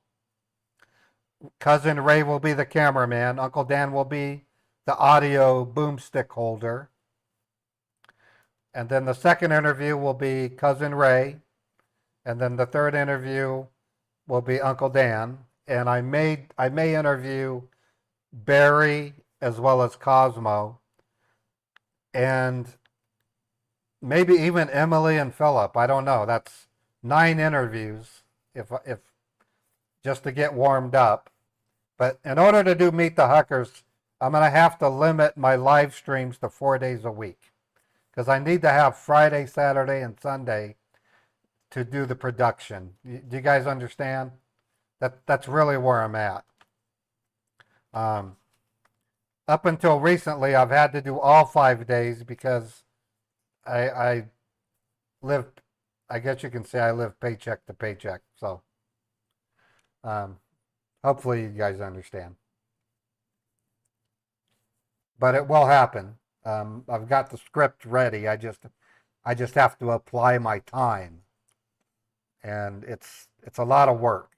Cousin Ray will be the cameraman. Uncle Dan will be the audio boomstick holder. And then the second interview will be Cousin Ray. And then the third interview will be Uncle Dan. And I may interview Barry as well as Cosmo. And maybe even Emily and Philip. I don't know. That's 9 interviews if just to get warmed up. But in order to do Meet the Huckers, I'm going to have to limit my live streams to 4 days a week. Because I need to have Friday, Saturday, and Sunday to do the production. Do you guys understand? That's really where I'm at. Up until recently, I've had to do all 5 days because I live, I guess you can say I live paycheck to paycheck. So hopefully you guys understand. But it will happen. I've got the script ready. I just have to apply my time, and it's a lot of work.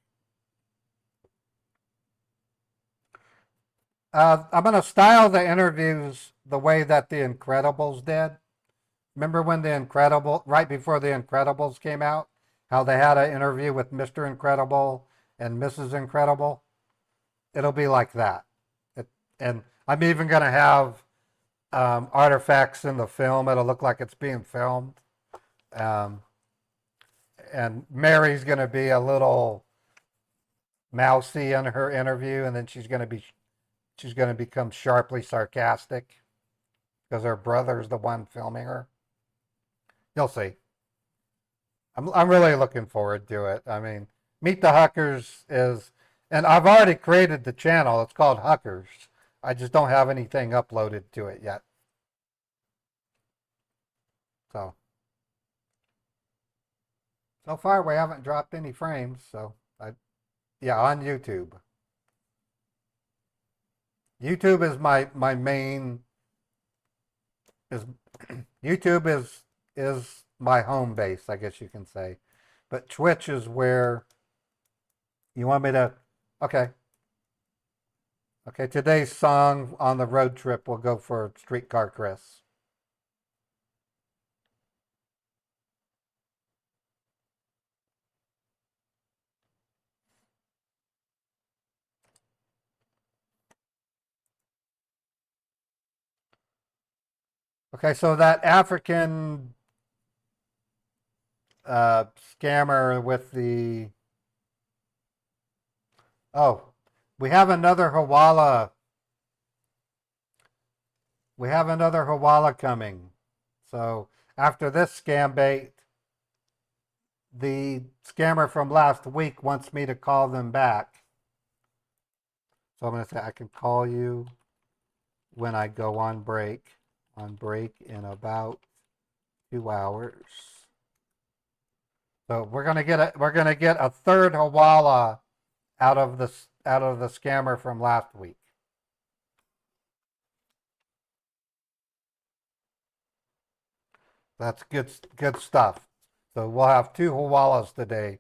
I'm going to style the interviews the way that The Incredibles did. Remember when right before The Incredibles came out, how they had an interview with Mr. Incredible and Mrs. Incredible? It'll be like that. And I'm even going to have artifacts in the film. It'll look like it's being filmed. And Mary's going to be a little mousy in her interview, and then she's going to become sharply sarcastic because her brother's the one filming her. You'll see. I'm really looking forward to it. I mean, Meet the Huckers is, and I've already created the channel. It's called Huckers. I just don't have anything uploaded to it yet. So So far, we haven't dropped any frames, so yeah, on YouTube. YouTube is my main is YouTube is my home base, I guess you can say. But Twitch is where you want me to. Okay. Okay, today's song on the road trip will go for Streetcar Chris. Okay, so that African scammer with the we have another Hawala. We have another Hawala coming. So after this scam bait, the scammer from last week wants me to call them back. So I'm going to say I can call you when I go on break. On break in about 2 hours. So we're gonna get a third Hawala out of the scammer from last week. That's good stuff. So we'll have 2 Hawalas today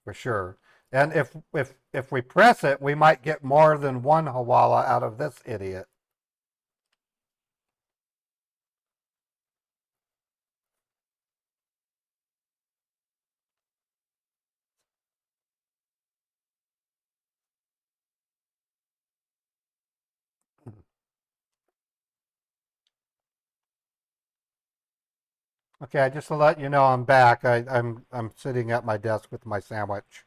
for sure. And if we press it, we might get more than 1 Hawala out of this idiot. Okay, just to let you know I'm back. I'm sitting at my desk with my sandwich.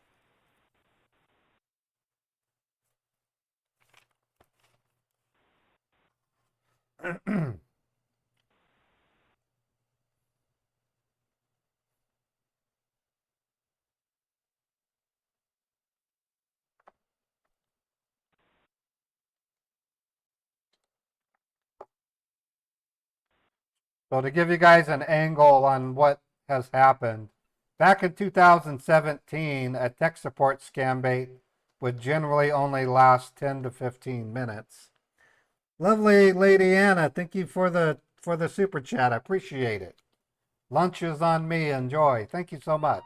So to give you guys an angle on what has happened, back in 2017, a tech support scam bait would generally only last 10 to 15 minutes. Lovely Lady Anna, thank you for the super chat. I appreciate it. Lunch is on me. Enjoy. Thank you so much.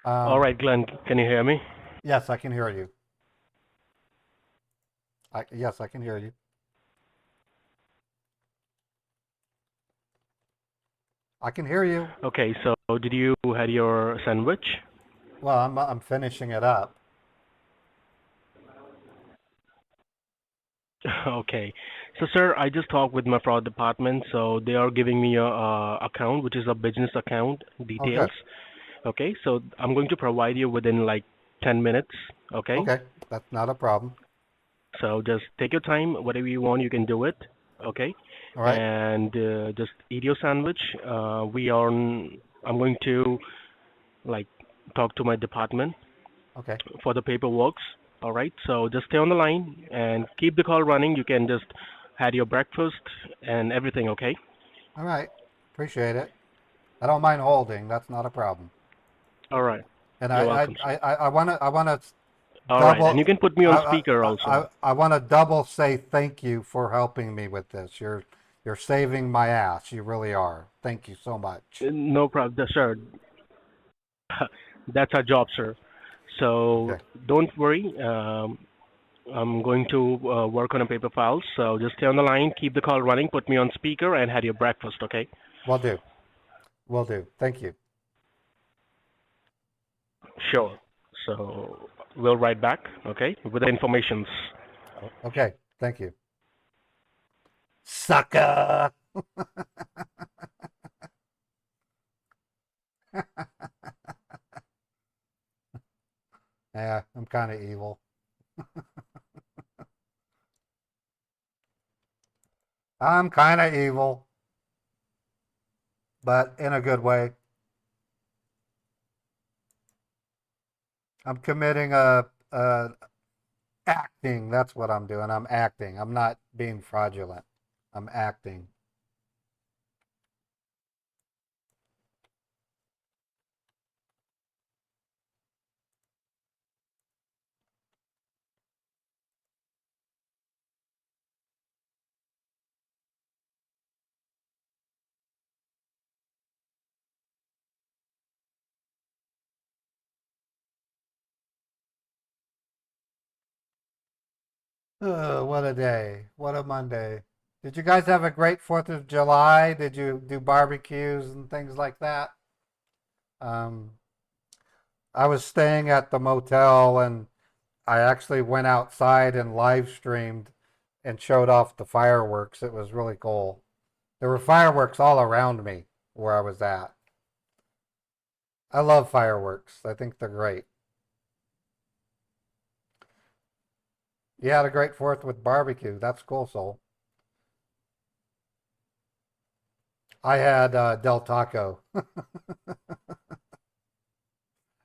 All right, Glenn, can you hear me? Yes, I can hear you. Yes, I can hear you. I can hear you. Okay, so did you had your sandwich? Well, I'm finishing it up. Okay. So, sir, I just talked with my fraud department, so they are giving me a account, which is a business account Oh, details. good. Okay, so I'm going to provide you within like 10 minutes. Okay. Okay, that's not a problem. So just take your time, whatever you want, you can do it. Okay. All right. And just eat your sandwich. I'm going to like talk to my department Okay. for the paperwork. All right. So just stay on the line and keep the call running. You can just had your breakfast and everything. Okay. All right. Appreciate it. I don't mind holding. That's not a problem. All right. And You're welcome, sir. I want to All right. double. And you can put me on speaker also. I want to double say thank you for helping me with this. You're saving my ass. You really are. Thank you so much. No problem, sir. That's our job, sir. So Okay. don't worry. I'm going to work on a paper file. So just stay on the line, keep the call running, put me on speaker, and have your breakfast. Okay? Will do. Will do. Thank you. Sure. So we'll write back. Okay, with the informations. Okay. Thank you. Sucker. Yeah, I'm kind of evil. I'm kind of evil, but in a good way. I'm committing a acting. That's what I'm doing. I'm acting. I'm not being fraudulent. I'm acting. What a day. What a Monday. Did you guys have a great 4th of July? Did you do barbecues and things like that? Um, I was staying at the motel and I actually went outside and live streamed and showed off the fireworks. It was really cool. There were fireworks all around me where I was at. I love fireworks. I think they're great. You had a great 4th with barbecue. That's cool, Soul. I had Del Taco.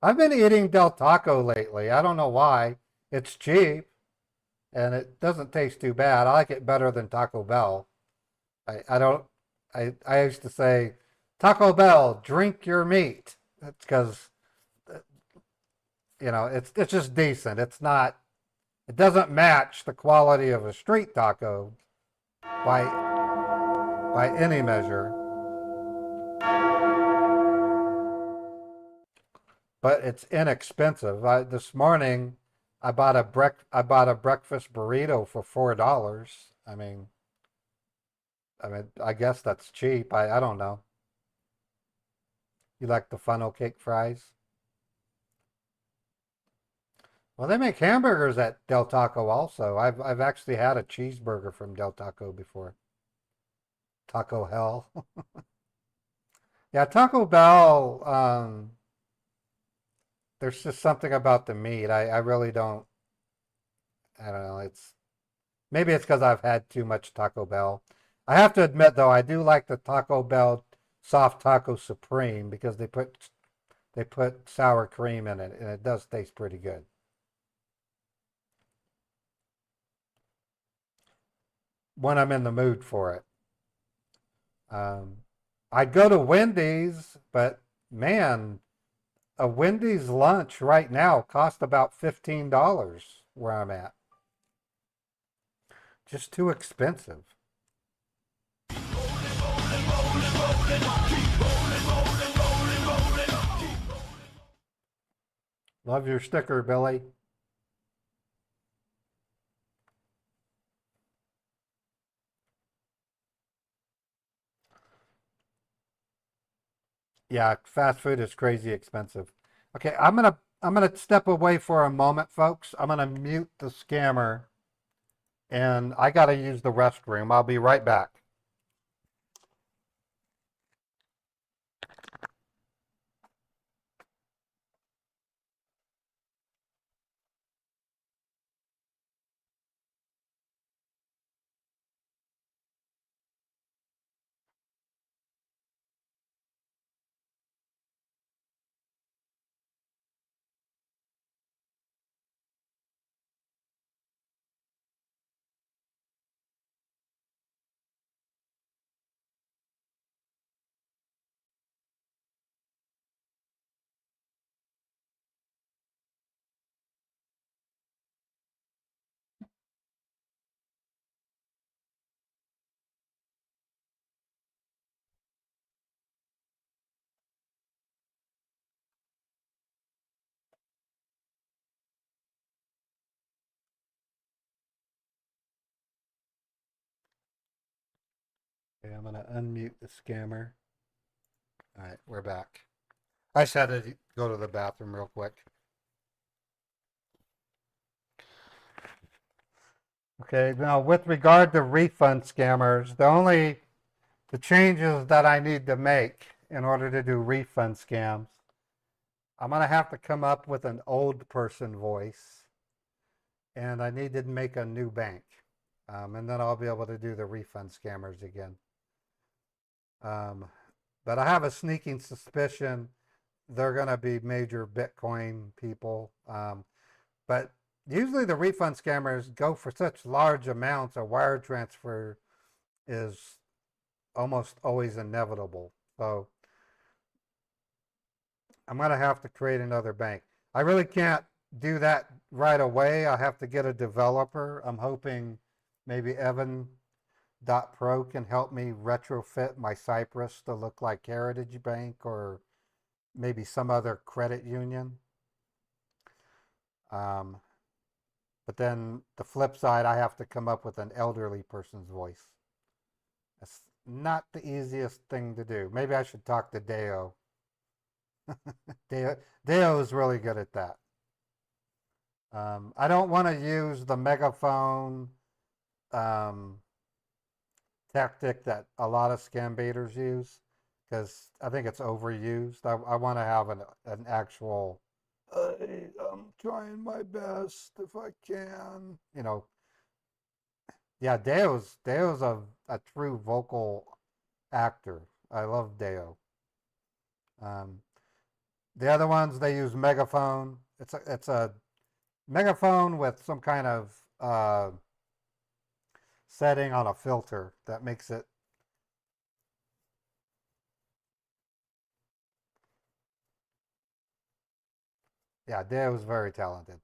I've been eating Del Taco lately. I don't know why. It's cheap and it doesn't taste too bad. I like it better than Taco Bell. I don't I used to say Taco Bell, drink your meat. That's because it's just decent. It doesn't match the quality of a street taco by any measure. But it's inexpensive. This morning I bought a breakfast burrito for $4. I guess that's cheap. I don't know. You like the funnel cake fries? Well, they make hamburgers at Del Taco also. I've actually had a cheeseburger from Del Taco before. Taco Hell. Yeah, Taco Bell, there's just something about the meat. I really I don't know. Maybe it's because I've had too much Taco Bell. I have to admit though, I do like the Taco Bell Soft Taco Supreme because they put sour cream in it and it does taste pretty good. When I'm in the mood for it. I'd go to Wendy's, but man, a Wendy's lunch right now costs about $15 where I'm at. Just too expensive. Love your sticker, Billy. Yeah, fast food is crazy expensive. Okay, I'm gonna step away for a moment, folks. I'm gonna mute the scammer and I gotta use the restroom. I'll be right back. Okay, I'm gonna unmute the scammer. All right, we're back. I just had to go to the bathroom real quick. Okay, now with regard to refund scammers, the changes that I need to make in order to do refund scams, I'm gonna have to come up with an old person voice, and I need to make a new bank, and then I'll be able to do the refund scammers again. But I have a sneaking suspicion they're going to be major Bitcoin people. But usually the refund scammers go for such large amounts, a wire transfer is almost always inevitable. So I'm going to have to create another bank. I really can't do that right away. I have to get a developer. I'm hoping maybe Evan.pro can help me retrofit my Cypress to look like Heritage Bank or maybe some other credit union. But But then the flip side, I have to come up with an elderly person's voice. That's not the easiest thing to do. Maybe I should talk to Deo. Deo is really good at that. I don't want to use the megaphone tactic that a lot of scam baiters use because I think it's overused. I want to have an actual, I'm trying my best if I can. Yeah, Deo's a true vocal actor. I love Deo. The other ones they use megaphone. It's a megaphone with some kind of setting on a filter that makes it. Yeah, Deo is very talented.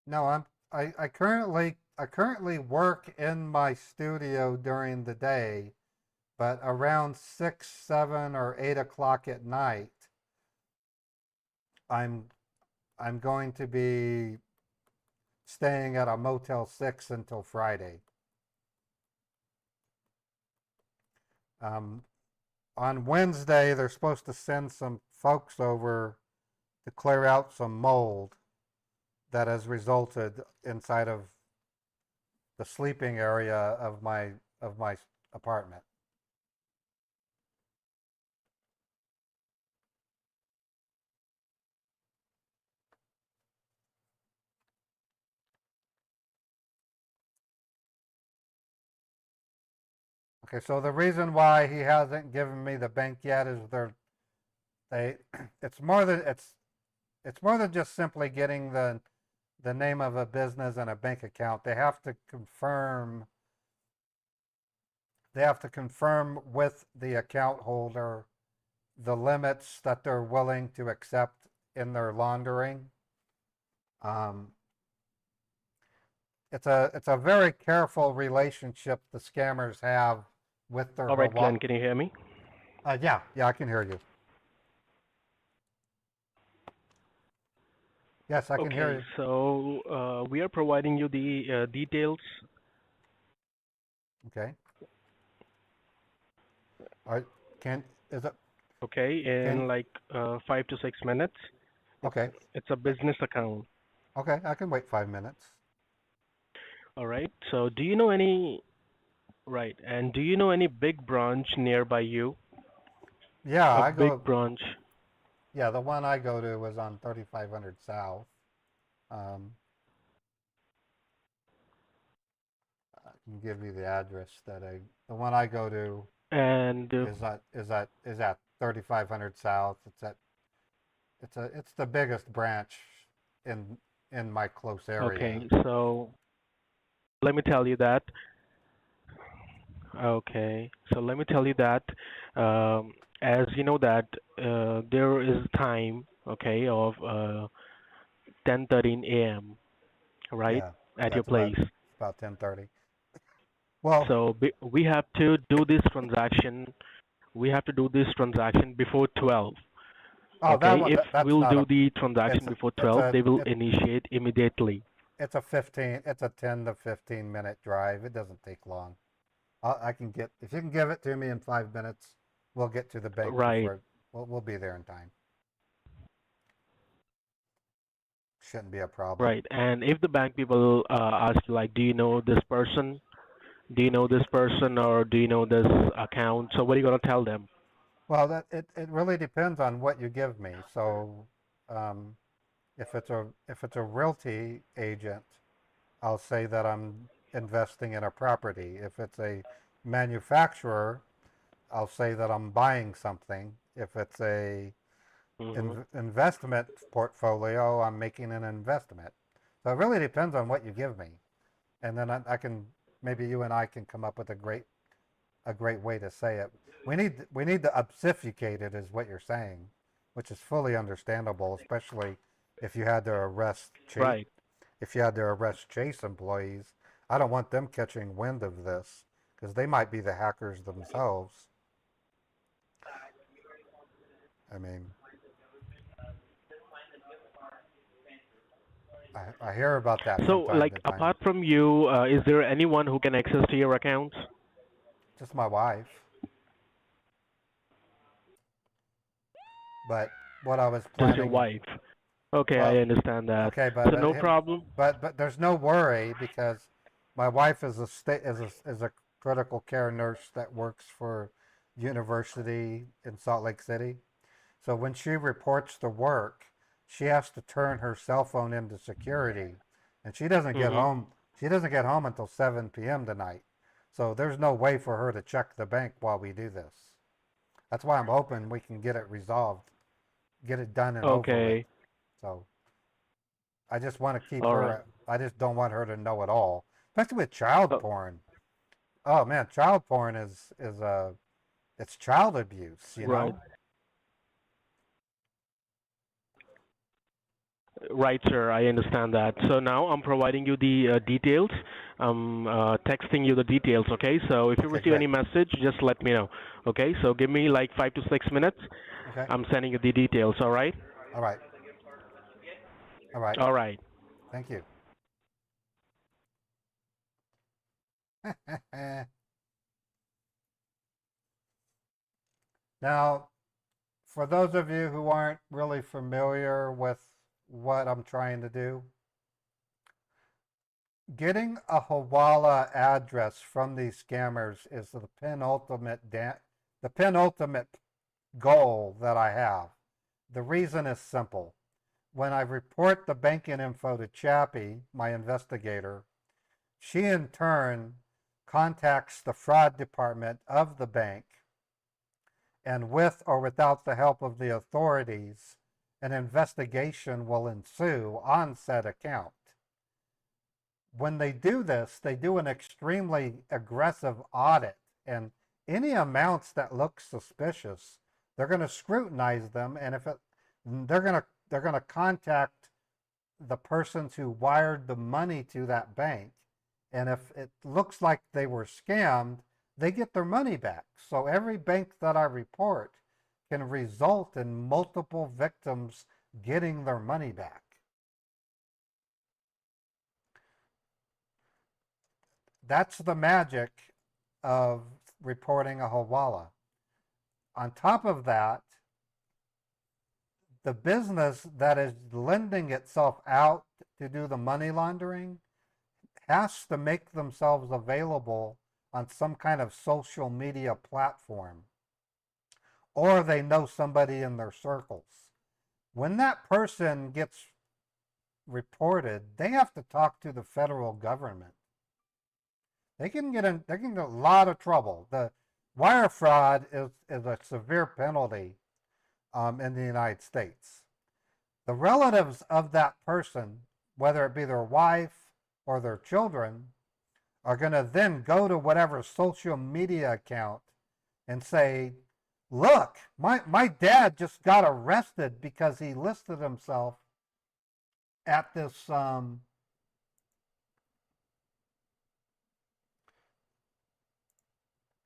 No, I currently work in my studio during the day, but around 6, 7, or 8 o'clock at night, I'm I'm going to be staying at a Motel 6 until Friday. Um, on Wednesday, they're supposed to send some folks over to clear out some mold that has resulted inside of the sleeping area of my apartment. Okay, so the reason why he hasn't given me the bank yet is they it's more than just simply getting the name of a business and a bank account. They have to confirm with the account holder the limits that they're willing to accept in their laundering. Um, it's a very careful relationship the scammers have with their All right, Glenn, can you hear me? Yeah, I can hear you. Yes, I can hear you. So we are providing you the details. Okay. Is it? Okay, in like 5 to 6 minutes. Okay. It's a business account. Okay, I can wait 5 minutes. All right. So do you know any? Right. And do you know any big branch nearby you? Yeah, A big branch. Yeah, the one I go to is on 3500 South. I can give you the address the one I go to And is at 3500 South. It's the biggest branch in my close area. okay, so let me tell you that. Okay, so let me tell you that, as you know that there is time, okay, of 10:13 a.m. right, Yeah, at your that's about place. 10:30. Well, So we have to do this transaction. We have to do this transaction before 12. oh, Okay, if that's we'll not do a. the transaction before 12, they will initiate immediately. It's a 10 to 15 minute drive. It doesn't take long. If you can give it to me in 5 minutes, we'll get to the bank Right. before we'll be there in time. Shouldn't be a problem. Right. And if the bank people ask you, like, do you know this person? Do you know this person, or do you know this account? So what are you gonna tell them? Well, it really depends on what you give me. So, if it's a realty agent, I'll say that I'm investing in a property. If it's a manufacturer, I'll say that I'm buying something. If it's a investment portfolio, I'm making an investment. So it really depends on what you give me. And then I can, maybe you and I can come up with a great way to say it. We need to obfuscate it, is what you're saying, which is fully understandable, especially if you had to arrest Right. if you had to arrest Chase employees. I don't want them catching wind of this because they might be the hackers themselves. I mean, I hear about that So, from time like, to time. apart from you, is there anyone who can access to your accounts? Just my wife. But what I was Just your planning, wife. Okay, I well, understand that. okay, So no problem. but there's no worry because my wife is a critical care nurse that works for university in Salt Lake City. So when she reports to work, she has to turn her cell phone into security, and she doesn't get home. She doesn't get home until 7 p.m. tonight. So there's no way for her to check the bank while we do this. That's why I'm hoping we can get it resolved, get it done and over with. Okay. So I just want to keep All her. right. I just don't want her to know it all, especially with child porn. Oh man, child porn is it's child abuse, you Right. know. Right, sir. I understand that. So now I'm providing you the details. I'm texting you the details. Okay. So if you Okay, receive great. any message, just let me know. Okay. So give me like 5 to 6 minutes. Okay. I'm sending you the details. All right. All right. All right. All right. Thank you. Now, for those of you who aren't really familiar with what I'm trying to do, getting a Hawala address from these scammers is the penultimate goal that I have. The reason is simple. When I report the banking info to Chappie, my investigator, she in turn contacts the fraud department of the bank, and with or without the help of the authorities, an investigation will ensue on said account. When they do this, they do an extremely aggressive audit, and any amounts that look suspicious, they're going to scrutinize them, and if they're going to contact the persons who wired the money to that bank, and if it looks like they were scammed, they get their money back. So every bank that I report can result in multiple victims getting their money back. That's the magic of reporting a Hawala. On top of that, the business that is lending itself out to do the money laundering has to make themselves available on some kind of social media platform, or they know somebody in their circles. When that person gets reported, they have to talk to the federal government. They can get in a lot of trouble. The wire fraud is a severe penalty in the United States. The relatives of that person, whether it be their wife or their children, are going to then go to whatever social media account and say, look, my dad just got arrested because he listed himself at this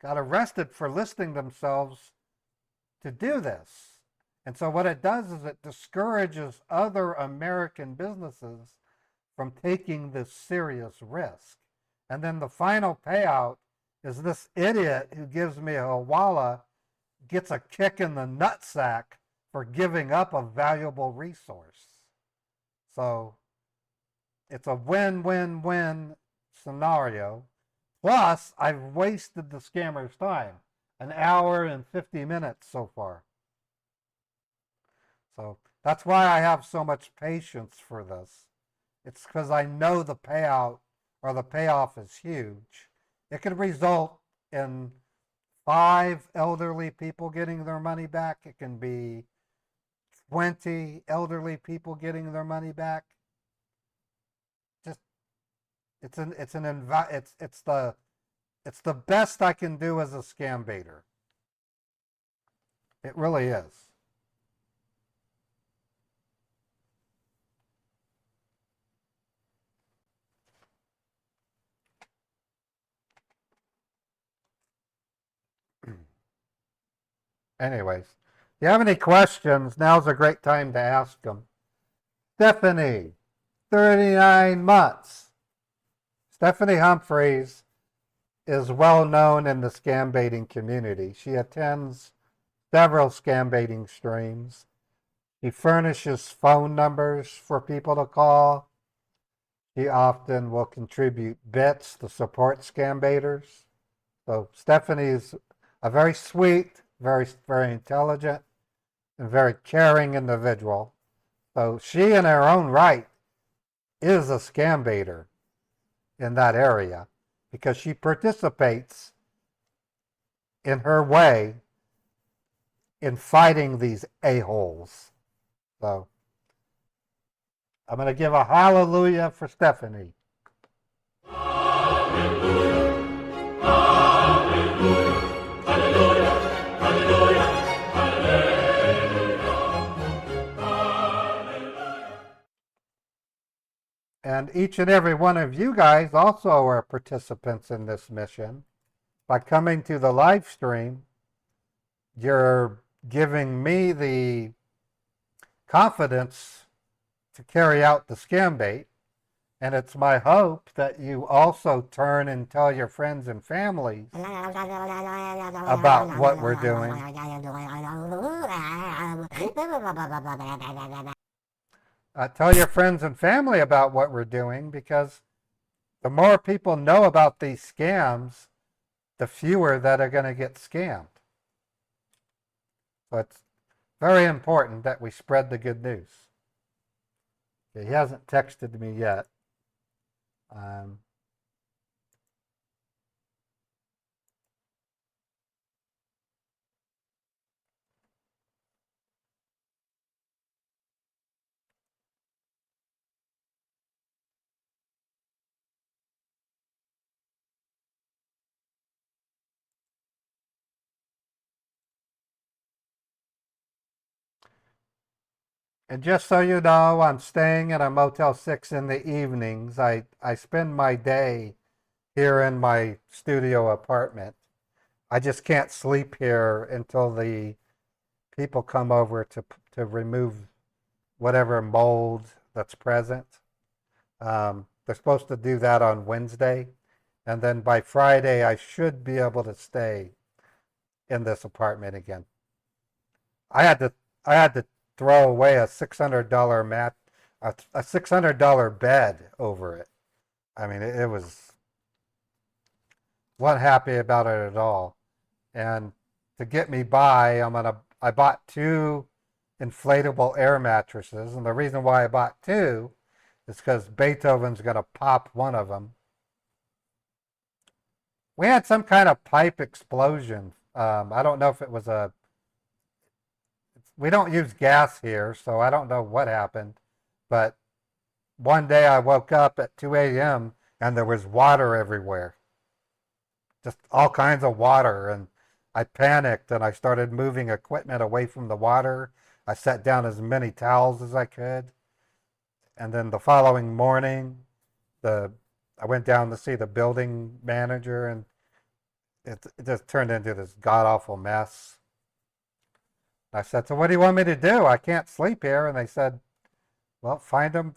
got arrested for listing themselves to do this. And so what it does is it discourages other American businesses from taking this serious risk. And then the final payout is this idiot who gives me a Hawala gets a kick in the nutsack for giving up a valuable resource. So it's a win-win-win scenario. Plus, I've wasted the scammer's time, an hour and 50 minutes so far. So that's why I have so much patience for this. It's because I know the payout or the payoff is huge, it could result in 5 elderly people getting their money back. It can be 20 elderly people getting their money back. Just it's the best I can do as a scam baiter. It really is. Anyways, if you have any questions, now's a great time to ask them. Stephanie, 39 months. Stephanie Humphreys is well known in the scam baiting community. She attends several scam baiting streams. She furnishes phone numbers for people to call. She often will contribute bits to support scam baiters. So Stephanie's a very sweet, very intelligent, and very caring individual. So she, in her own right, is a scam baiter in that area because she participates in her way in fighting these a-holes. So I'm going to give a hallelujah for Stephanie. And each and every one of you guys also are participants in this mission. By coming to the live stream, you're giving me the confidence to carry out the scam bait. And it's my hope that you also turn and tell your friends and families about what we're doing. Tell your friends and family about what we're doing, because the more people know about these scams, the fewer that are going to get scammed. So it's very important that we spread the good news. Okay, he hasn't texted me yet. And just so you know, I'm staying at a Motel 6 in the evenings. I spend my day here in my studio apartment. I just can't sleep here until the people come over to remove whatever mold that's present. They're supposed to do that on Wednesday. And then by Friday, I should be able to stay in this apartment again. I had to throw away a $600 mat, a $600 bed over it. I mean, it was, wasn't happy about it at all. And to get me by, I bought 2 inflatable air mattresses. And the reason why I bought 2 is because Beethoven's going to pop one of them. We had some kind of pipe explosion. I don't know if it was we don't use gas here, so I don't know what happened. But one day I woke up at 2 a.m. and there was water everywhere. Just all kinds of water. And I panicked and I started moving equipment away from the water. I set down as many towels as I could. And then the following morning, I went down to see the building manager, and it just turned into this god-awful mess. I said, so what do you want me to do? I can't sleep here. And they said, well, find a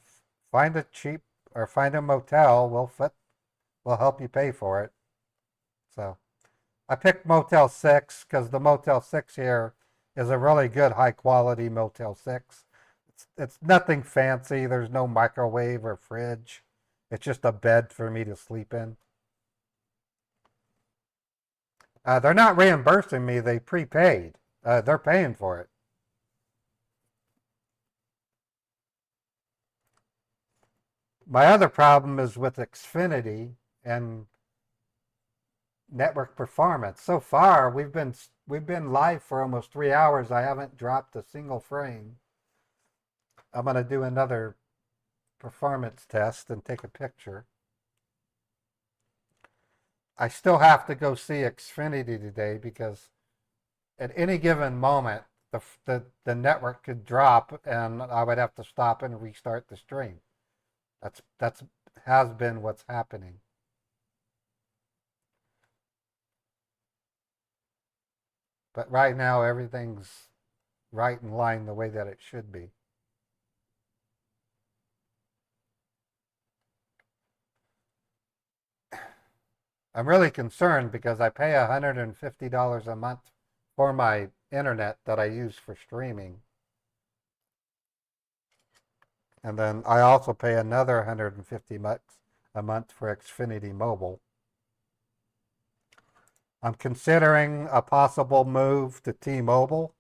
motel. We'll help you pay for it. So I picked Motel 6 because the Motel 6 here is a really good high quality Motel 6. It's nothing fancy. There's no microwave or fridge. It's just a bed for me to sleep in. They're not reimbursing me. They prepaid. They're paying for it. my other problem is with Xfinity and network performance. So far, we've been live for almost 3 hours. I haven't dropped a single frame. I'm going to do another performance test and take a picture. I still have to go see Xfinity today because at any given moment, the network could drop and I would have to stop and restart the stream. That's has been what's happening. But right now, everything's right in line the way that it should be. I'm really concerned because I pay $150 a month for my internet that I use for streaming. And then I also pay another 150 bucks a month for Xfinity Mobile. I'm considering a possible move to T-Mobile,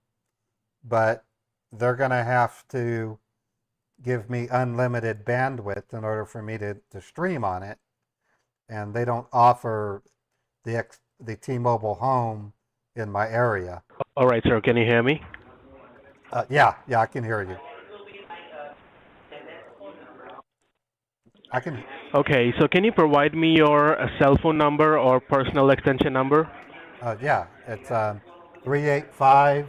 but they're going to have to give me unlimited bandwidth in order for me to stream on it. And they don't offer the T-Mobile home in my area. All right, sir. Can you hear me? Yeah, I can hear you. I can. Okay, so can you provide me your cell phone number or personal extension number? Yeah, it's 385.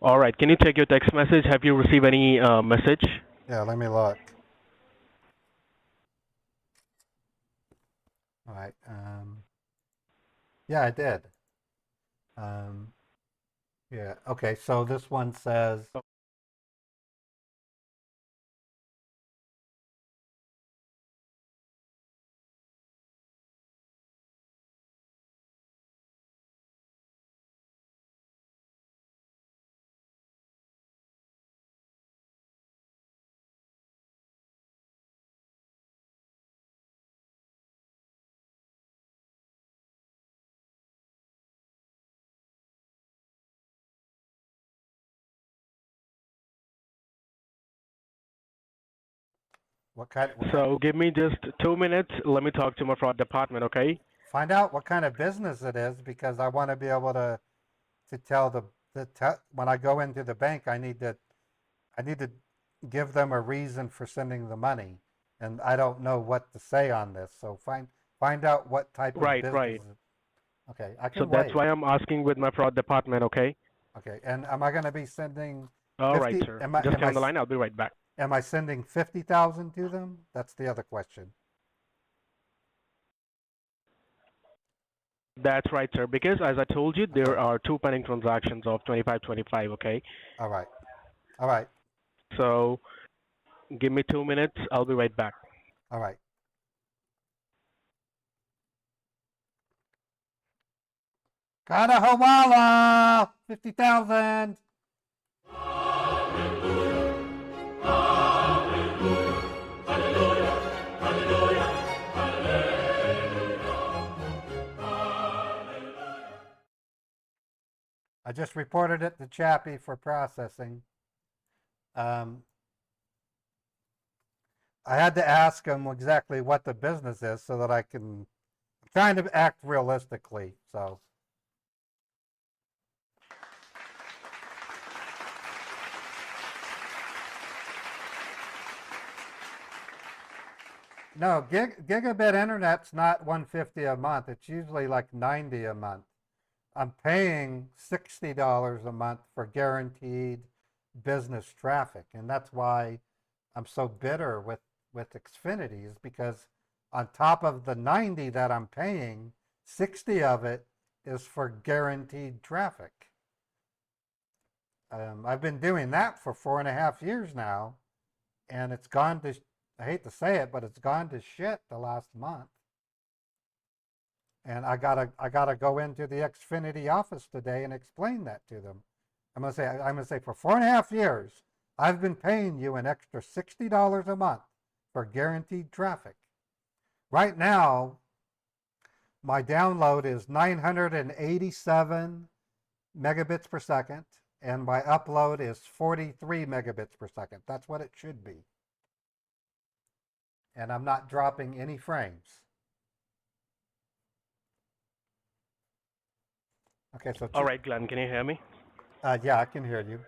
All right, can you check your text message? Have you received any message? Yeah, let me look. All right. Yeah, I did. Yeah. Okay. So this one says. What kind? So give me just 2 minutes. Let me talk to my fraud department, okay? Find out what kind of business it is because I want to be able to tell when I go into the bank, I need to give them a reason for sending the money, and I don't know what to say on this. So find out what type of business. Right. Okay, I can So that's why I'm asking with my fraud department, okay? Okay, and am I going to be sending? All right, sir. Just stay on the line. I'll be right back. Am I sending 50,000 to them? That's the other question. That's right, sir. Because as I told you, there are two pending transactions of 2525, okay? All right. All right. So give me 2 minutes. I'll be right back. All right. Kanahawala! 50,000! I just reported it to Chappie for processing. I had to ask him exactly what the business is so that I'm trying to act realistically, so. No, gigabit internet's not 150 a month. It's usually like 90 a month. I'm paying $60 a month for guaranteed business traffic, and that's why I'm so bitter with Xfinity is because on top of the 90 that I'm paying, 60 of it is for guaranteed traffic. I've been doing that for 4.5 years now, and it's gone to, I hate to say it, but it's gone to shit the last month. And I gotta go into the Xfinity office today and explain that to them. I'm gonna say for 4.5 years, I've been paying you an extra $60 a month for guaranteed traffic. Right now, my download is 987 megabits per second, and my upload is 43 megabits per second. That's what it should be. And I'm not dropping any frames. Okay, so All right, Glenn, can you hear me? yeah, I can hear you.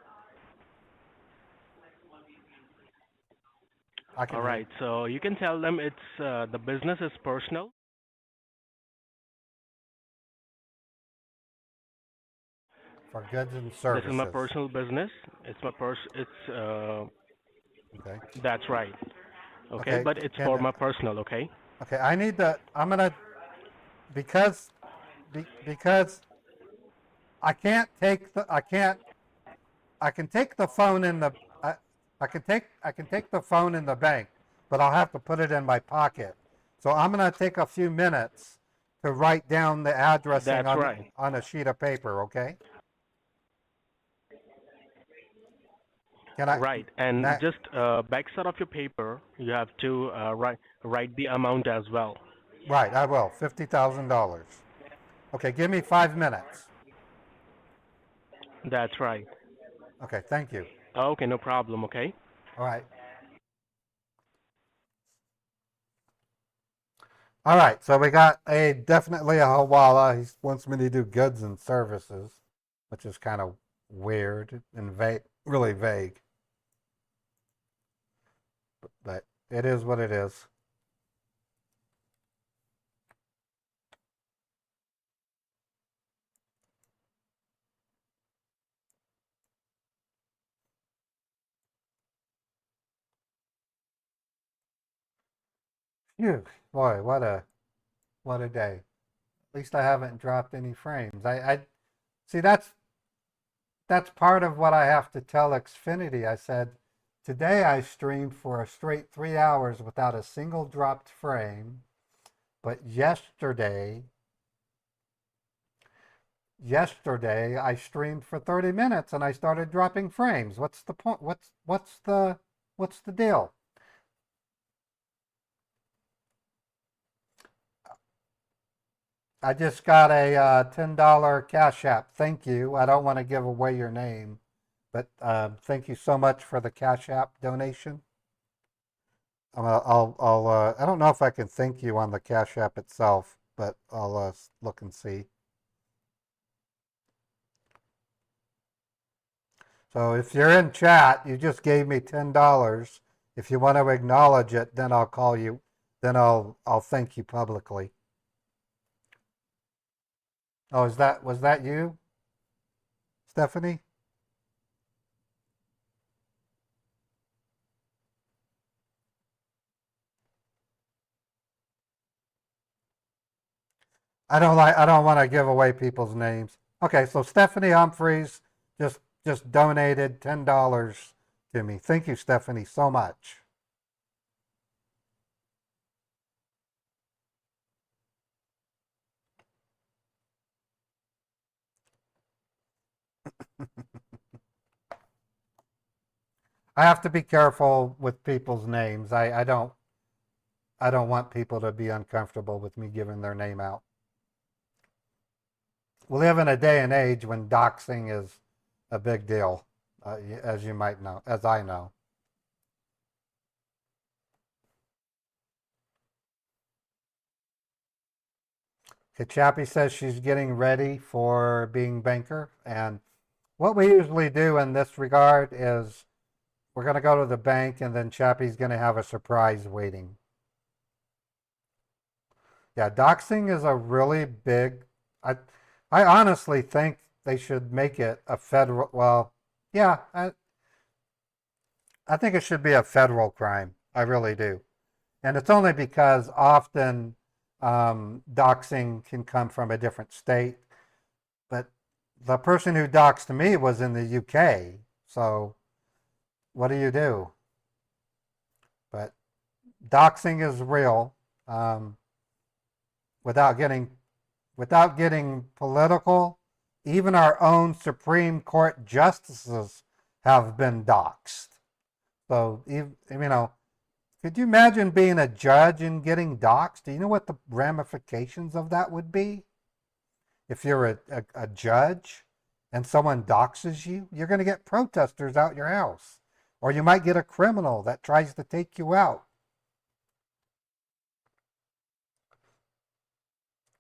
All right, so you can tell them it's the business is personal. For goods and services. This is my personal business. It's my Okay. That's right. Okay, but it's for my personal. Okay. Okay, I need to. I'm gonna because I can't take the. I can't. I can take the phone in the. I can take the phone in the bank, but I'll have to put it in my pocket. So I'm gonna take a few minutes to write down the addressing on a sheet of paper. Okay. Right, and just backside of your paper, you have to write the amount as well. Right, I will. $50,000. Okay, give me 5 minutes. That's right. Okay, thank you. Okay, no problem. Okay. All right. All right, so we got definitely a Hawala. He wants me to do goods and services, which is kind of weird and vague, really vague. But it is what it is. Phew, boy, what a day. At least I haven't dropped any frames. I see that's part of what I have to tell Xfinity. I said, today I streamed for a straight 3 hours without a single dropped frame, but yesterday I streamed for 30 minutes and I started dropping frames. What's the point? What's the deal? I just got a $10 Cash App. Thank you. I don't want to give away your name, but thank you so much for the Cash App donation. I don't know if I can thank you on the Cash App itself, but I'll look and see. So if you're in chat, you just gave me $10. If you want to acknowledge it, then I'll call you. Then I'll thank you publicly. Oh, was that you, Stephanie? I don't want to give away people's names. Okay, so Stephanie Humphreys just donated $10 to me. Thank you, Stephanie, so much. I have to be careful with people's names. I don't want people to be uncomfortable with me giving their name out. We live in a day and age when doxing is a big deal, as you might know, as I know. Chappie says she's getting ready for being banker, and what we usually do in this regard is we're going to go to the bank, and then Chappie's going to have a surprise waiting. Yeah, doxing is a really big. I honestly think they should make it a federal. Well, yeah. I think it should be a federal crime. I really do. And it's only because often doxing can come from a different state. But the person who doxed me was in the UK. So what do you do? But doxing is real. Without getting political, even our own Supreme Court justices have been doxxed. So, could you imagine being a judge and getting doxxed? Do you know what the ramifications of that would be? If you're a judge and someone doxes you, you're going to get protesters out your house. Or you might get a criminal that tries to take you out.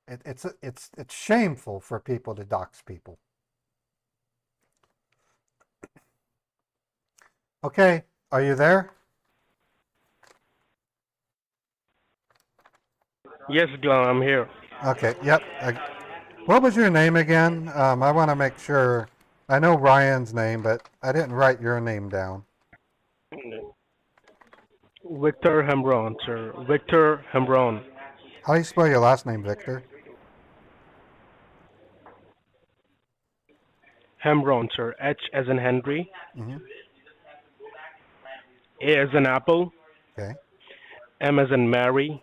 It's shameful for people to dox people. Okay, are you there? Yes, Glenn, I'm here. Okay, yep. What was your name again? I want to make sure. I know Ryan's name, but I didn't write your name down. Victor Hembron, sir. Victor Hembron. How do you spell your last name, Victor? Hembron, sir. H as in Henry. Mm-hmm. A as in Apple. Okay. M as in Mary.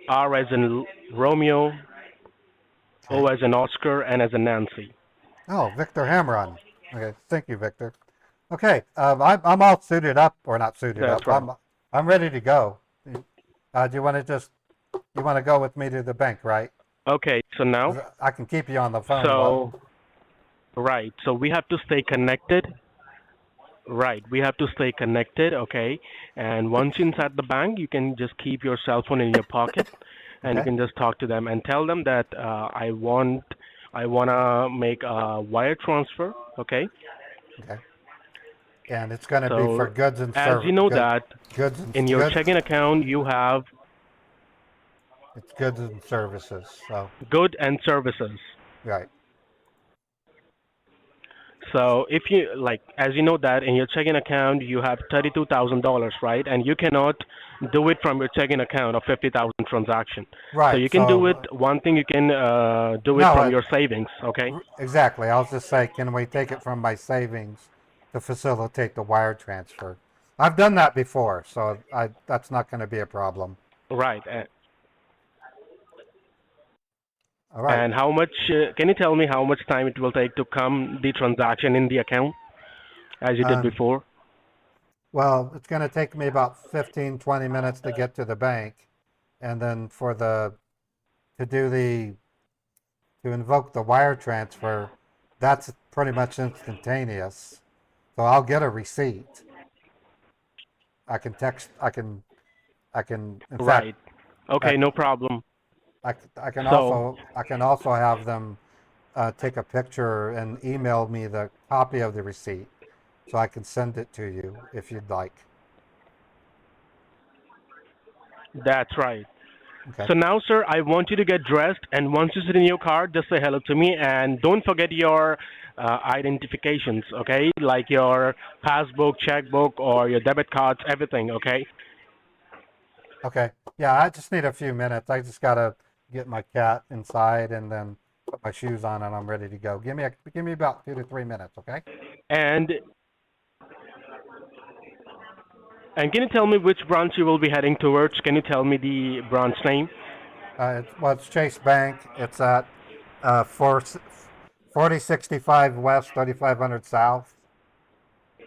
R as in Romeo. Okay. O as in Oscar. N as in Nancy. Oh, Victor Hamron. Okay, thank you, Victor. Okay, I'm all suited up, or not suited That's up. right. I'm ready to go. Do you want to go with me to the bank, right? Okay, so now. I can keep you on the phone. So, right. So we have to stay connected. Right. We have to stay connected. Okay. And once you're inside the bank, you can just keep your cell phone in your pocket, and you can just talk to them and tell them that I wanna make a wire transfer. Okay. Okay. And it's going to be for goods and services. As you know that in your checking account you have. It's goods and services. So. Good and services. Right. So if you as you know that in your checking account you have $32,000, right? And you cannot do it from your checking account of 50,000 transaction. Right. So you can do it. One thing you can do it from your savings. Okay. Exactly. I'll just say, can we take it from my savings to facilitate the wire transfer? I've done that before, so that's not going to be a problem. Right. All right. And how much, can you tell me how much time it will take to come the transaction in the account as you did before? Well, it's going to take me about 15, 20 minutes to get to the bank. And then to invoke the wire transfer, that's pretty much instantaneous. So I'll get a receipt. I can, in right. fact, okay, no problem. I can also have them take a picture and email me the copy of the receipt, so I can send it to you if you'd like. That's right. Okay. So now, sir, I want you to get dressed, and once you sit in your car, just say hello to me, and don't forget your identifications, okay? Like your passbook, checkbook, or your debit cards, everything, okay? Okay. Yeah, I just need a few minutes. I just gotta get my cat inside and then put my shoes on, and I'm ready to go. Give me about 2 to 3 minutes, okay? And can you tell me which branch you will be heading towards? Can you tell me the branch name? It's Chase Bank. It's at 4065 West, 3500 South.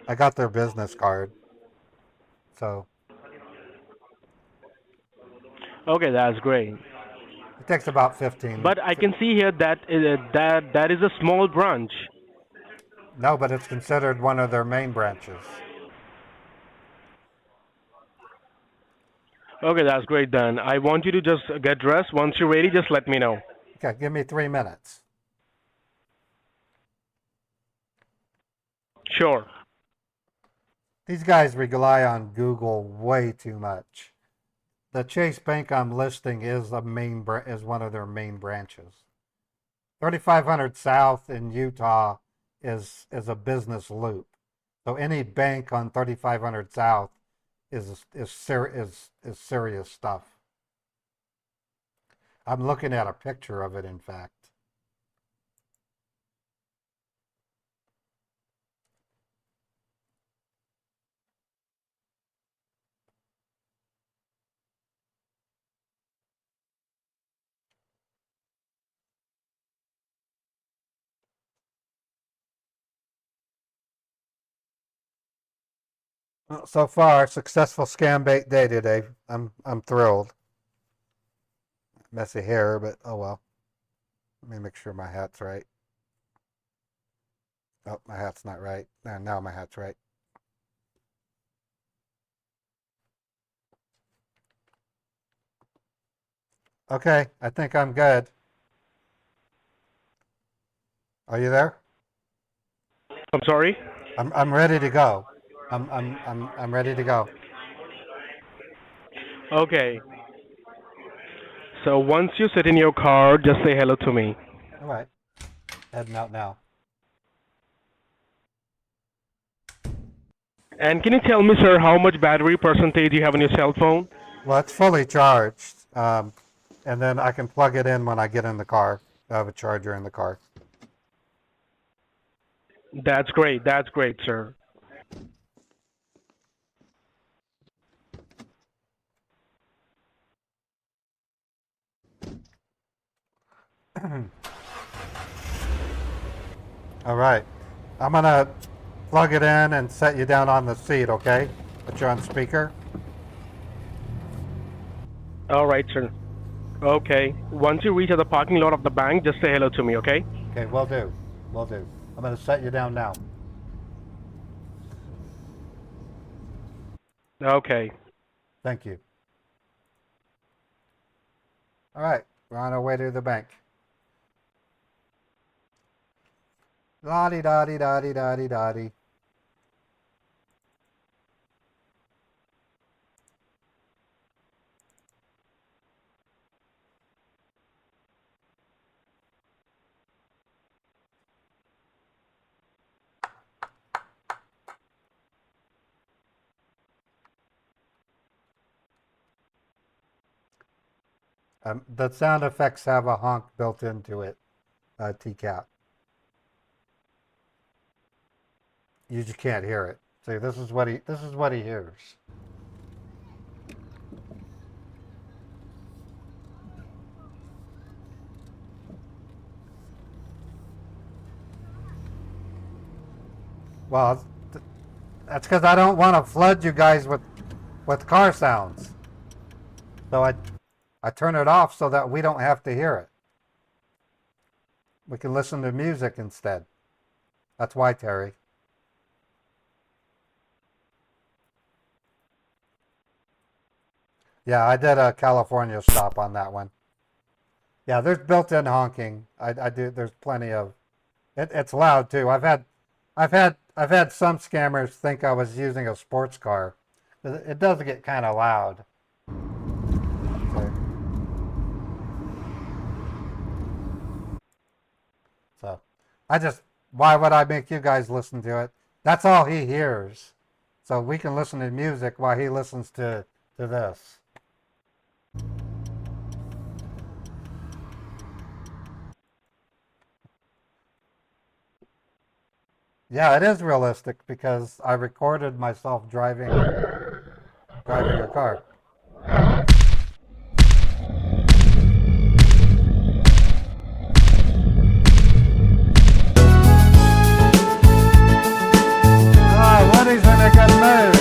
I got their business card. So. Okay, that's great. It takes about 15. But I can see here that that is a small branch. No, but it's considered one of their main branches. Okay, that's great then. I want you to just get dressed. Once you're ready, just let me know. Okay, give me 3 minutes. Sure. These guys rely on Google way too much. The Chase Bank I'm listing is one of their main branches. 3500 South in Utah is a business loop. So any bank on 3500 South is serious stuff. I'm looking at a picture of it, in fact. Well, so far, successful scam bait day today. I'm thrilled. Messy hair, but oh well. Let me make sure my hat's right. Oh, my hat's not right. Now my hat's right. Okay, I think I'm good. Are you there? I'm sorry? I'm ready to go. I'm ready to go. Okay. So once you sit in your car, just say hello to me. All right. Heading out now. And can you tell me, sir, how much battery percentage you have on your cell phone? Well, it's fully charged. And then I can plug it in when I get in the car. I have a charger in the car. That's great. That's great, sir. All right. I'm going to plug it in and set you down on the seat, okay? Put you on speaker. All right, sir. Okay. Once you reach at the parking lot of the bank, just say hello to me, okay? Okay, will do. Will do. I'm going to set you down now. Okay. Thank you. All right. We're on our way to the bank. La-di-da-di-da-di-da-di-da-di. The sound effects have a honk built into it, TCAP. You just can't hear it. See, this is what he hears. Well, that's because I don't want to flood you guys with car sounds. So I turn it off so that we don't have to hear it. We can listen to music instead. That's why, Terry. Yeah, I did a California stop on that one. Yeah, there's built-in honking. I do. There's plenty of. It's loud too. I've had some scammers think I was using a sports car. It does get kind of loud. So, why would I make you guys listen to it? That's all he hears. So we can listen to music while he listens to this. Yeah, it is realistic because I recorded myself driving a car. Woody's in a good mood.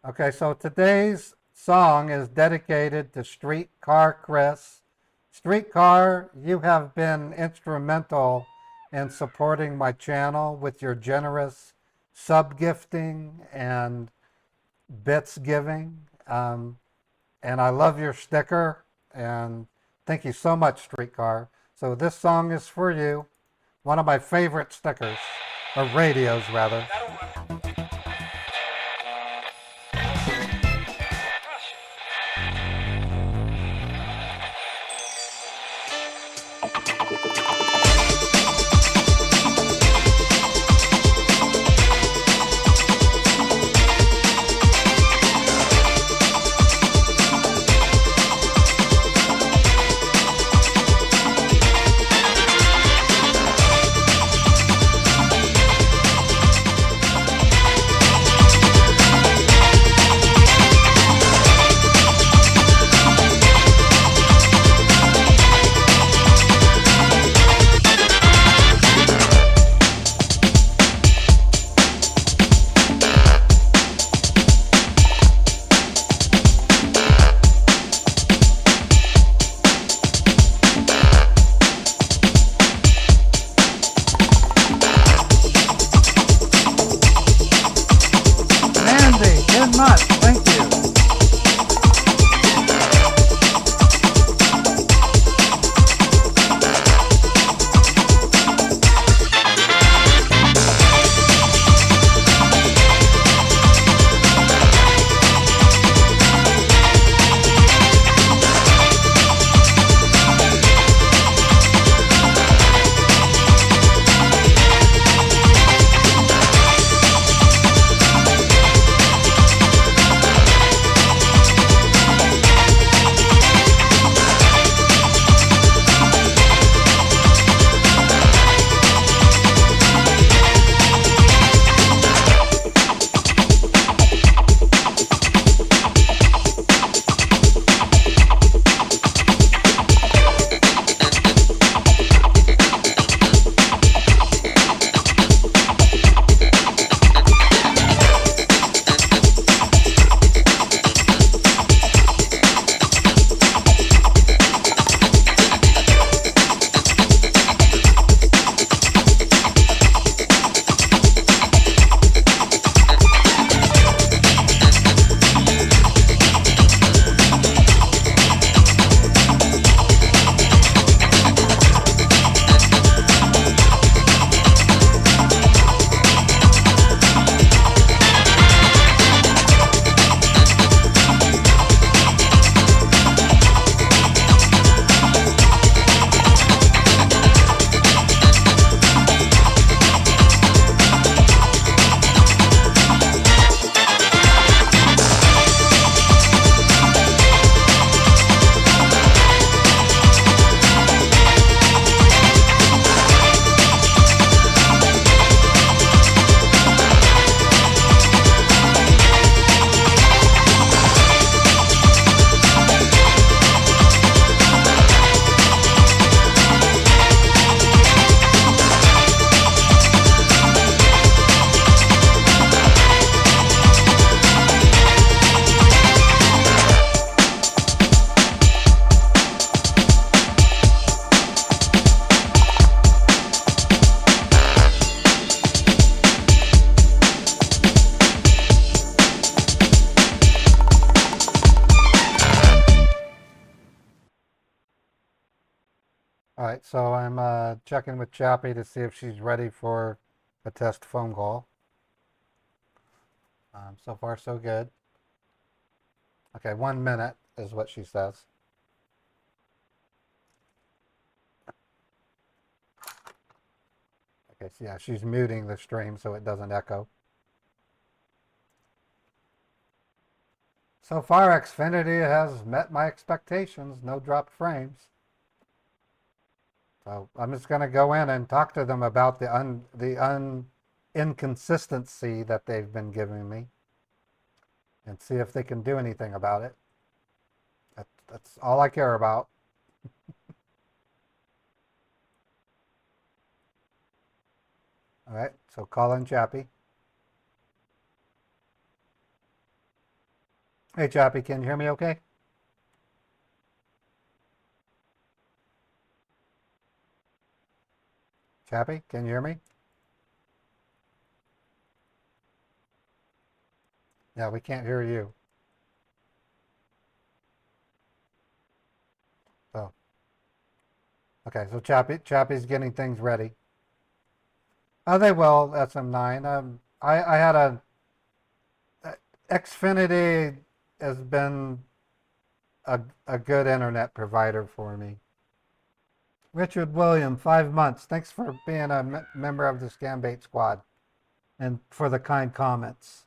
Okay, so today's song is dedicated to Streetcar Chris. Streetcar, you have been instrumental in supporting my channel with your generous sub-gifting and bits giving. And I love your sticker, and thank you so much, Streetcar. So this song is for you. One of my favorite stickers, or radios rather. Mandy, 10 months. Thank you. All right, so I'm checking with Chappie to see if she's ready for a test phone call. So far, so good. Okay, 1 minute is what she says. Okay, so yeah, she's muting the stream so it doesn't echo. So far, Xfinity has met my expectations. No dropped frames. So I'm just going to go in and talk to them about the inconsistency that they've been giving me, and see if they can do anything about it. That's all I care about. All right, so call in Chappie. Hey, Chappie, can you hear me okay? Chappie, can you hear me? Yeah, we can't hear you. Oh. Okay, so Chappie's getting things ready. Oh, they will, SM9. I had Xfinity has been a good internet provider for me. Richard William, 5 months. Thanks for being a member of the Scambait squad and for the kind comments.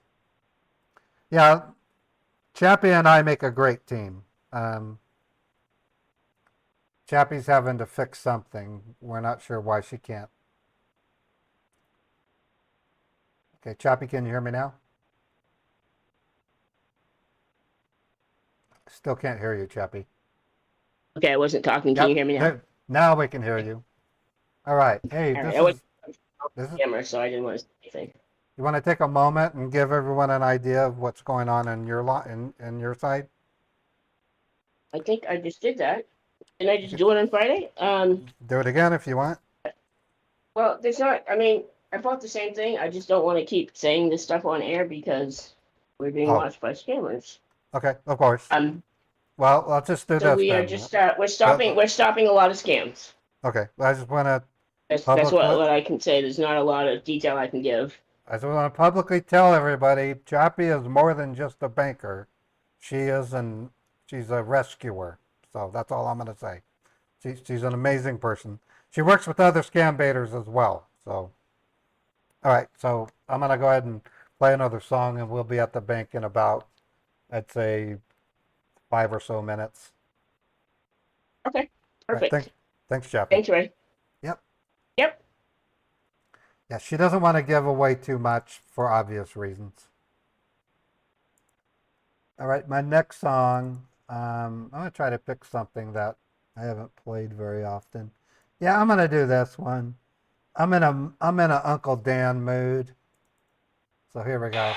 Yeah, Chappie and I make a great team. Chappie's having to fix something. We're not sure why she can't. Okay, Chappie, can you hear me now? Still can't hear you, Chappie. Okay, I wasn't talking. Can you hear me now? Now we can hear you. All right. Hey, All this right, is camera, so I didn't want to say anything. You want to take a moment and give everyone an idea of what's going on in your in your side? I think I just did that. Didn't I just do it on Friday? Do it again if you want. Well, there's not. I mean, I thought the same thing. I just don't want to keep saying this stuff on air because we're being watched by scammers. Okay, of course. Well, let's just do So this we then. are just we're stopping a lot of scams. Okay, I just want to. That's what I can say. There's not a lot of detail I can give. I just want to publicly tell everybody, Chappie is more than just a banker. She's a rescuer. So that's all I'm going to say. She's an amazing person. She works with other scam baiters as well. So, all right. So I'm going to go ahead and play another song, and we'll be at the bank in about, I'd say, 5 or so minutes. Okay, perfect. Right, thanks, Chappie. Thanks, Ray. Yep. Yep. Yeah, she doesn't want to give away too much for obvious reasons. All right, my next song, I'm going to try to pick something that I haven't played very often. Yeah, I'm going to do this one. I'm in a Uncle Dan mood. So here we go.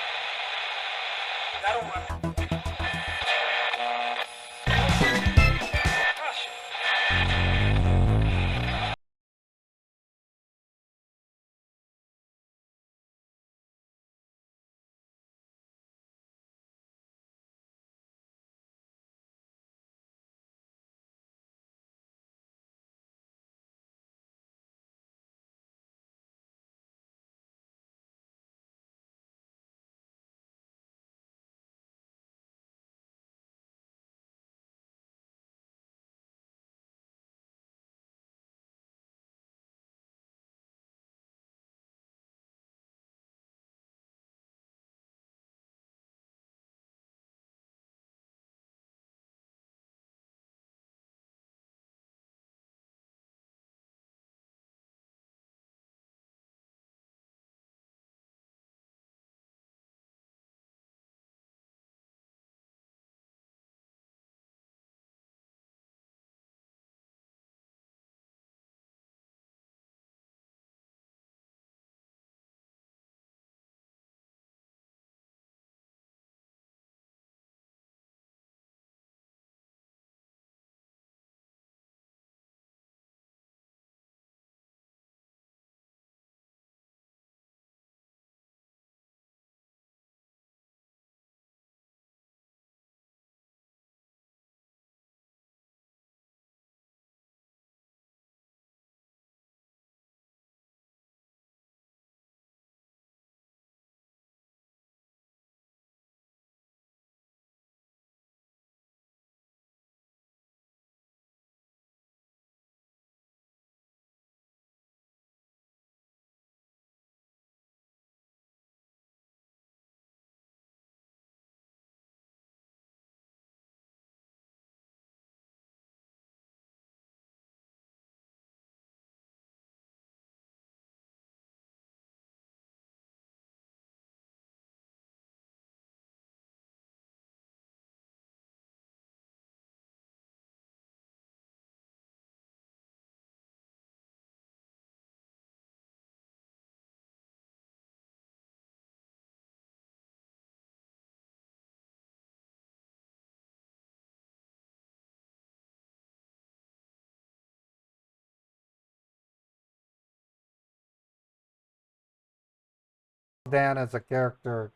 Dan is a character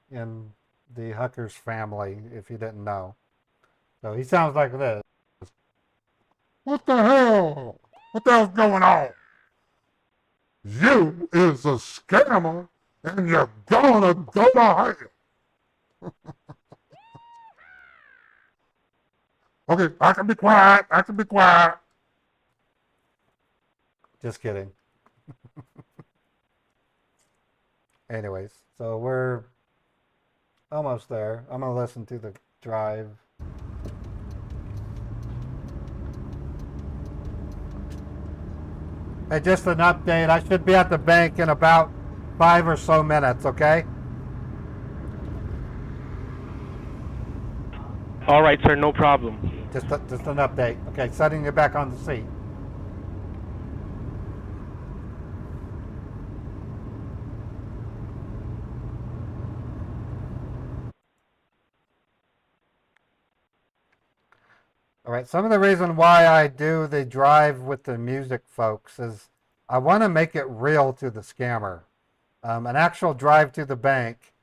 in the Huckers family, if you didn't know. So he sounds like this. What the hell? What the hell's going on? You is a scammer, and you're gonna go to hell. Okay, I can be quiet. I can be quiet. Just kidding. Anyways, so we're almost there. I'm gonna listen to the drive. Hey, just an update. I should be at the bank in about 5 or so minutes, okay? All right, sir, no problem. Just an update. Okay, setting you back on the seat. All right, some of the reason why I do the drive with the music, folks, is I want to make it real to the scammer. An actual drive to the bank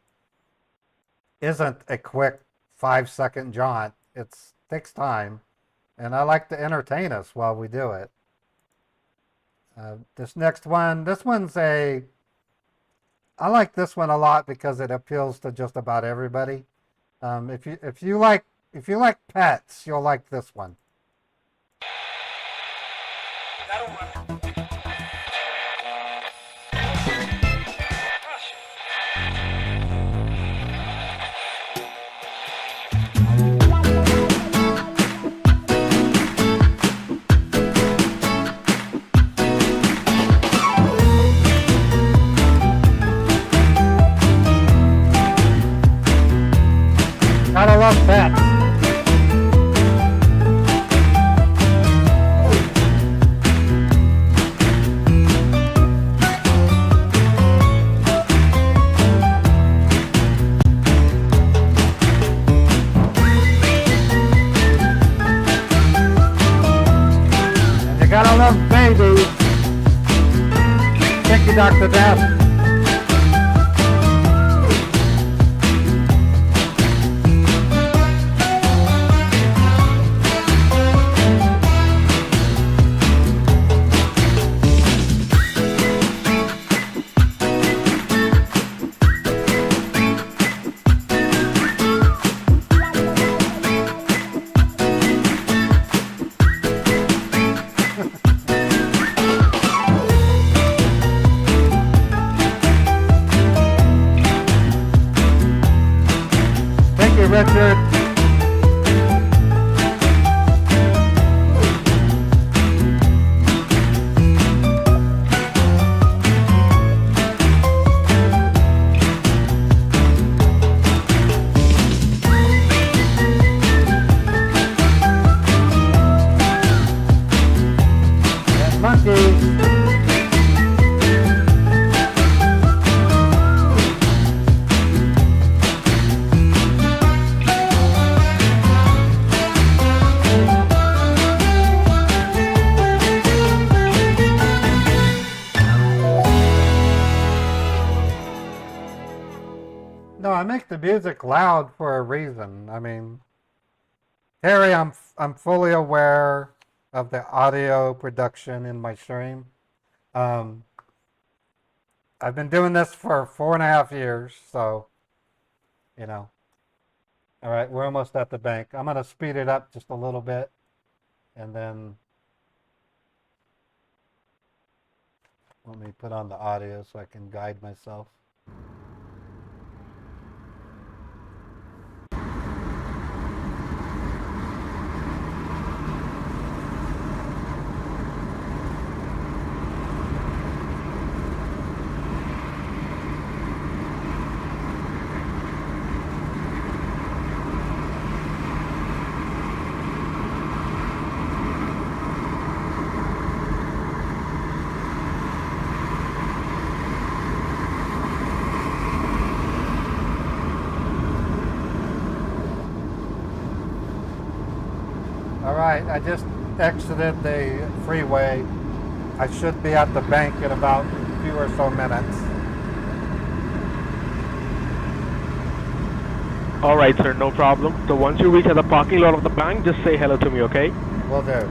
isn't a quick 5-second jaunt. It takes time, and I like to entertain us while we do it. This next one, I like this one a lot because it appeals to just about everybody. If you like pets, you'll like this one. Gotta love pets. And you gotta love babies. Thank you, Dr. Death. Thank you, Richard. And monkeys. No, I make the music loud for a reason. I mean, Harry, I'm fully aware of the audio production in my stream. I've been doing this for 4.5 years, so, you know. All right, we're almost at the bank. I'm going to speed it up just a little bit, and then let me put on the audio so I can guide myself. All right, I just exited the freeway. I should be at the bank in about 2 or so minutes. All right, sir, no problem. So once you reach at the parking lot of the bank, just say hello to me, okay? Will do.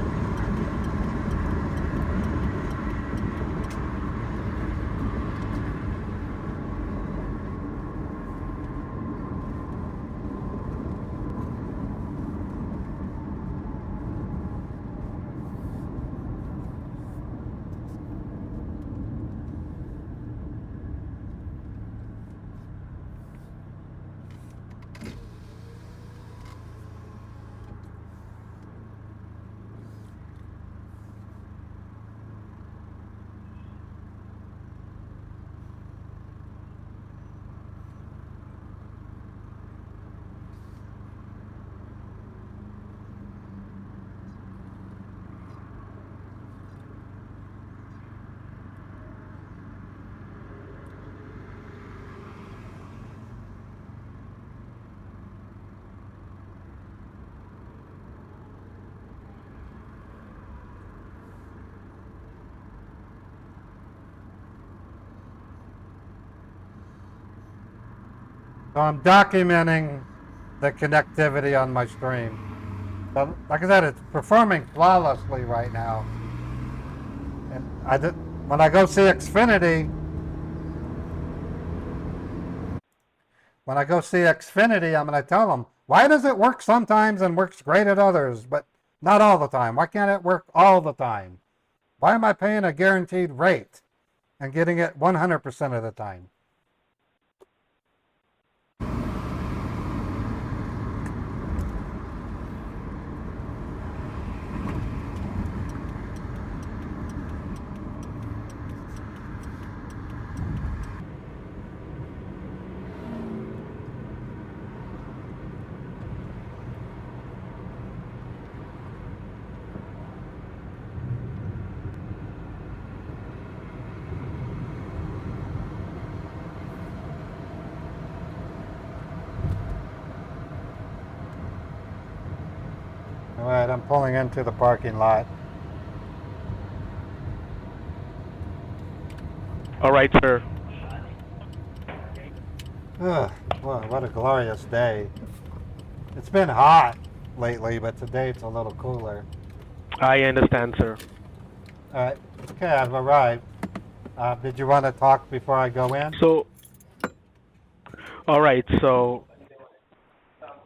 So I'm documenting the connectivity on my stream. So, like I said, it's performing flawlessly right now. And when I go see Xfinity, I'm going to tell them, why does it work sometimes and works great at others, but not all the time? Why can't it work all the time? Why am I paying a guaranteed rate and getting it 100% of the time? All right, I'm pulling into the parking lot. All right, sir. Ugh, what a glorious day. It's been hot lately, but today it's a little cooler. I understand, sir. All right, okay, I've arrived. Did you want to talk before I go in? So, all right, so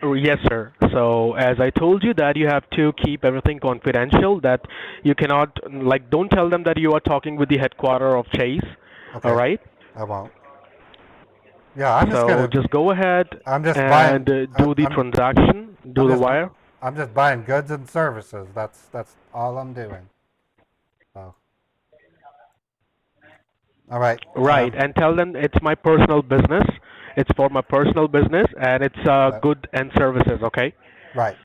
yes, sir. So as I told you that you have to keep everything confidential, that you cannot, like, don't tell them that you are talking with the headquarter of Chase. Okay. All right? I won't. Yeah, I'm just So gonna. just go ahead I'm just and buying. do the transaction, do the wire. I'm just buying goods and services. That's all I'm doing. So. All right. Right, and tell them it's my personal business. It's for my personal business, and it's good and services. Okay. Right.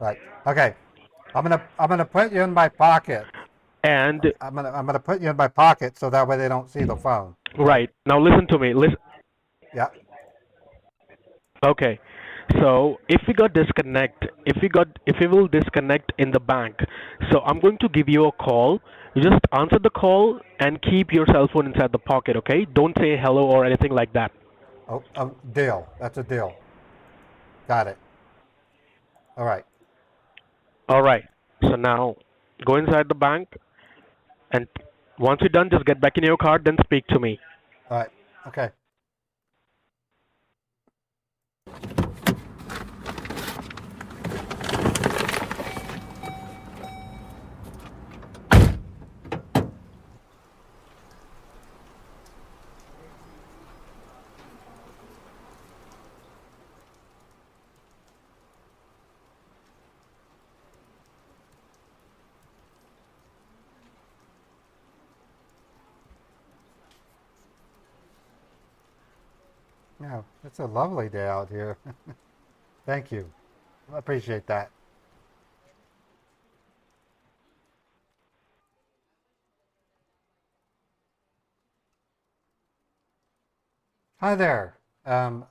Right. Okay. I'm gonna put you in my pocket. And I'm gonna put you in my pocket so that way they don't see the phone. right now, listen to me. Listen. Yeah. Okay. So if we will disconnect in the bank, so I'm going to give you a call. You just answer the call and keep your cell phone inside the pocket, okay? Don't say hello or anything like that. Oh, deal. That's a deal. Got it. All right. All right. So now go inside the bank, and once you're done, just get back in your car, then speak to me. All right. Okay. Yeah, it's a lovely day out here. Thank you. I appreciate that. Hi there. I'm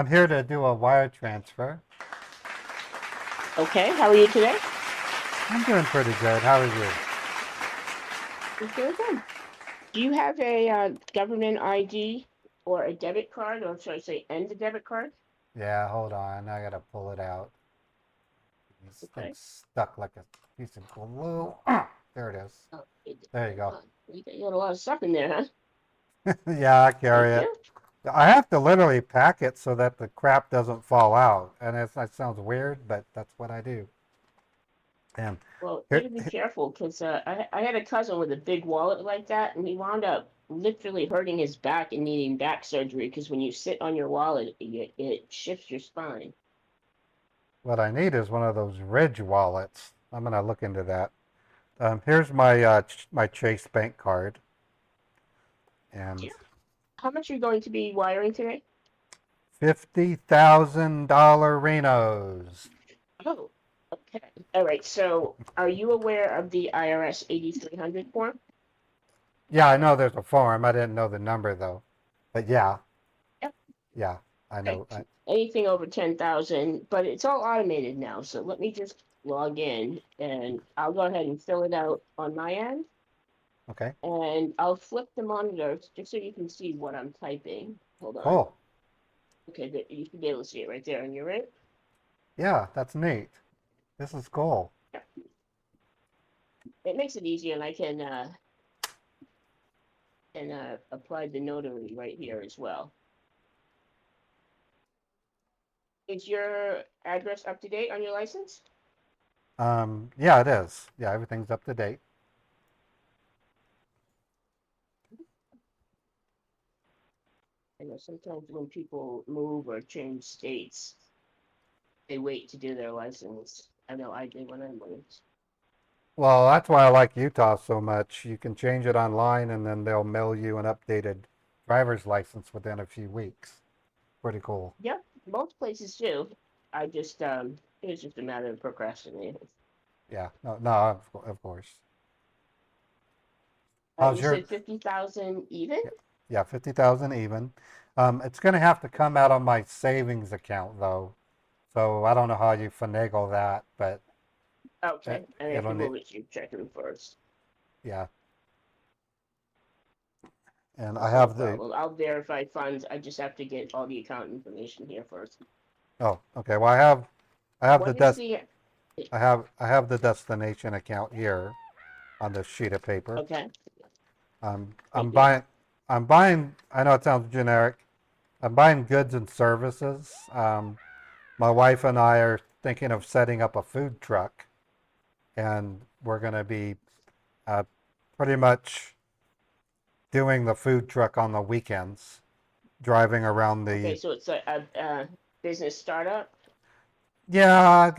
here to do a wire transfer. Okay, how are you today? I'm doing pretty good. How are you? Very good. Do you have a government ID or a debit card, or should I say, and a debit card? Yeah, hold on. I gotta pull it out. This thing's stuck like a piece of glue. There it is. Oh, There you go. You got a lot of stuff in there, huh? Yeah, I carry it. I have to literally pack it so that the crap doesn't fall out. And that sounds weird, but that's what I do. And Well, you gotta be careful, because I had a cousin with a big wallet like that, and he wound up literally hurting his back and needing back surgery, because when you sit on your wallet, it shifts your spine. what I need is one of those Ridge wallets. I'm gonna look into that. Here's my my Chase bank card. And How much are you going to be wiring today? $50,000 Renos. Oh, okay. All right. So, are you aware of the IRS 8300 form? Yeah, I know there's a form. I didn't know the number though. But yeah. Yep. Yeah, I know. Anything over 10,000, but it's all automated now. So let me just log in, and I'll go ahead and fill it out on my end. Okay. And I'll flip the monitor just so you can see what I'm typing. Hold on. Cool. Okay, you should be able to see it right there on your right. Yeah, that's neat. This is cool. It makes it easier, and I can apply the notary right here as well. Is your address up to date on your license? Yeah, it is. Yeah, everything's up to date. I know sometimes when people move or change states, they wait to do their license. I know I did when I moved. Well, that's why I like Utah so much. You can change it online and then they'll mail you an updated driver's license within a few weeks. Pretty cool. Yep, most places do. I just it was just a matter of procrastinating. Yeah, no, of course. You said 50,000 even? Yeah, 50,000 even. It's going to have to come out of my savings account though. So I don't know how you finagle that, but Okay, I have it'll to need, move it to your checking first. yeah. And That's I no have the, problem. I'll verify funds. I just have to get all the account information here first. oh, okay. Well, I have What the is the I have the destination account here on this sheet of paper. okay? I'm Thank you. buying, I know it sounds generic. I'm buying goods and services. My wife and I are thinking of setting up a food truck, and we're going to be uh, pretty much doing the food truck on the weekends, driving around Okay, the. so it's a business startup. Yeah,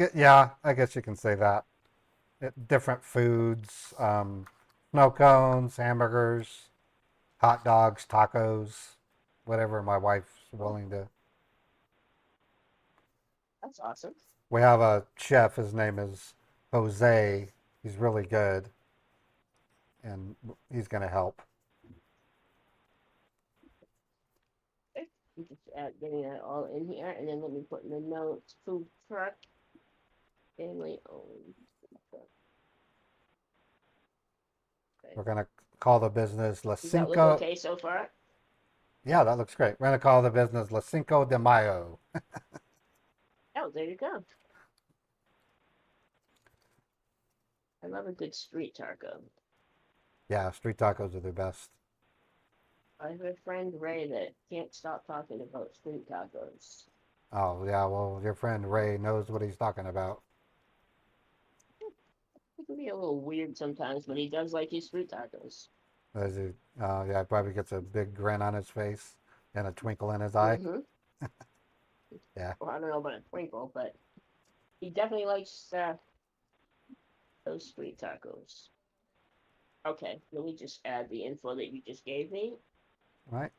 I guess you can say that. Different foods, snow cones, hamburgers, hot dogs, tacos, whatever my wife's willing to. That's awesome. We have a chef. His name is Jose. He's really good, and he's going to help. Okay. I'm just getting that all in here, and then let me put in the notes: food truck, family owned food truck. Okay. We're going to call the business La Does that look Cinco. okay so far? Yeah, that looks great. We're going to call the business La Cinco de Mayo. Oh, there you go. I love a good street taco. Yeah, street tacos are the best. I have a friend Ray that can't stop talking about street tacos. Oh, yeah, well, your friend Ray knows what he's talking about. It can be a little weird sometimes, but he does like his street tacos. Does he, yeah, probably gets a big grin on his face and a twinkle in his eye. Mm-hmm. Yeah. Well, I don't know about a twinkle, but he definitely likes those street tacos. Okay, let me just add the info that you just gave me. Right.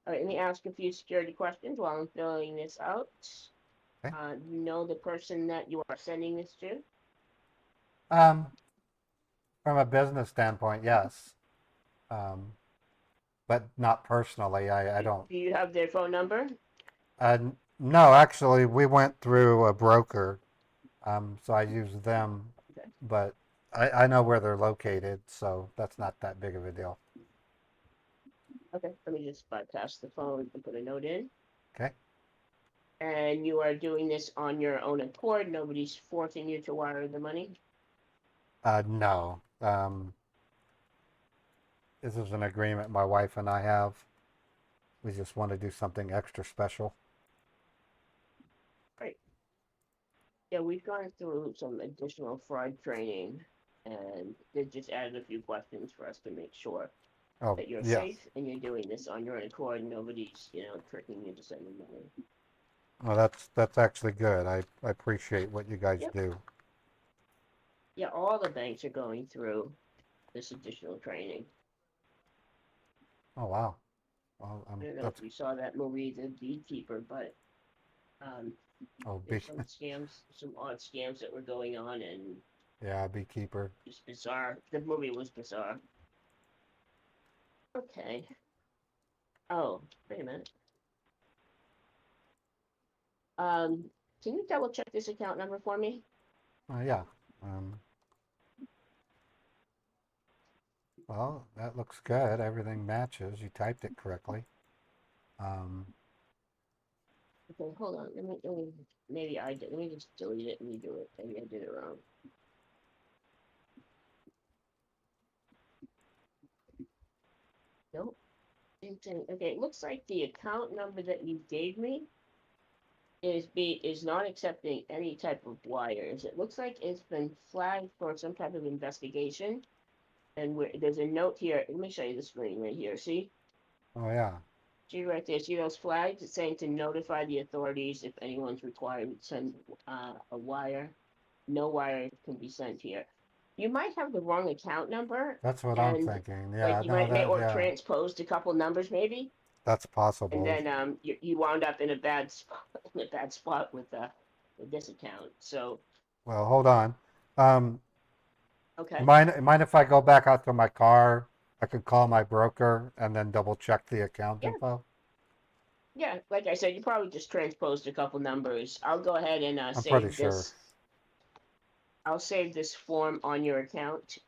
All right, let me ask a few security questions while I'm filling this out. Okay. You know the person that you are sending this to? From a business standpoint, yes. But not personally. I don't. Do you have their phone number? No, actually, we went through a broker, so I used them. Okay. But I know where they're located, so that's not that big of a deal. Okay, let me just bypass the phone and put a note in. Okay. And you are doing this on your own accord. Nobody's forcing you to wire the money. No. This is an agreement my wife and I have. We just want to do something extra special. Right. Yeah, we've gone through some additional fraud training, and they just added a few questions for us to make sure that you're yeah. safe and you're doing this on your own accord. Nobody's, tricking you to send them money. Well, that's actually good. I appreciate what you guys do. Yeah, all the banks are going through this additional training. Oh wow. Well, I don't know if you saw that movie, The Beekeeper, but there's some scams, some odd scams that were going on, and yeah, Beekeeper. it's bizarre. The movie was bizarre. Okay. Oh, wait a minute. Can you double check this account number for me? Yeah. Well, that looks good. Everything matches. You typed it correctly. Okay, hold on. Maybe I did. Let me just delete it and redo it. Maybe I did it wrong. Nope. Same thing. Okay, it looks like the account number that you gave me is not accepting any type of wires. It looks like it's been flagged for some type of investigation. And there's a note here. Let me show you the screen right here. See? Oh yeah. See right there. See those flags? It's saying to notify the authorities if anyone's required to send a wire. No wire can be sent here. You might have the wrong account number. That's what I'm And thinking. like Yeah, you no, might that, or yeah, transposed a couple numbers maybe. that's And possible. then you wound up in a bad spot with this account. So Well, hold on. Um, okay. mind if I go back out to my car? I could call my broker and then double check the account Yeah. info. Yeah, like I said, you probably just transposed a couple numbers. I'll go ahead and I'm pretty save sure. this. I'll save this form on your account,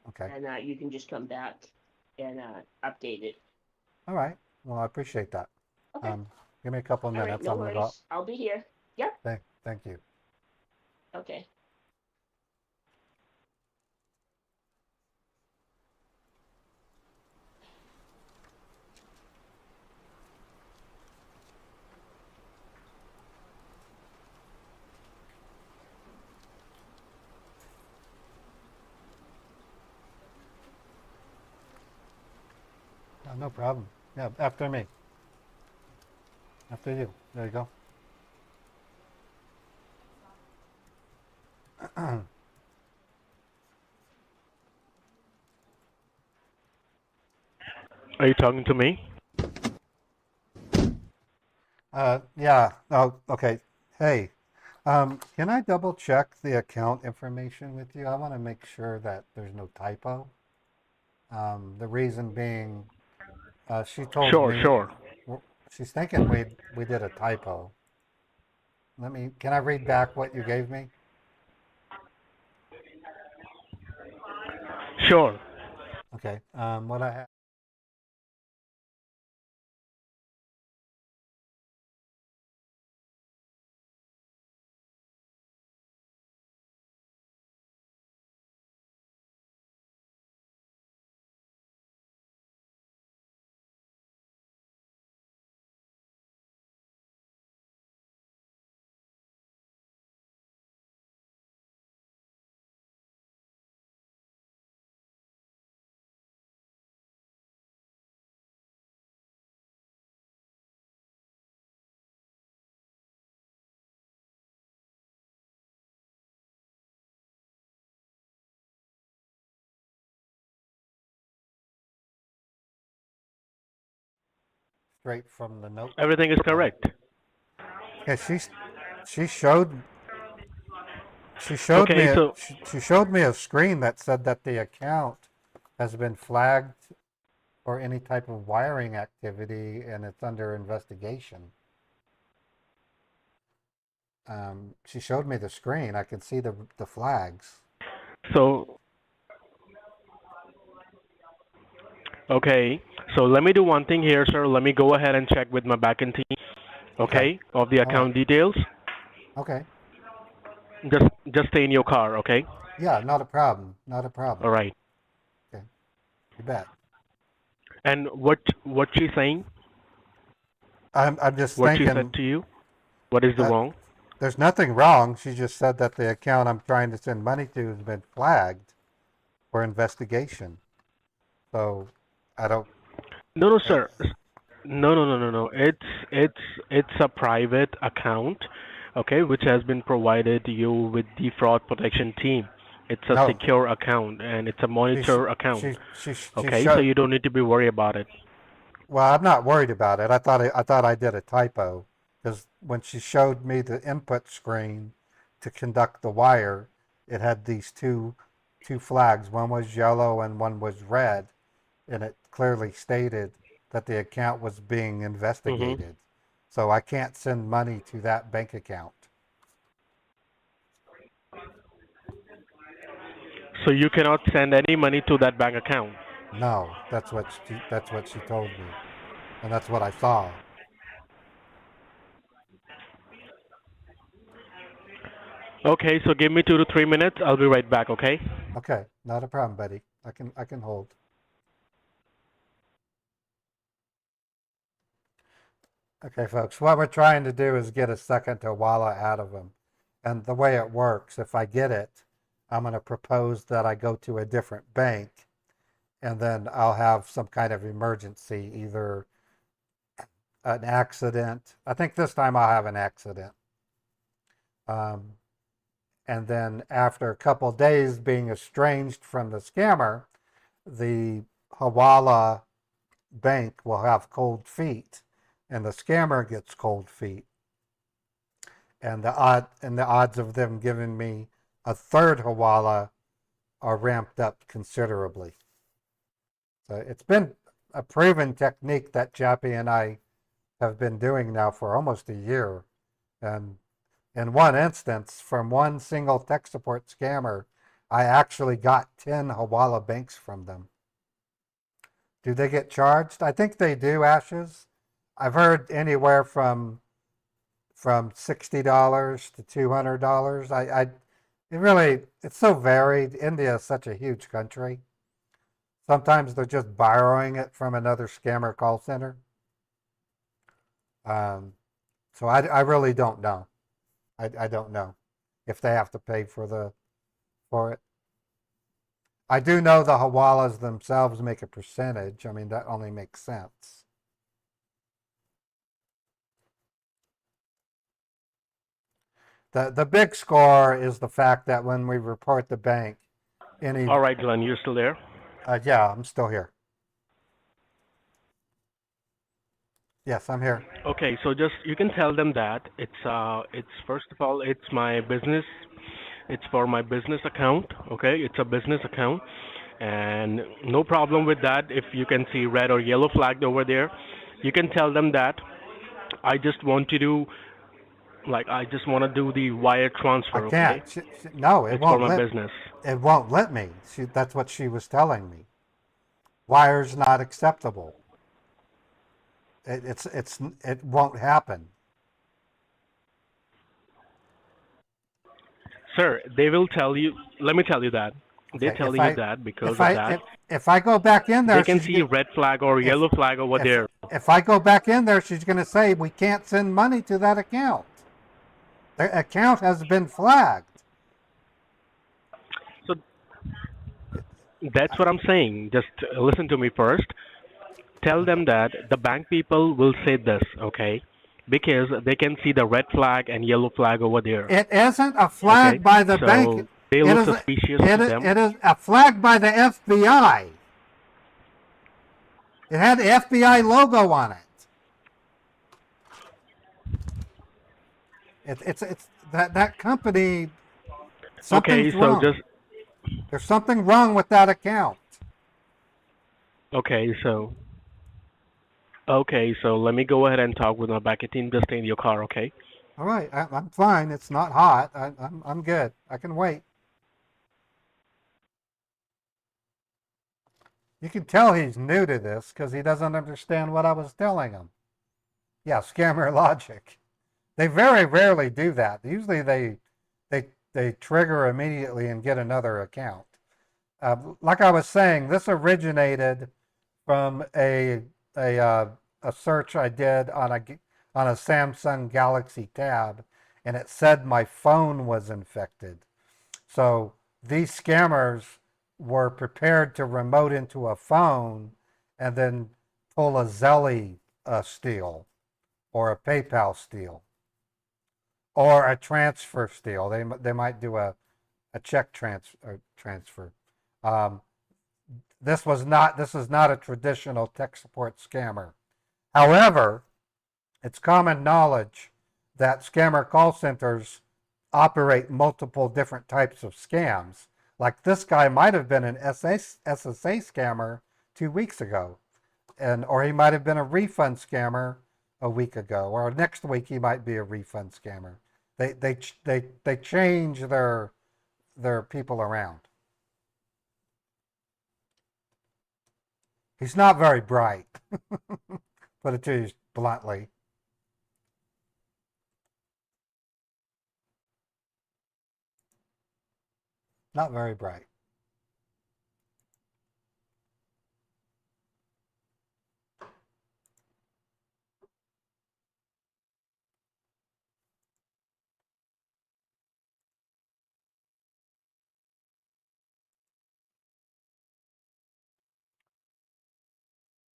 Okay. and you can just come back and update it. All right. Well, I appreciate that. Okay. Give me a couple of All right, minutes. no I'm gonna go. worries. I'll be here. Yep. Thank you. Okay. No problem. Yeah, after me. After you. There you go. Are you talking to me? Yeah. Oh, okay. Hey, can I double check the account information with you? I want to make sure that there's no typo. The reason being, she told me Sure. she's thinking we did a typo. Can I read back what you gave me? Sure. Okay. What I have. Straight from the note. Everything is correct. Yeah, she showed Okay, me so she showed me a screen that said that the account has been flagged for any type of wiring activity and it's under investigation. She showed me the screen. I could see the flags. so okay. So let me do one thing here, sir. Let me go ahead and check with my backend team. Okay, of the All right. account details. Okay. Just stay in your car, okay? Yeah, not a problem. Not a problem. All right. Okay. You bet. And what she's saying? I'm just What she thinking. said to you? What is the wrong? There's nothing wrong. She just said that the account I'm trying to send money to has been flagged for investigation. So I don't. No, sir. No. It's a private account, okay, which has been provided to you with the fraud protection team. It's a No. secure account and it's a monitor account. She Okay, showed. so you don't need to be worried about it. Well, I'm not worried about it. I thought I did a typo because when she showed me the input screen to conduct the wire, it had these two flags. One was yellow and one was red, and it clearly stated that the account was being investigated. So I can't send money to that bank account. So you cannot send any money to that bank account. No, that's what she told me, and that's what I saw. Okay, so give me 2 to 3 minutes. I'll be right back, okay? Okay, not a problem, buddy. I can hold. Okay, folks, what we're trying to do is get a second Hawala out of them. And the way it works, if I get it, I'm going to propose that I go to a different bank, and then I'll have some kind of emergency, either an accident. I think this time I'll have an accident. Um, and then after a couple of days being estranged from the scammer, the Hawala bank will have cold feet, and the scammer gets cold feet. And the odds of them giving me a third Hawala are ramped up considerably. So it's been a proven technique that Chappie and I have been doing now for almost a year. And in one instance, from one single tech support scammer, I actually got 10 Hawala banks from them. Do they get charged? I think they do, Ashes. I've heard anywhere from $60 to $200. It's so varied. India is such a huge country. Sometimes they're just borrowing it from another scammer call center. So I really don't know. I don't know if they have to pay for it. I do know the Hawalas themselves make a percentage. I mean, that only makes sense. The big score is the fact that when we report the bank, All right, Glenn, you're still there? Yeah, I'm still here. Yes, I'm here. Okay, so just you can tell them that it's first of all it's my business. It's for my business account. Okay, it's a business account, and no problem with that. If you can see red or yellow flagged over there, you can tell them that I just want to do I just want to do the wire transfer. I Okay, can't. No, it's for my business. It won't let me. That's what she was telling me. Wire's not acceptable. It won't happen. Sir, they will tell you. Let me tell you that. Okay, They're telling you that because of that. If I go back in there, They can see red flag or yellow flag over there. If I go back in there, she's going to say we can't send money to that account. The account has been flagged. So that's what I'm saying. Just listen to me first. Tell them that the bank people will say this, okay? Because they can see the red flag and yellow flag over there. It isn't a flag okay? by the so bank. They look suspicious to them. It is a flag by the FBI. It had the FBI logo on it. It's that company. Something's wrong. There's something wrong with that account. Okay, so let me go ahead and talk with my back team. Just stay in your car, okay? All right, I'm fine. It's not hot. I'm good. I can wait. You can tell he's new to this because he doesn't understand what I was telling him. Yeah, scammer logic. They very rarely do that. Usually they trigger immediately and get another account. Like I was saying, this originated from a search I did on a Samsung Galaxy Tab, and it said my phone was infected. So these scammers were prepared to remote into a phone and then pull a Zelly steal or a PayPal steal or a transfer steal. They might do a check transfer. This is not a traditional tech support scammer. However, it's common knowledge that scammer call centers operate multiple different types of scams. Like this guy might have been an SSA scammer 2 weeks ago, or he might have been a refund scammer a week ago, or next week he might be a refund scammer. They change their people around. He's not very bright. Put it to you bluntly. Not very bright.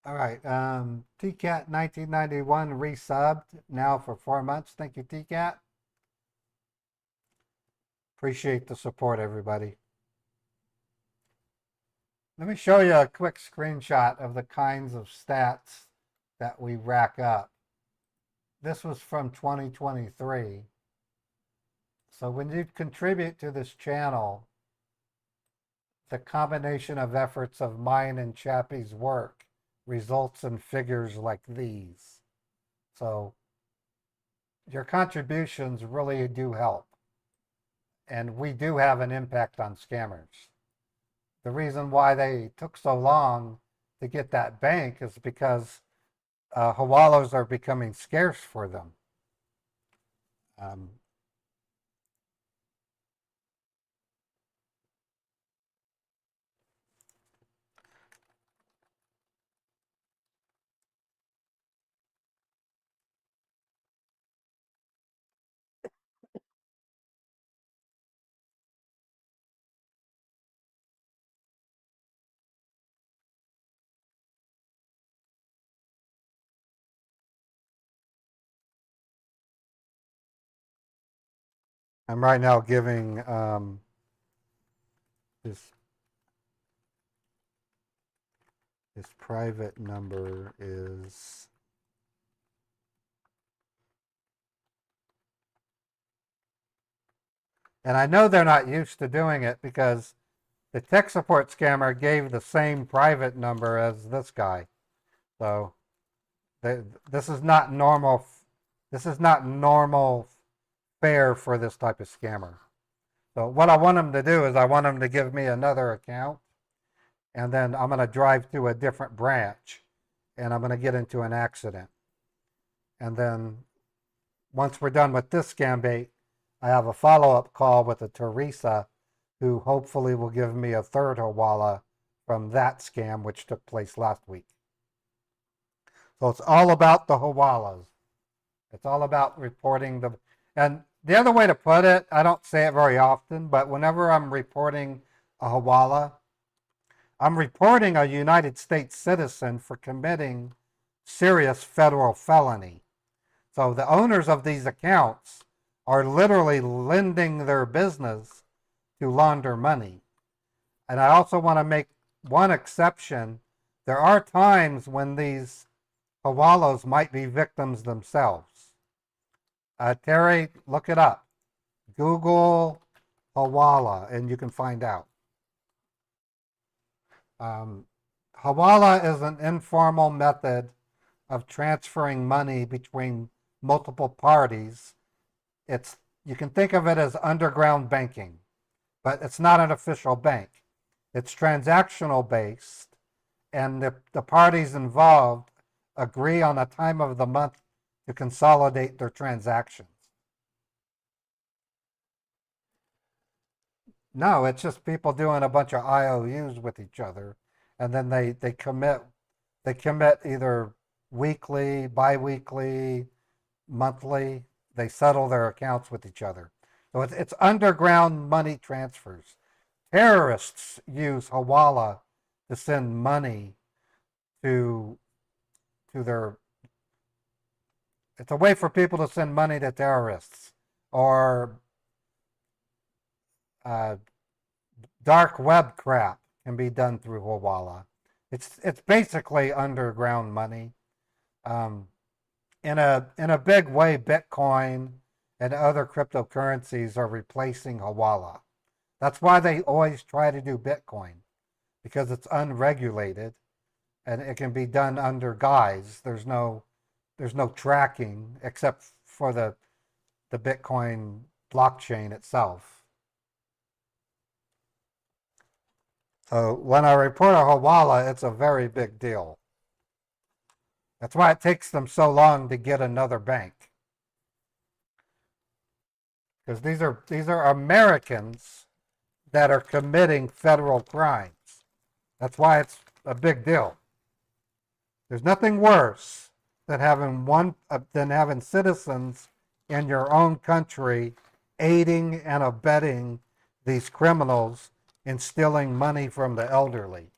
All right. TCAT 1991 resubbed now for 4 months. Thank you, TCAT. Appreciate the support, everybody. Let me show you a quick screenshot of the kinds of stats that we rack up. This was from 2023. So when you contribute to this channel, the combination of efforts of mine and Chappie's work results in figures like these. So your contributions really do help. And we do have an impact on scammers. The reason why they took so long to get that bank is because hawalas are becoming scarce for them. I'm right now giving this private number is and I know they're not used to doing it because the tech support scammer gave the same private number as this guy. So this is not normal. This is not normal fare for this type of scammer. So what I want them to do is I want them to give me another account, and then I'm going to drive to a different branch, and I'm going to get into an accident. And then once we're done with this scam bait, I have a follow-up call with a Teresa who hopefully will give me a third hawala from that scam, which took place last week. So it's all about the hawalas. It's all about reporting the, and the other way to put it, I don't say it very often, but whenever I'm reporting a hawala, I'm reporting a United States citizen for committing serious federal felony. So the owners of these accounts are literally lending their business to launder money. And I also want to make one exception. There are times when these hawalas might be victims themselves. Terry, look it up. Google hawala and you can find out. Hawala is an informal method of transferring money between multiple parties. You can think of it as underground banking, but it's not an official bank. It's transactional based, and the parties involved agree on a time of the month to consolidate their transactions. No, it's just people doing a bunch of IOUs with each other, and then they commit either weekly, bi-weekly, monthly. They settle their accounts with each other. So it's underground money transfers. Terrorists use hawala to send money to their. It's a way for people to send money to terrorists, or dark web crap can be done through hawala. It's basically underground money. In a big way, Bitcoin and other cryptocurrencies are replacing hawala. That's why they always try to do Bitcoin, because it's unregulated and it can be done under guise. There's no tracking except for the Bitcoin blockchain itself. So when I report a Hawala, it's a very big deal. That's why it takes them so long to get another bank. Because these are Americans that are committing federal crimes. That's why it's a big deal. There's nothing worse than having citizens in your own country aiding and abetting these criminals in stealing money from the elderly.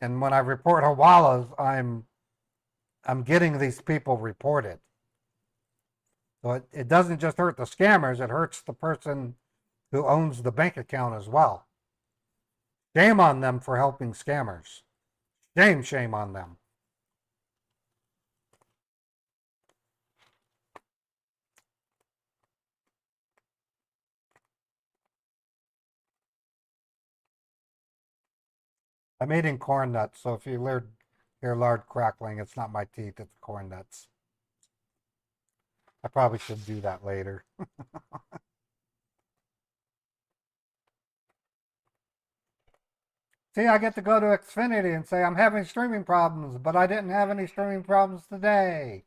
And when I report Hawalas, I'm getting these people reported. So it doesn't just hurt the scammers, it hurts the person who owns the bank account as well. Shame on them for helping scammers. Shame on them. I'm eating corn nuts, so if you hear loud crackling, it's not my teeth, it's corn nuts. I probably should do that later. See, I get to go to Xfinity and say, I'm having streaming problems, but I didn't have any streaming problems today.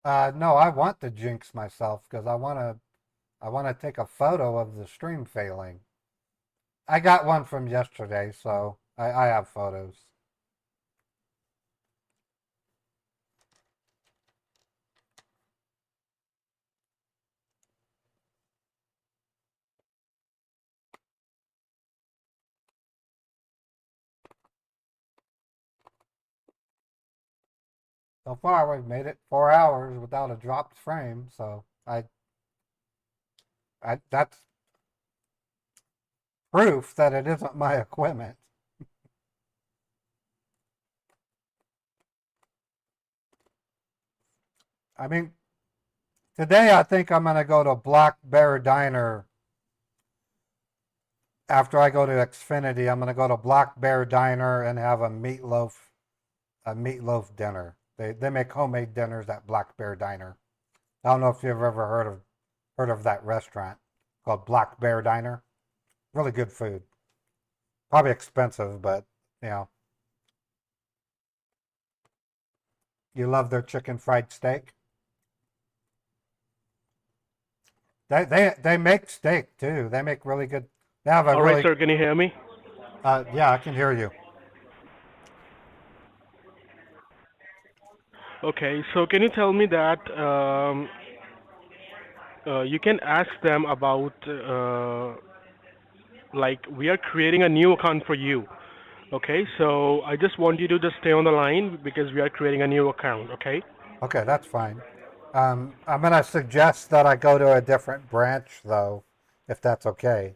No, I want to jinx myself because I want to take a photo of the stream failing. I got one from yesterday, so I have photos. So far, we've made it 4 hours without a dropped frame, so that's proof that it isn't my equipment. I mean, today I think I'm going to go to Black Bear Diner. After I go to Xfinity, I'm going to go to Black Bear Diner and have a meatloaf dinner. They make homemade dinners at Black Bear Diner. I don't know if you've ever heard of that restaurant called Black Bear Diner. Really good food. Probably expensive, but you know. You love their chicken fried steak? They make steak too. They make really good. They have a All really. right, sir. Can you hear me? Yeah, I can hear you. Okay, so can you tell me that you can ask them about like we are creating a new account for you. Okay, so I just want you to just stay on the line because we are creating a new account. Okay. Okay, that's fine. I'm going to suggest that I go to a different branch though, if that's okay.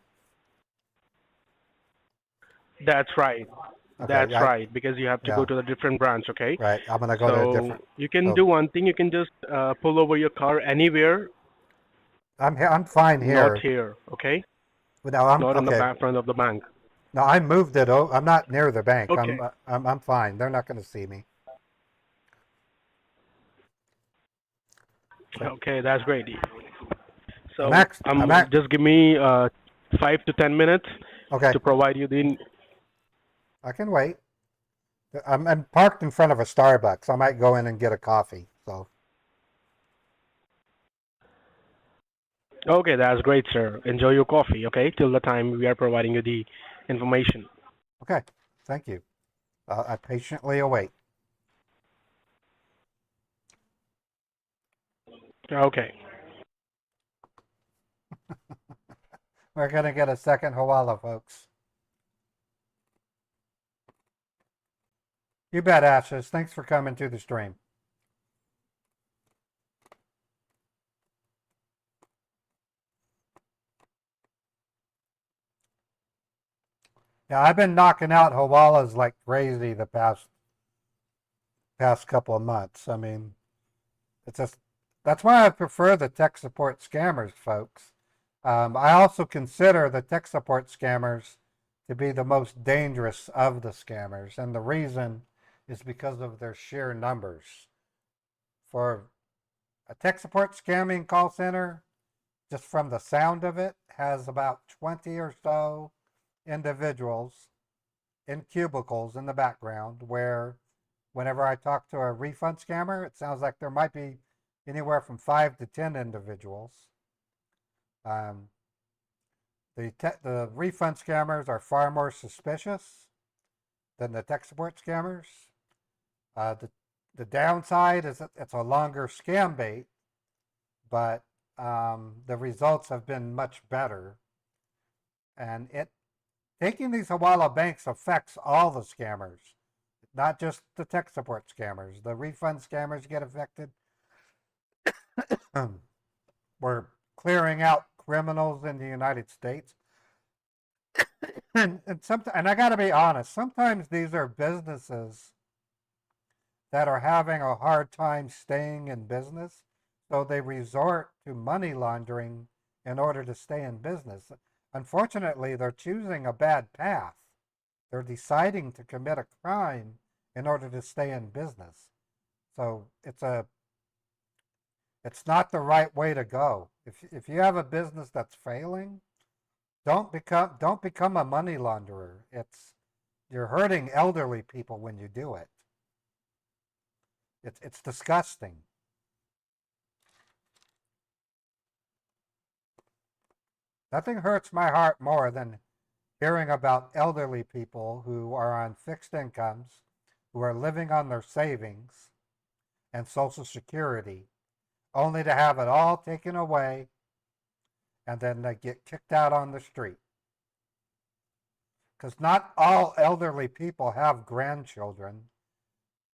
That's right. Okay, That's right, because you have to go yeah, to the different branch, okay? right. I'm going to go to a So different. you can So do one thing. You can just pull over your car anywhere, I'm fine not here. here, okay? No, I'm Not in the okay. front of the bank. No, I moved it. I'm not near the bank. Okay. I'm fine. They're not going to see me. Okay, that's great. So just give me 5 to 10 minutes Okay. to provide you the. I can wait. I'm parked in front of a Starbucks. I might go in and get a coffee. So Okay, that's great, sir. Enjoy your coffee, okay? Till the time we are providing you the information. okay, thank you. I patiently await. Okay. We're gonna get a second Hawala, folks. You bet, Ashes. Thanks for coming to the stream. Yeah, I've been knocking out Hawalas like crazy the past couple of months. I mean, it's just That's why I prefer the tech support scammers, folks. I also consider the tech support scammers to be the most dangerous of the scammers, and the reason is because of their sheer numbers. For a tech support scamming call center, just from the sound of it, has about 20 or so individuals in cubicles in the background where whenever I talk to a refund scammer, it sounds like there might be anywhere from 5 to 10 individuals. The refund scammers are far more suspicious than the tech support scammers. The downside is that it's a longer scam bait, but the results have been much better. And taking these Hawala banks affects all the scammers, not just the tech support scammers. The refund scammers get affected. We're clearing out criminals in the United States. And I got to be honest, sometimes these are businesses that are having a hard time staying in business, so they resort to money laundering in order to stay in business. Unfortunately, they're choosing a bad path. They're deciding to commit a crime in order to stay in business. So it's not the right way to go. If you have a business that's failing, don't become a money launderer. You're hurting elderly people when you do it. It's disgusting. Nothing hurts my heart more than hearing about elderly people who are on fixed incomes, who are living on their savings and Social Security, only to have it all taken away, and then they get kicked out on the street. Because not all elderly people have grandchildren.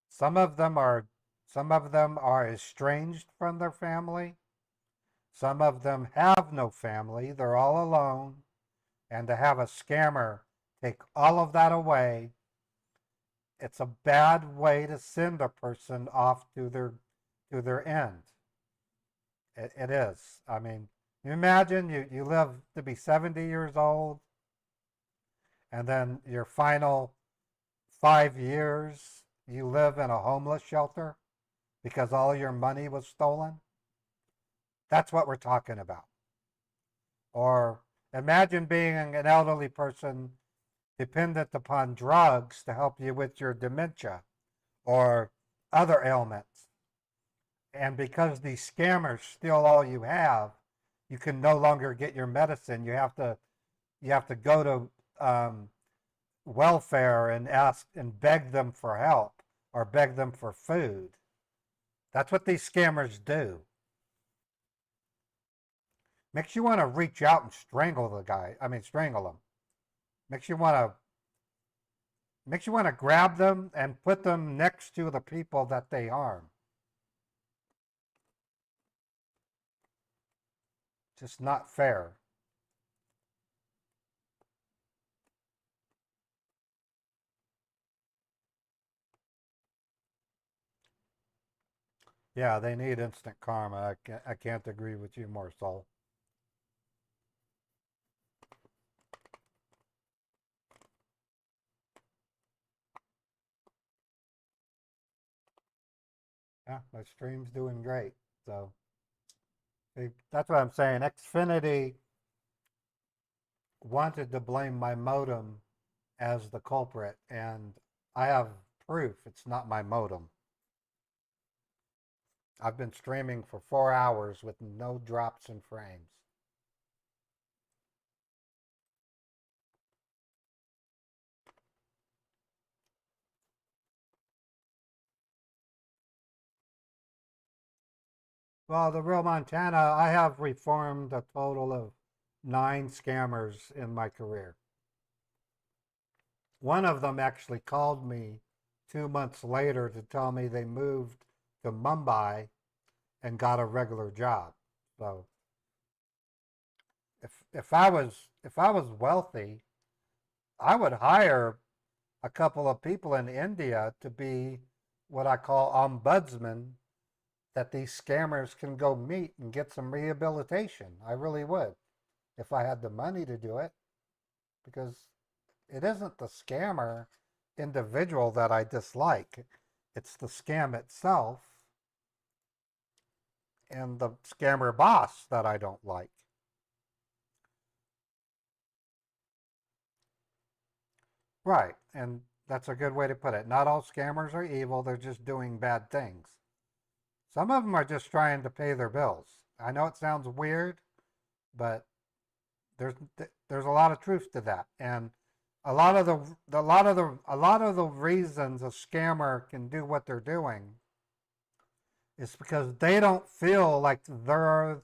Some of them are estranged from their family. Some of them have no family. They're all alone. And to have a scammer take all of that away, it's a bad way to send a person off to their end. It is. I mean, you imagine you live to be 70 years old, and then your final 5 years you live in a homeless shelter because all your money was stolen. That's what we're talking about. Or imagine being an elderly person dependent upon drugs to help you with your dementia or other ailments. And because these scammers steal all you have, you can no longer get your medicine. You have to go to welfare and ask and beg them for help or beg them for food. That's what these scammers do. Makes you want to reach out and strangle them. Makes you want to grab them and put them next to the people that they harm. Just not fair. Yeah, they need instant karma. I can't agree with you more, Saul. Yeah, my stream's doing great. So that's what I'm saying. Xfinity wanted to blame my modem as the culprit, and I have proof it's not my modem. I've been streaming for 4 hours with no drops in frames. Well, the real Montana, I have reformed a total of 9 scammers in my career. One of them actually called me 2 months later to tell me they moved to Mumbai and got a regular job. So if I was wealthy, I would hire a couple of people in India to be what I call ombudsmen that these scammers can go meet and get some rehabilitation. I really would, if I had the money to do it, because it isn't the scammer individual that I dislike. It's the scam itself and the scammer boss that I don't like. Right, and that's a good way to put it. Not all scammers are evil, they're just doing bad things. Some of them are just trying to pay their bills. I know it sounds weird, but there's a lot of truth to that. And a lot of the reasons a scammer can do what they're doing is because they don't feel like they're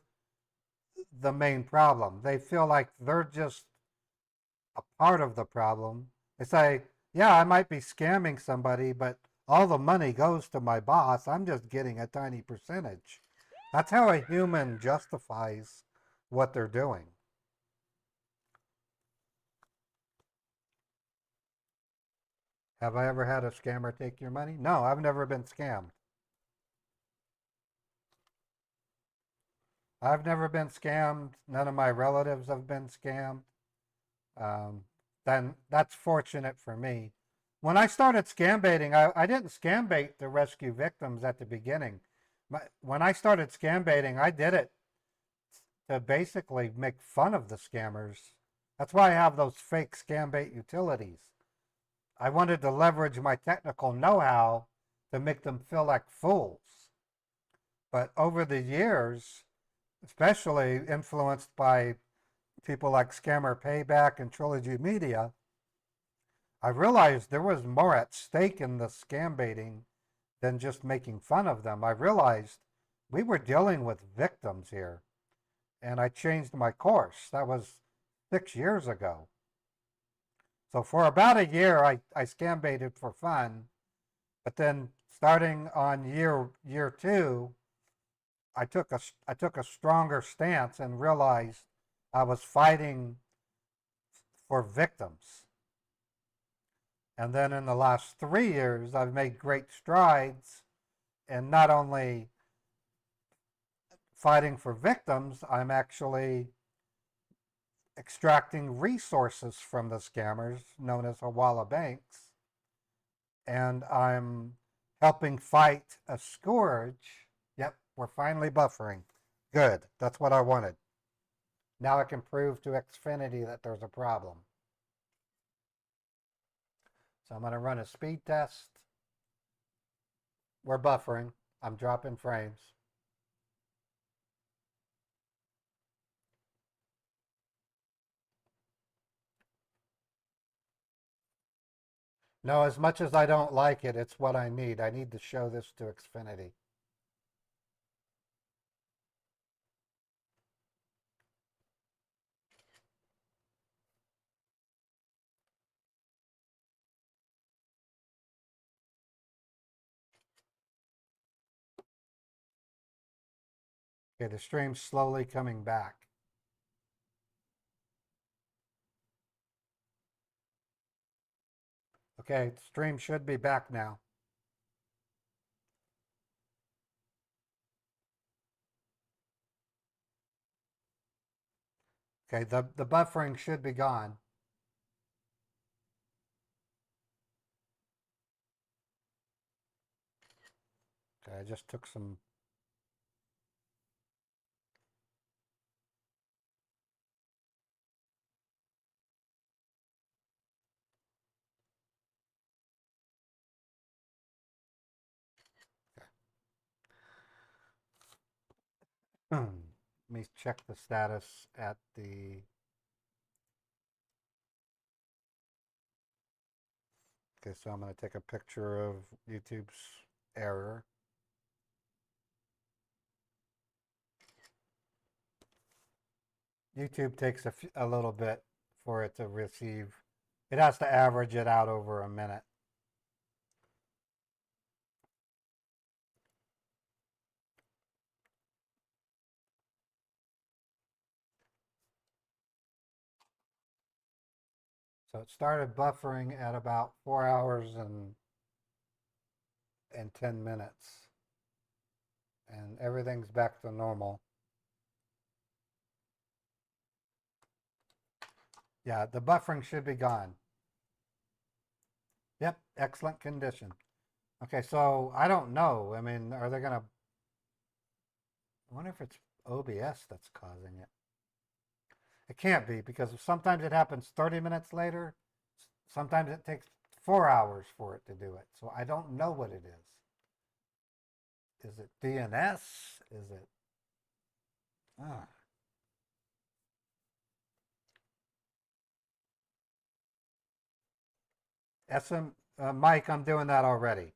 the main problem. They feel like they're just a part of the problem. They say, yeah, I might be scamming somebody, but all the money goes to my boss. I'm just getting a tiny percentage. That's how a human justifies what they're doing. Have I ever had a scammer take your money? No, I've never been scammed. I've never been scammed. None of my relatives have been scammed. Then that's fortunate for me. When I started scam baiting, I didn't scam bait to rescue victims at the beginning. When I started scam baiting, I did it to basically make fun of the scammers. That's why I have those fake scam bait utilities. I wanted to leverage my technical know-how to make them feel like fools. But over the years, especially influenced by people like Scammer Payback and Trilogy Media, I realized there was more at stake in the scam baiting than just making fun of them. I realized we were dealing with victims here. And I changed my course. That was 6 years ago. So for about a year, I scam baited for fun. But then starting on year two, I took a stronger stance and realized I was fighting for victims. And then in the last 3 years, I've made great strides in not only fighting for victims, I'm actually extracting resources from the scammers, known as Hawala banks, and I'm helping fight a scourge. Yep, we're finally buffering. Good, that's what I wanted. Now I can prove to Xfinity that there's a problem. So I'm going to run a speed test. We're buffering. I'm dropping frames. No, as much as I don't like it, it's what I need. I need to show this to Xfinity. Okay, the stream's slowly coming back. Okay, the stream should be back now. Okay, the buffering should be gone. Okay, I just took some. Let me check the status at the. Okay, so I'm going to take a picture of YouTube's error. YouTube takes a little bit for it to receive. It has to average it out over a minute. So it started buffering at about 4 hours and 10 minutes. And everything's back to normal. Yeah, the buffering should be gone. Yep, excellent condition. Okay, so I don't know. I mean, are they gonna? I wonder if it's OBS that's causing it. It can't be because sometimes it happens 30 minutes later. Sometimes it takes 4 hours for it to do it. So I don't know what it is. Is it DNS? Is it? Ah. Mike, I'm doing that already.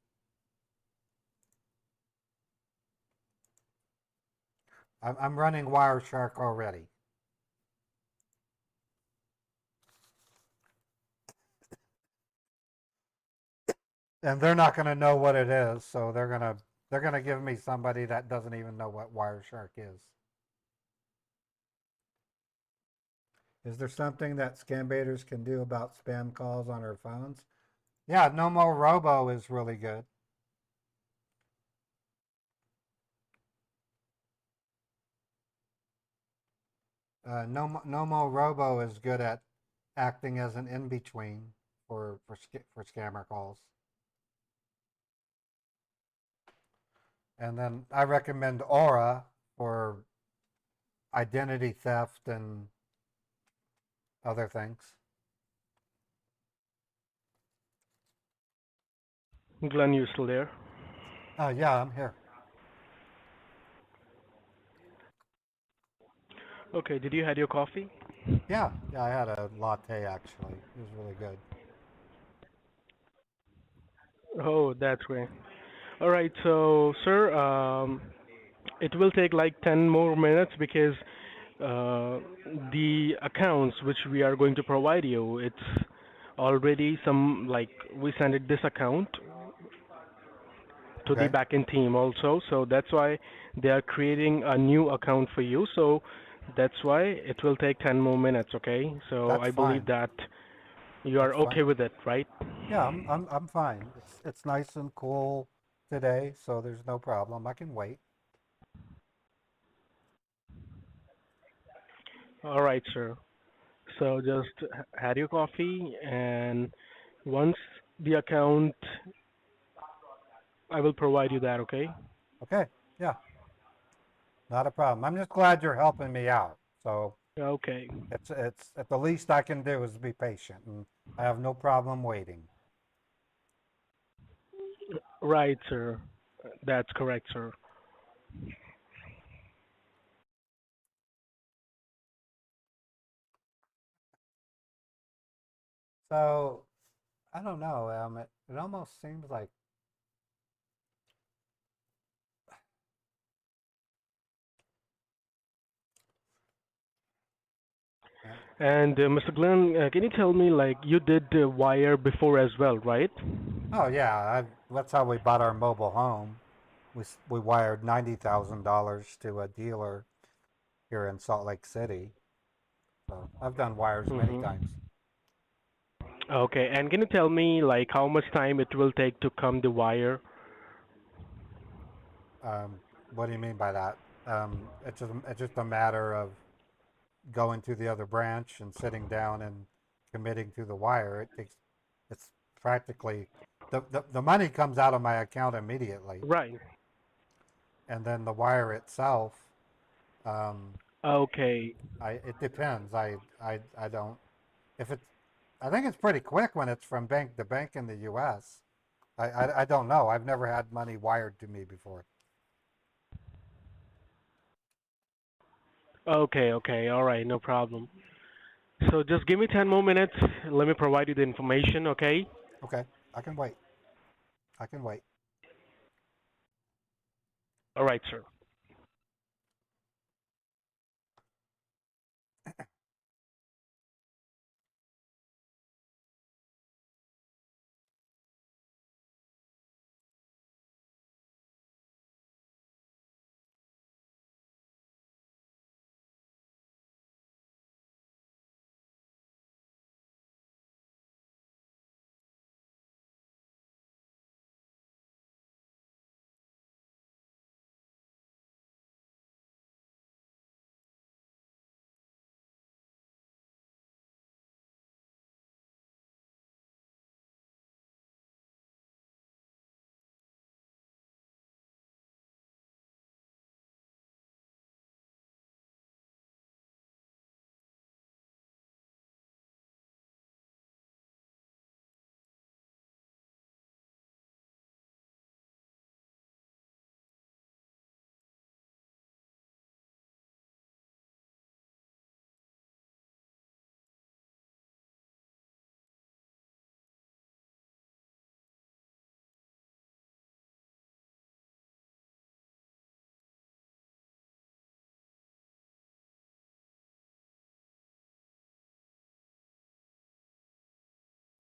I'm running Wireshark already. And they're not going to know what it is, so they're going to give me somebody that doesn't even know what Wireshark is. Is there something that scambaiters can do about spam calls on their phones? Yeah, No More Robo is really good. No More Robo is good at acting as an in-between for scammer calls. And then I recommend Aura for identity theft and other things. Glenn, you still there? Yeah, I'm here. Okay, did you had your coffee? Yeah, I had a latte actually. It was really good. Oh, that's great. All right, so sir, it will take like 10 more minutes because the accounts which we are going to provide you, it's already some like we send it this account to the Okay. backend team also, so that's why they are creating a new account for you. So that's why it will take 10 more minutes. Okay, so That's I believe fine. that you are That's fine. okay with it, right? Yeah, I'm fine. It's nice and cool today, so there's no problem. I can wait. All right, sir. So just had your coffee, and once the account, I will provide you that. Okay. Okay. Yeah, not a problem. I'm just glad you're helping me out. So Okay. it's at the least I can do is be patient, and I have no problem waiting. Right, sir. That's correct, sir. So I don't know. It almost seems like And Mr. Glenn, can you tell me, like, you did wire before as well, right? oh yeah, that's how we bought our mobile home. We wired $90,000 to a dealer here in Salt Lake City. So I've done wires many Mm-hmm. times. Okay, and can you tell me, like, how much time it will take to come the wire? What do you mean by that? It's just a matter of going to the other branch and sitting down and committing to the wire. It's practically the money comes out of my account immediately, Right. and then the wire itself. Um, Okay. it depends. I don't if it's I think it's pretty quick when it's from bank to bank in the U.S. I don't know. I've never had money wired to me before. Okay, okay, all right, no problem. So just give me 10 more minutes. Let me provide you the information, okay? Okay, I can wait. I can wait. All right, sir.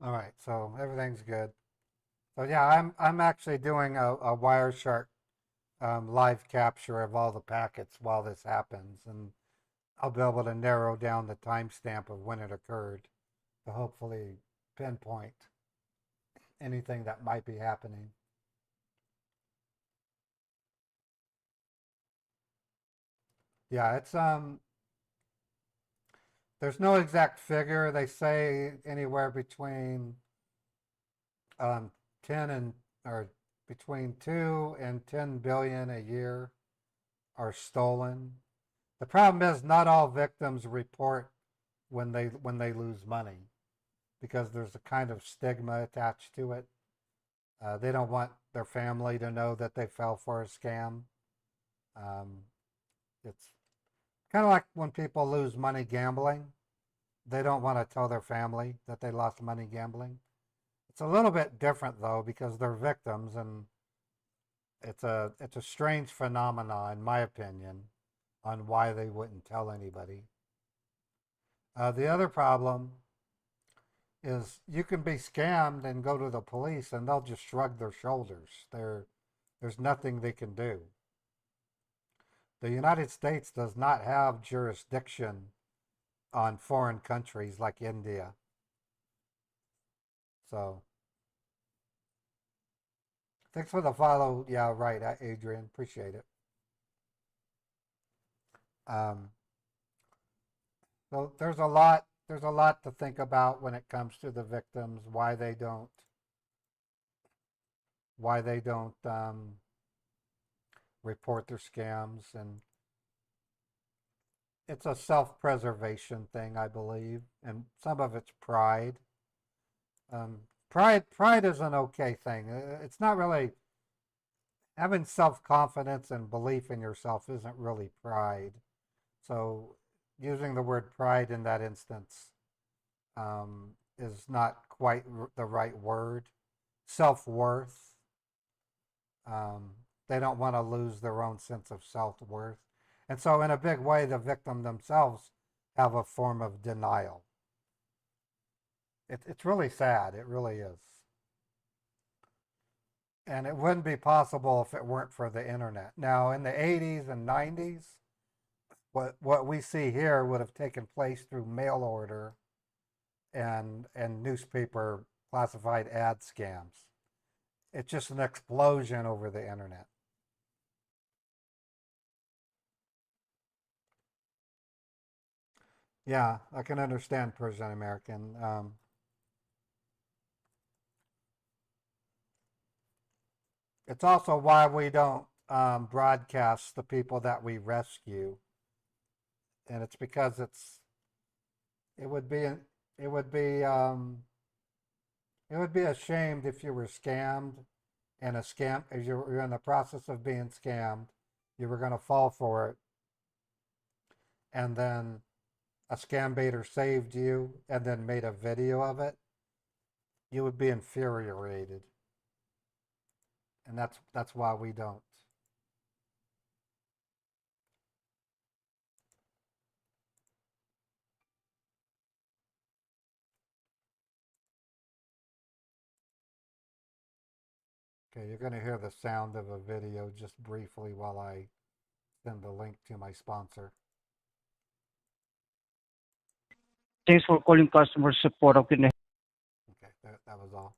All right, so everything's good. So yeah, I'm actually doing a Wireshark live capture of all the packets while this happens, and I'll be able to narrow down the timestamp of when it occurred to hopefully pinpoint anything that might be happening. Yeah, it's there's no exact figure. They say anywhere between um 10 and or between 2 and 10 billion a year are stolen. The problem is not all victims report when they lose money because there's a kind of stigma attached to it. They don't want their family to know that they fell for a scam. Um, it's kind of like when people lose money gambling. They don't want to tell their family that they lost money gambling. It's a little bit different though because they're victims, and it's a strange phenomenon, in my opinion, on why they wouldn't tell anybody. The other problem is you can be scammed and go to the police and they'll just shrug their shoulders. There's nothing they can do. The United States does not have jurisdiction on foreign countries like India. So, thanks for the follow. Yeah, right, Adrian. Appreciate it. Um, so there's a lot to think about when it comes to the victims, why they don't report their scams, and it's a self-preservation thing, I believe, and some of it's pride. Pride is an okay thing. It's not really having self-confidence and belief in yourself isn't really pride. So using the word pride in that instance is not quite the right word. Self-worth. They don't want to lose their own sense of self-worth. And so in a big way, the victim themselves have a form of denial. It's really sad. It really is. And it wouldn't be possible if it weren't for the internet. Now, in the 80s and 90s, what we see here would have taken place through mail order and newspaper classified ad scams. It's just an explosion over the internet. Yeah, I can understand Persian American. It's also why we don't broadcast the people that we rescue, and it's because it would be it would be it would be ashamed if you were scammed, and a scam if you're in the process of being scammed, you were going to fall for it, and then a scam baiter saved you and then made a video of it. You would be infuriated, and that's why we don't. Okay, you're going to hear the sound of a video just briefly while I send the link to my sponsor. Thanks for calling customer support. Okay, that was all.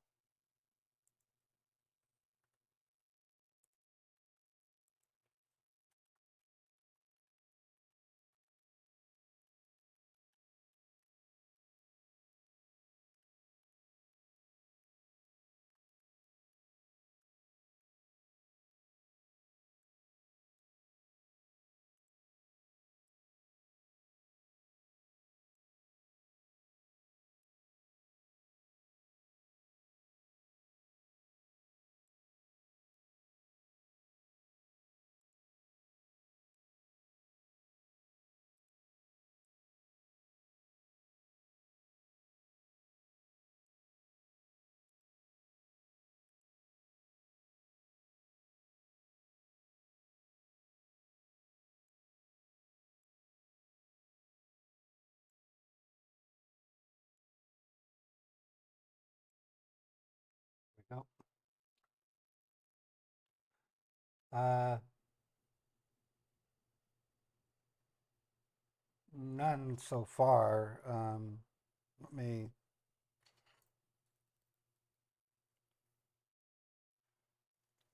None so far. Let me.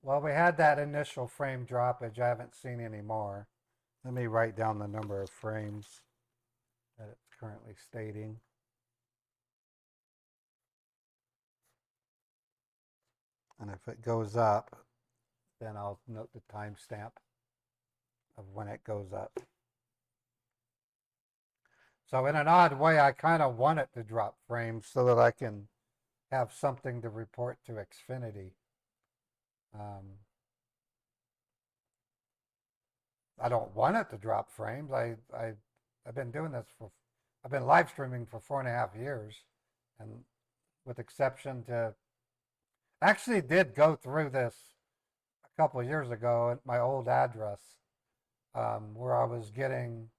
Well, we had that initial frame droppage. I haven't seen any more. Let me write down the number of frames that it's currently stating. And if it goes up, then I'll note the timestamp of when it goes up. So in an odd way, I kind of want it to drop frames so that I can have something to report to Xfinity. I don't want it to drop frames. I've been doing this I've been live streaming for 4.5 years, and with exception to, actually did go through this a couple of years ago at my old address, where I was getting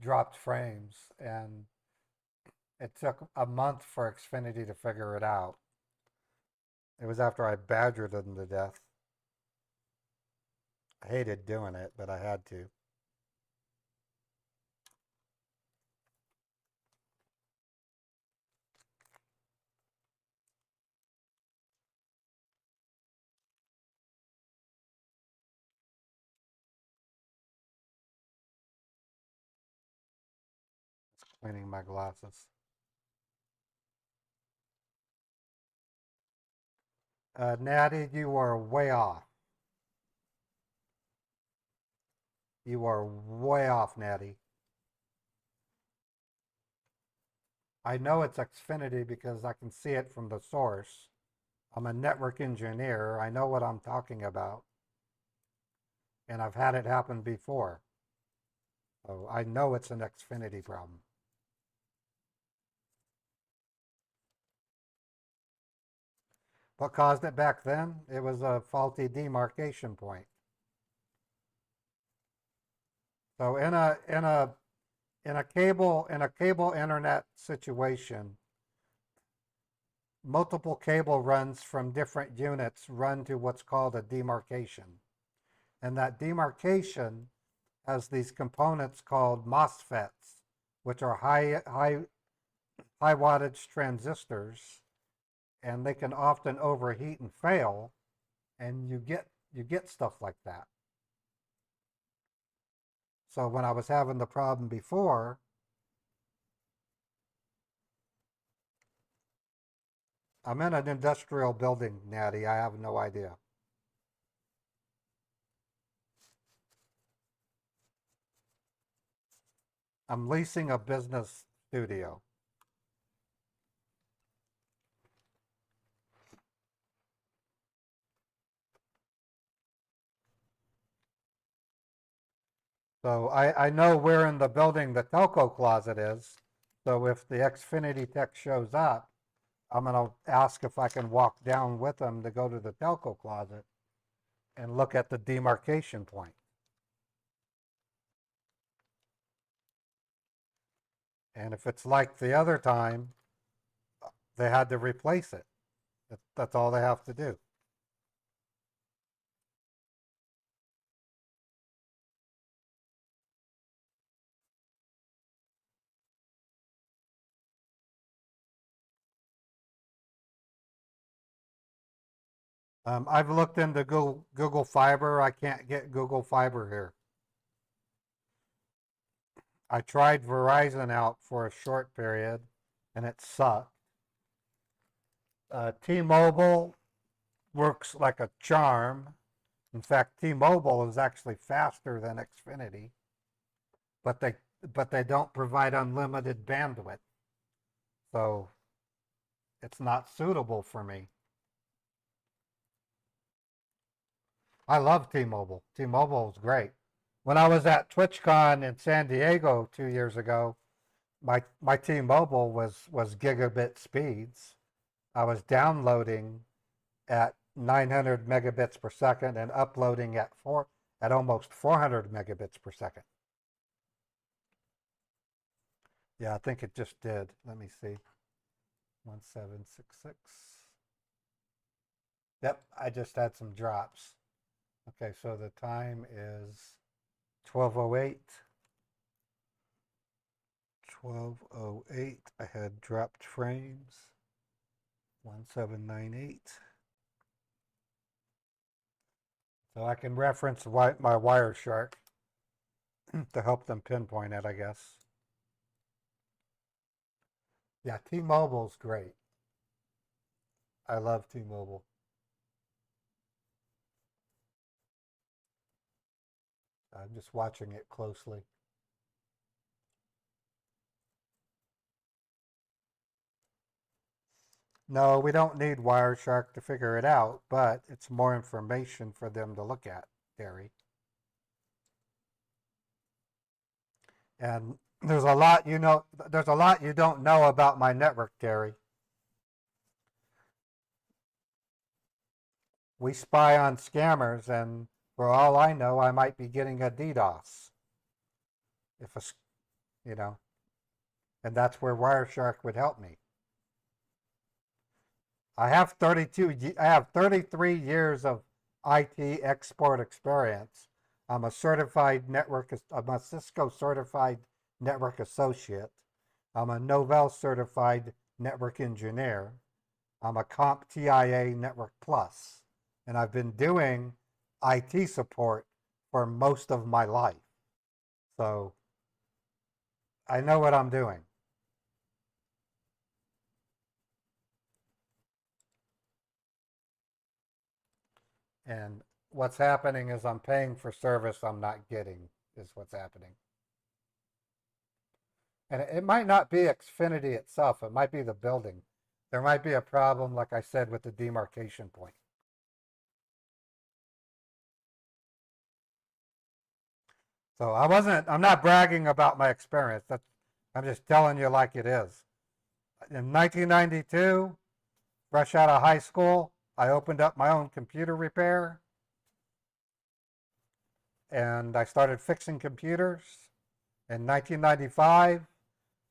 dropped frames, and it took a month for Xfinity to figure it out. It was after I badgered them to death. I hated doing it, but I had to. Cleaning my glasses. Natty, you are way off. You are way off, Natty. I know it's Xfinity because I can see it from the source. I'm a network engineer. I know what I'm talking about. And I've had it happen before. So I know it's an Xfinity problem. What caused it back then? It was a faulty demarcation point. So in a cable internet situation, multiple cable runs from different units run to what's called a demarcation. And that demarcation has these components called MOSFETs, which are high wattage transistors, and they can often overheat and fail, and you get stuff like that. So when I was having the problem before, I'm in an industrial building, Natty. I have no idea. I'm leasing a business studio. So I know where in the building the telco closet is. So if the Xfinity tech shows up, I'm going to ask if I can walk down with them to go to the telco closet and look at the demarcation point. And if it's like the other time, they had to replace it. That's all they have to do. I've looked into Google Fiber. I can't get Google Fiber here. I tried Verizon out for a short period, and it sucked. T-Mobile works like a charm. In fact, T-Mobile is actually faster than Xfinity, but they don't provide unlimited bandwidth, so it's not suitable for me. I love T-Mobile. T-Mobile is great. When I was at TwitchCon in San Diego 2 years ago, my T-Mobile was gigabit speeds. I was downloading at 900 megabits per second and uploading at almost 400 megabits per second. Yeah, I think it just did. Let me see. 1766. Yep, I just had some drops. Okay, so the time is 12:08. 12:08. I had dropped frames. 1798. So I can reference my Wireshark to help them pinpoint it, I guess. Yeah, T-Mobile's great. I love T-Mobile. I'm just watching it closely. No, we don't need Wireshark to figure it out, but it's more information for them to look at, Gary. And there's a lot you don't know about my network, Gary. We spy on scammers, and for all I know, I might be getting a DDoS. If a, you know, and that's where Wireshark would help me. I have 33 years of IT export experience. I'm a Cisco certified network associate. I'm a Novell certified network engineer. I'm a CompTIA Network Plus, and I've been doing IT support for most of my life. So I know what I'm doing. And what's happening is I'm paying for service I'm not getting, is what's happening. And it might not be Xfinity itself, it might be the building. There might be a problem, like I said, with the demarcation point. So I'm not bragging about my experience. I'm just telling you like it is. In 1992, fresh out of high school, I opened up my own computer repair and I started fixing computers. In 1995,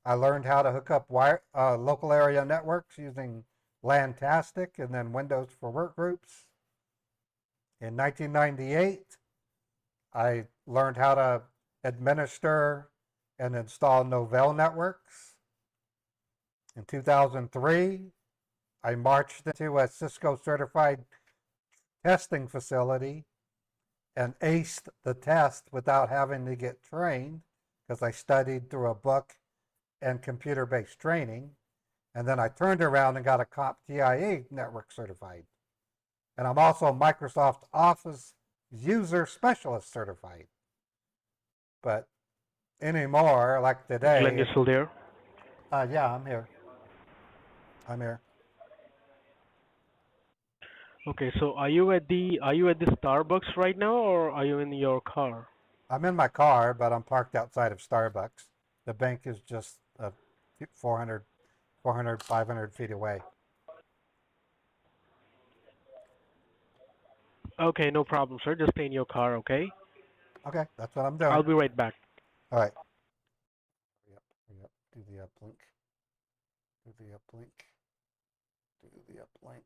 I learned how to hook up local area networks using Lantastic and then Windows for Workgroups. In 1998, I learned how to administer and install Novell networks. In 2003, I marched into a Cisco certified testing facility and aced the test without having to get trained because I studied through a book and computer-based training. And then I turned around and got a CompTIA network certified. And I'm also Microsoft Office user specialist certified. But anymore, like today. Glenn, you still there? Yeah, I'm here. Okay, so are you at the Starbucks right now, or are you in your car? I'm in my car, but I'm parked outside of Starbucks. The bank is just 400, 500 feet away. Okay, no problem, sir. Just stay in your car, okay? Okay, that's what I'm doing. I'll be right back. All right. Hurry up. Do the uplink. Do the uplink. Do the uplink.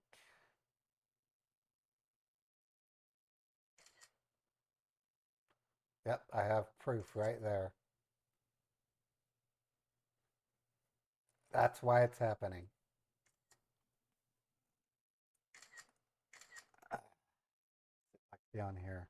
Yep, I have proof right there. That's why it's happening. Down here.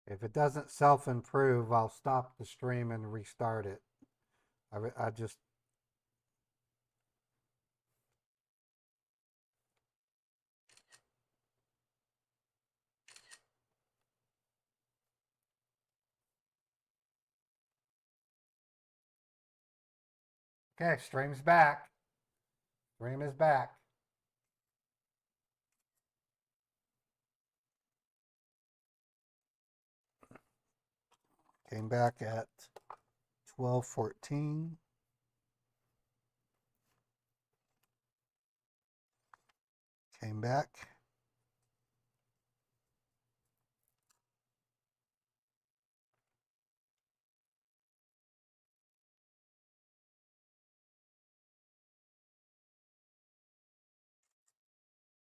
If it doesn't self-improve, I'll stop the stream and restart it. I just... Okay, stream's back. Stream is back. Came back at 12:14. Came back.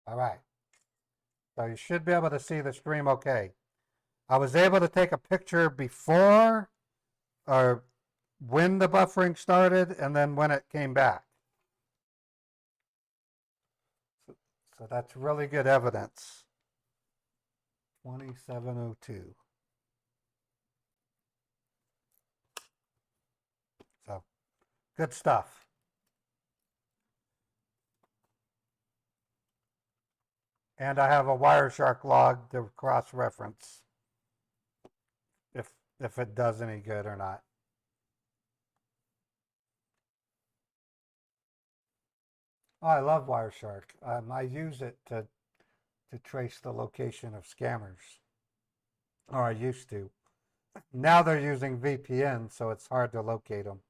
All right. So you should be able to see the stream okay. I was able to take a picture before or when the buffering started and then when it came back. So that's really good evidence. 2702. So good stuff. And I have a Wireshark log to cross-reference if it does any good or not. Oh, I love Wireshark. I use it to trace the location of scammers, or I used to. Now they're using VPN, so it's hard to locate them.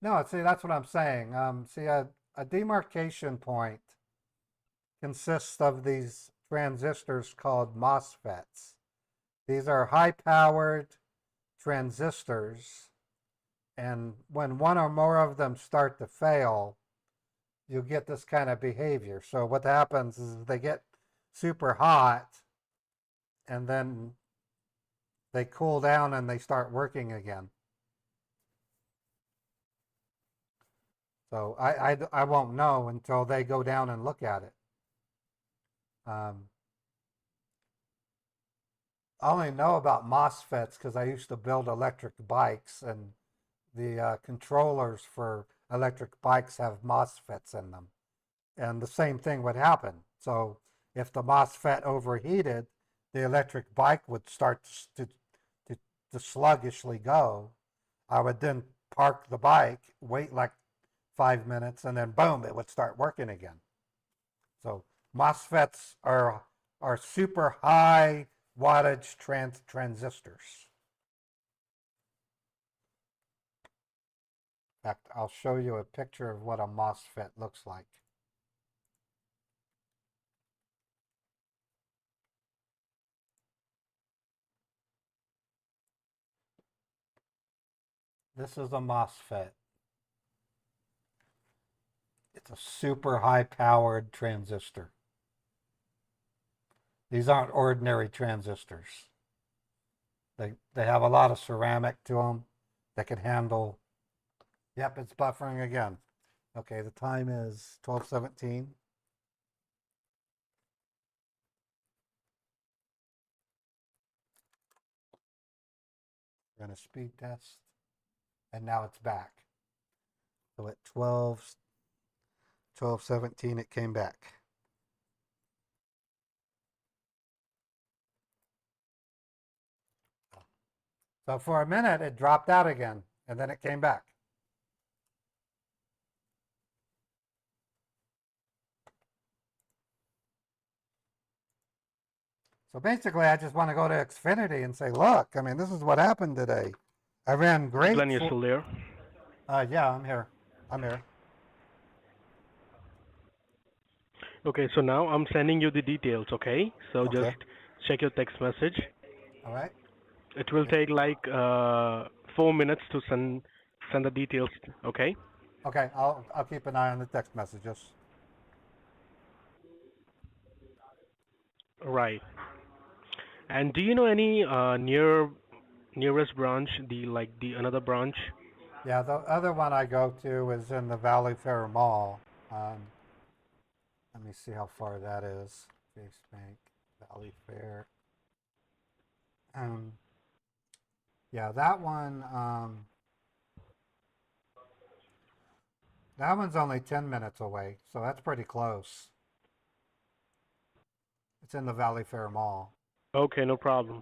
No, see, that's what I'm saying. See, a demarcation point consists of these transistors called MOSFETs. These are high-powered transistors, and when one or more of them start to fail, you get this kind of behavior. So what happens is they get super hot, and then they cool down and they start working again. So I won't know until they go down and look at it. I only know about MOSFETs because I used to build electric bikes, and the controllers for electric bikes have MOSFETs in them. And the same thing would happen. So if the MOSFET overheated, the electric bike would start to sluggishly go. I would then park the bike, wait like 5 minutes, and then boom, it would start working again. So MOSFETs are super high wattage transistors. In fact, I'll show you a picture of what a MOSFET looks like. This is a MOSFET. It's a super high-powered transistor. These aren't ordinary transistors. They have a lot of ceramic to them that can handle. Yep, it's buffering again. Okay, the time is 12:17. We're going to speed test. And now it's back. So at 12:17, it came back. So for a minute, it dropped out again, and then it came back. So basically, I just want to go to Xfinity and say, look, I mean, this is what happened today. I ran great. Glenn, you're still there? Yeah, I'm here. I'm here. Okay, so now I'm sending you the details, okay? So Okay. just check your text message. All right. It will take like 4 minutes to send the details, okay? Okay, I'll keep an eye on the text messages. Right. And do you know any nearest branch, the another branch? Yeah, the other one I go to is in the Valley Fair Mall. Let me see how far that is. Chase Bank, Valley Fair. Yeah, that one. That one's only 10 minutes away, so that's pretty close. It's in the Valley Fair Mall. Okay, no problem.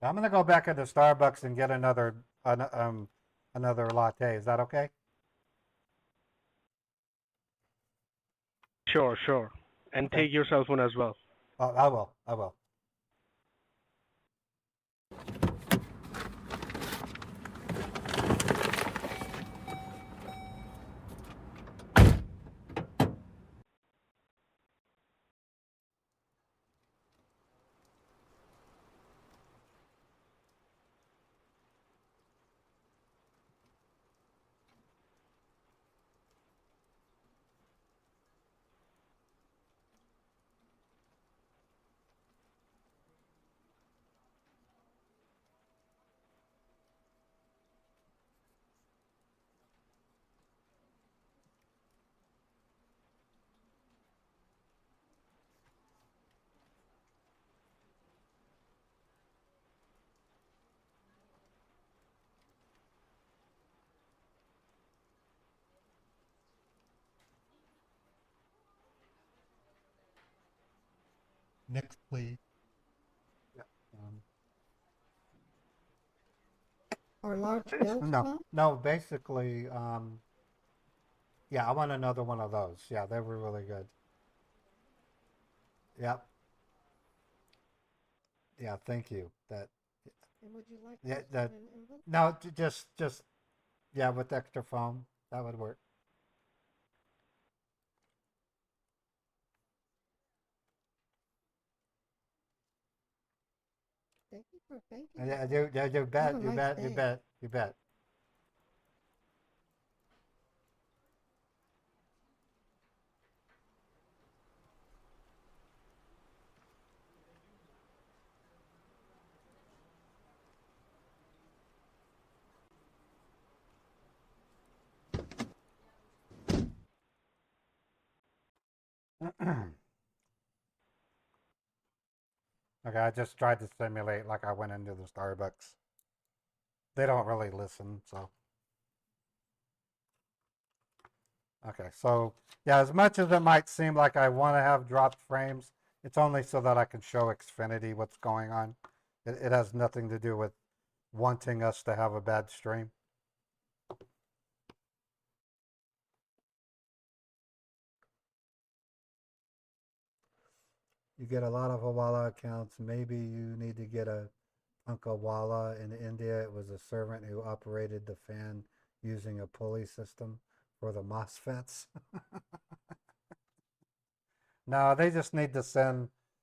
I'm gonna go back into Starbucks and get another another latte. Is that okay? Sure, sure. And Okay. take your cell phone as well. Oh, I will. I will. Next, please. Yeah. Or large bilge No, pump? no. Basically, yeah, I want another one of those. Yeah, they were really good. Yep. Yeah. Thank you. That. And would you like Yeah. this That. in an envelope? No. Just. Yeah, with extra foam, that would work. Thank you for thanking Yeah. me. You bet. Have a You nice bet. You day. bet. You bet. Okay, I just tried to simulate like I went into the Starbucks. They don't really listen, so. Okay, so yeah, as much as it might seem like I want to have dropped frames, it's only so that I can show Xfinity what's going on. It has nothing to do with wanting us to have a bad stream. You get a lot of Hawala accounts. Maybe you need to get a Punkawala. In India, it was a servant who operated the fan using a pulley system for the MOSFETs. No, they just need to send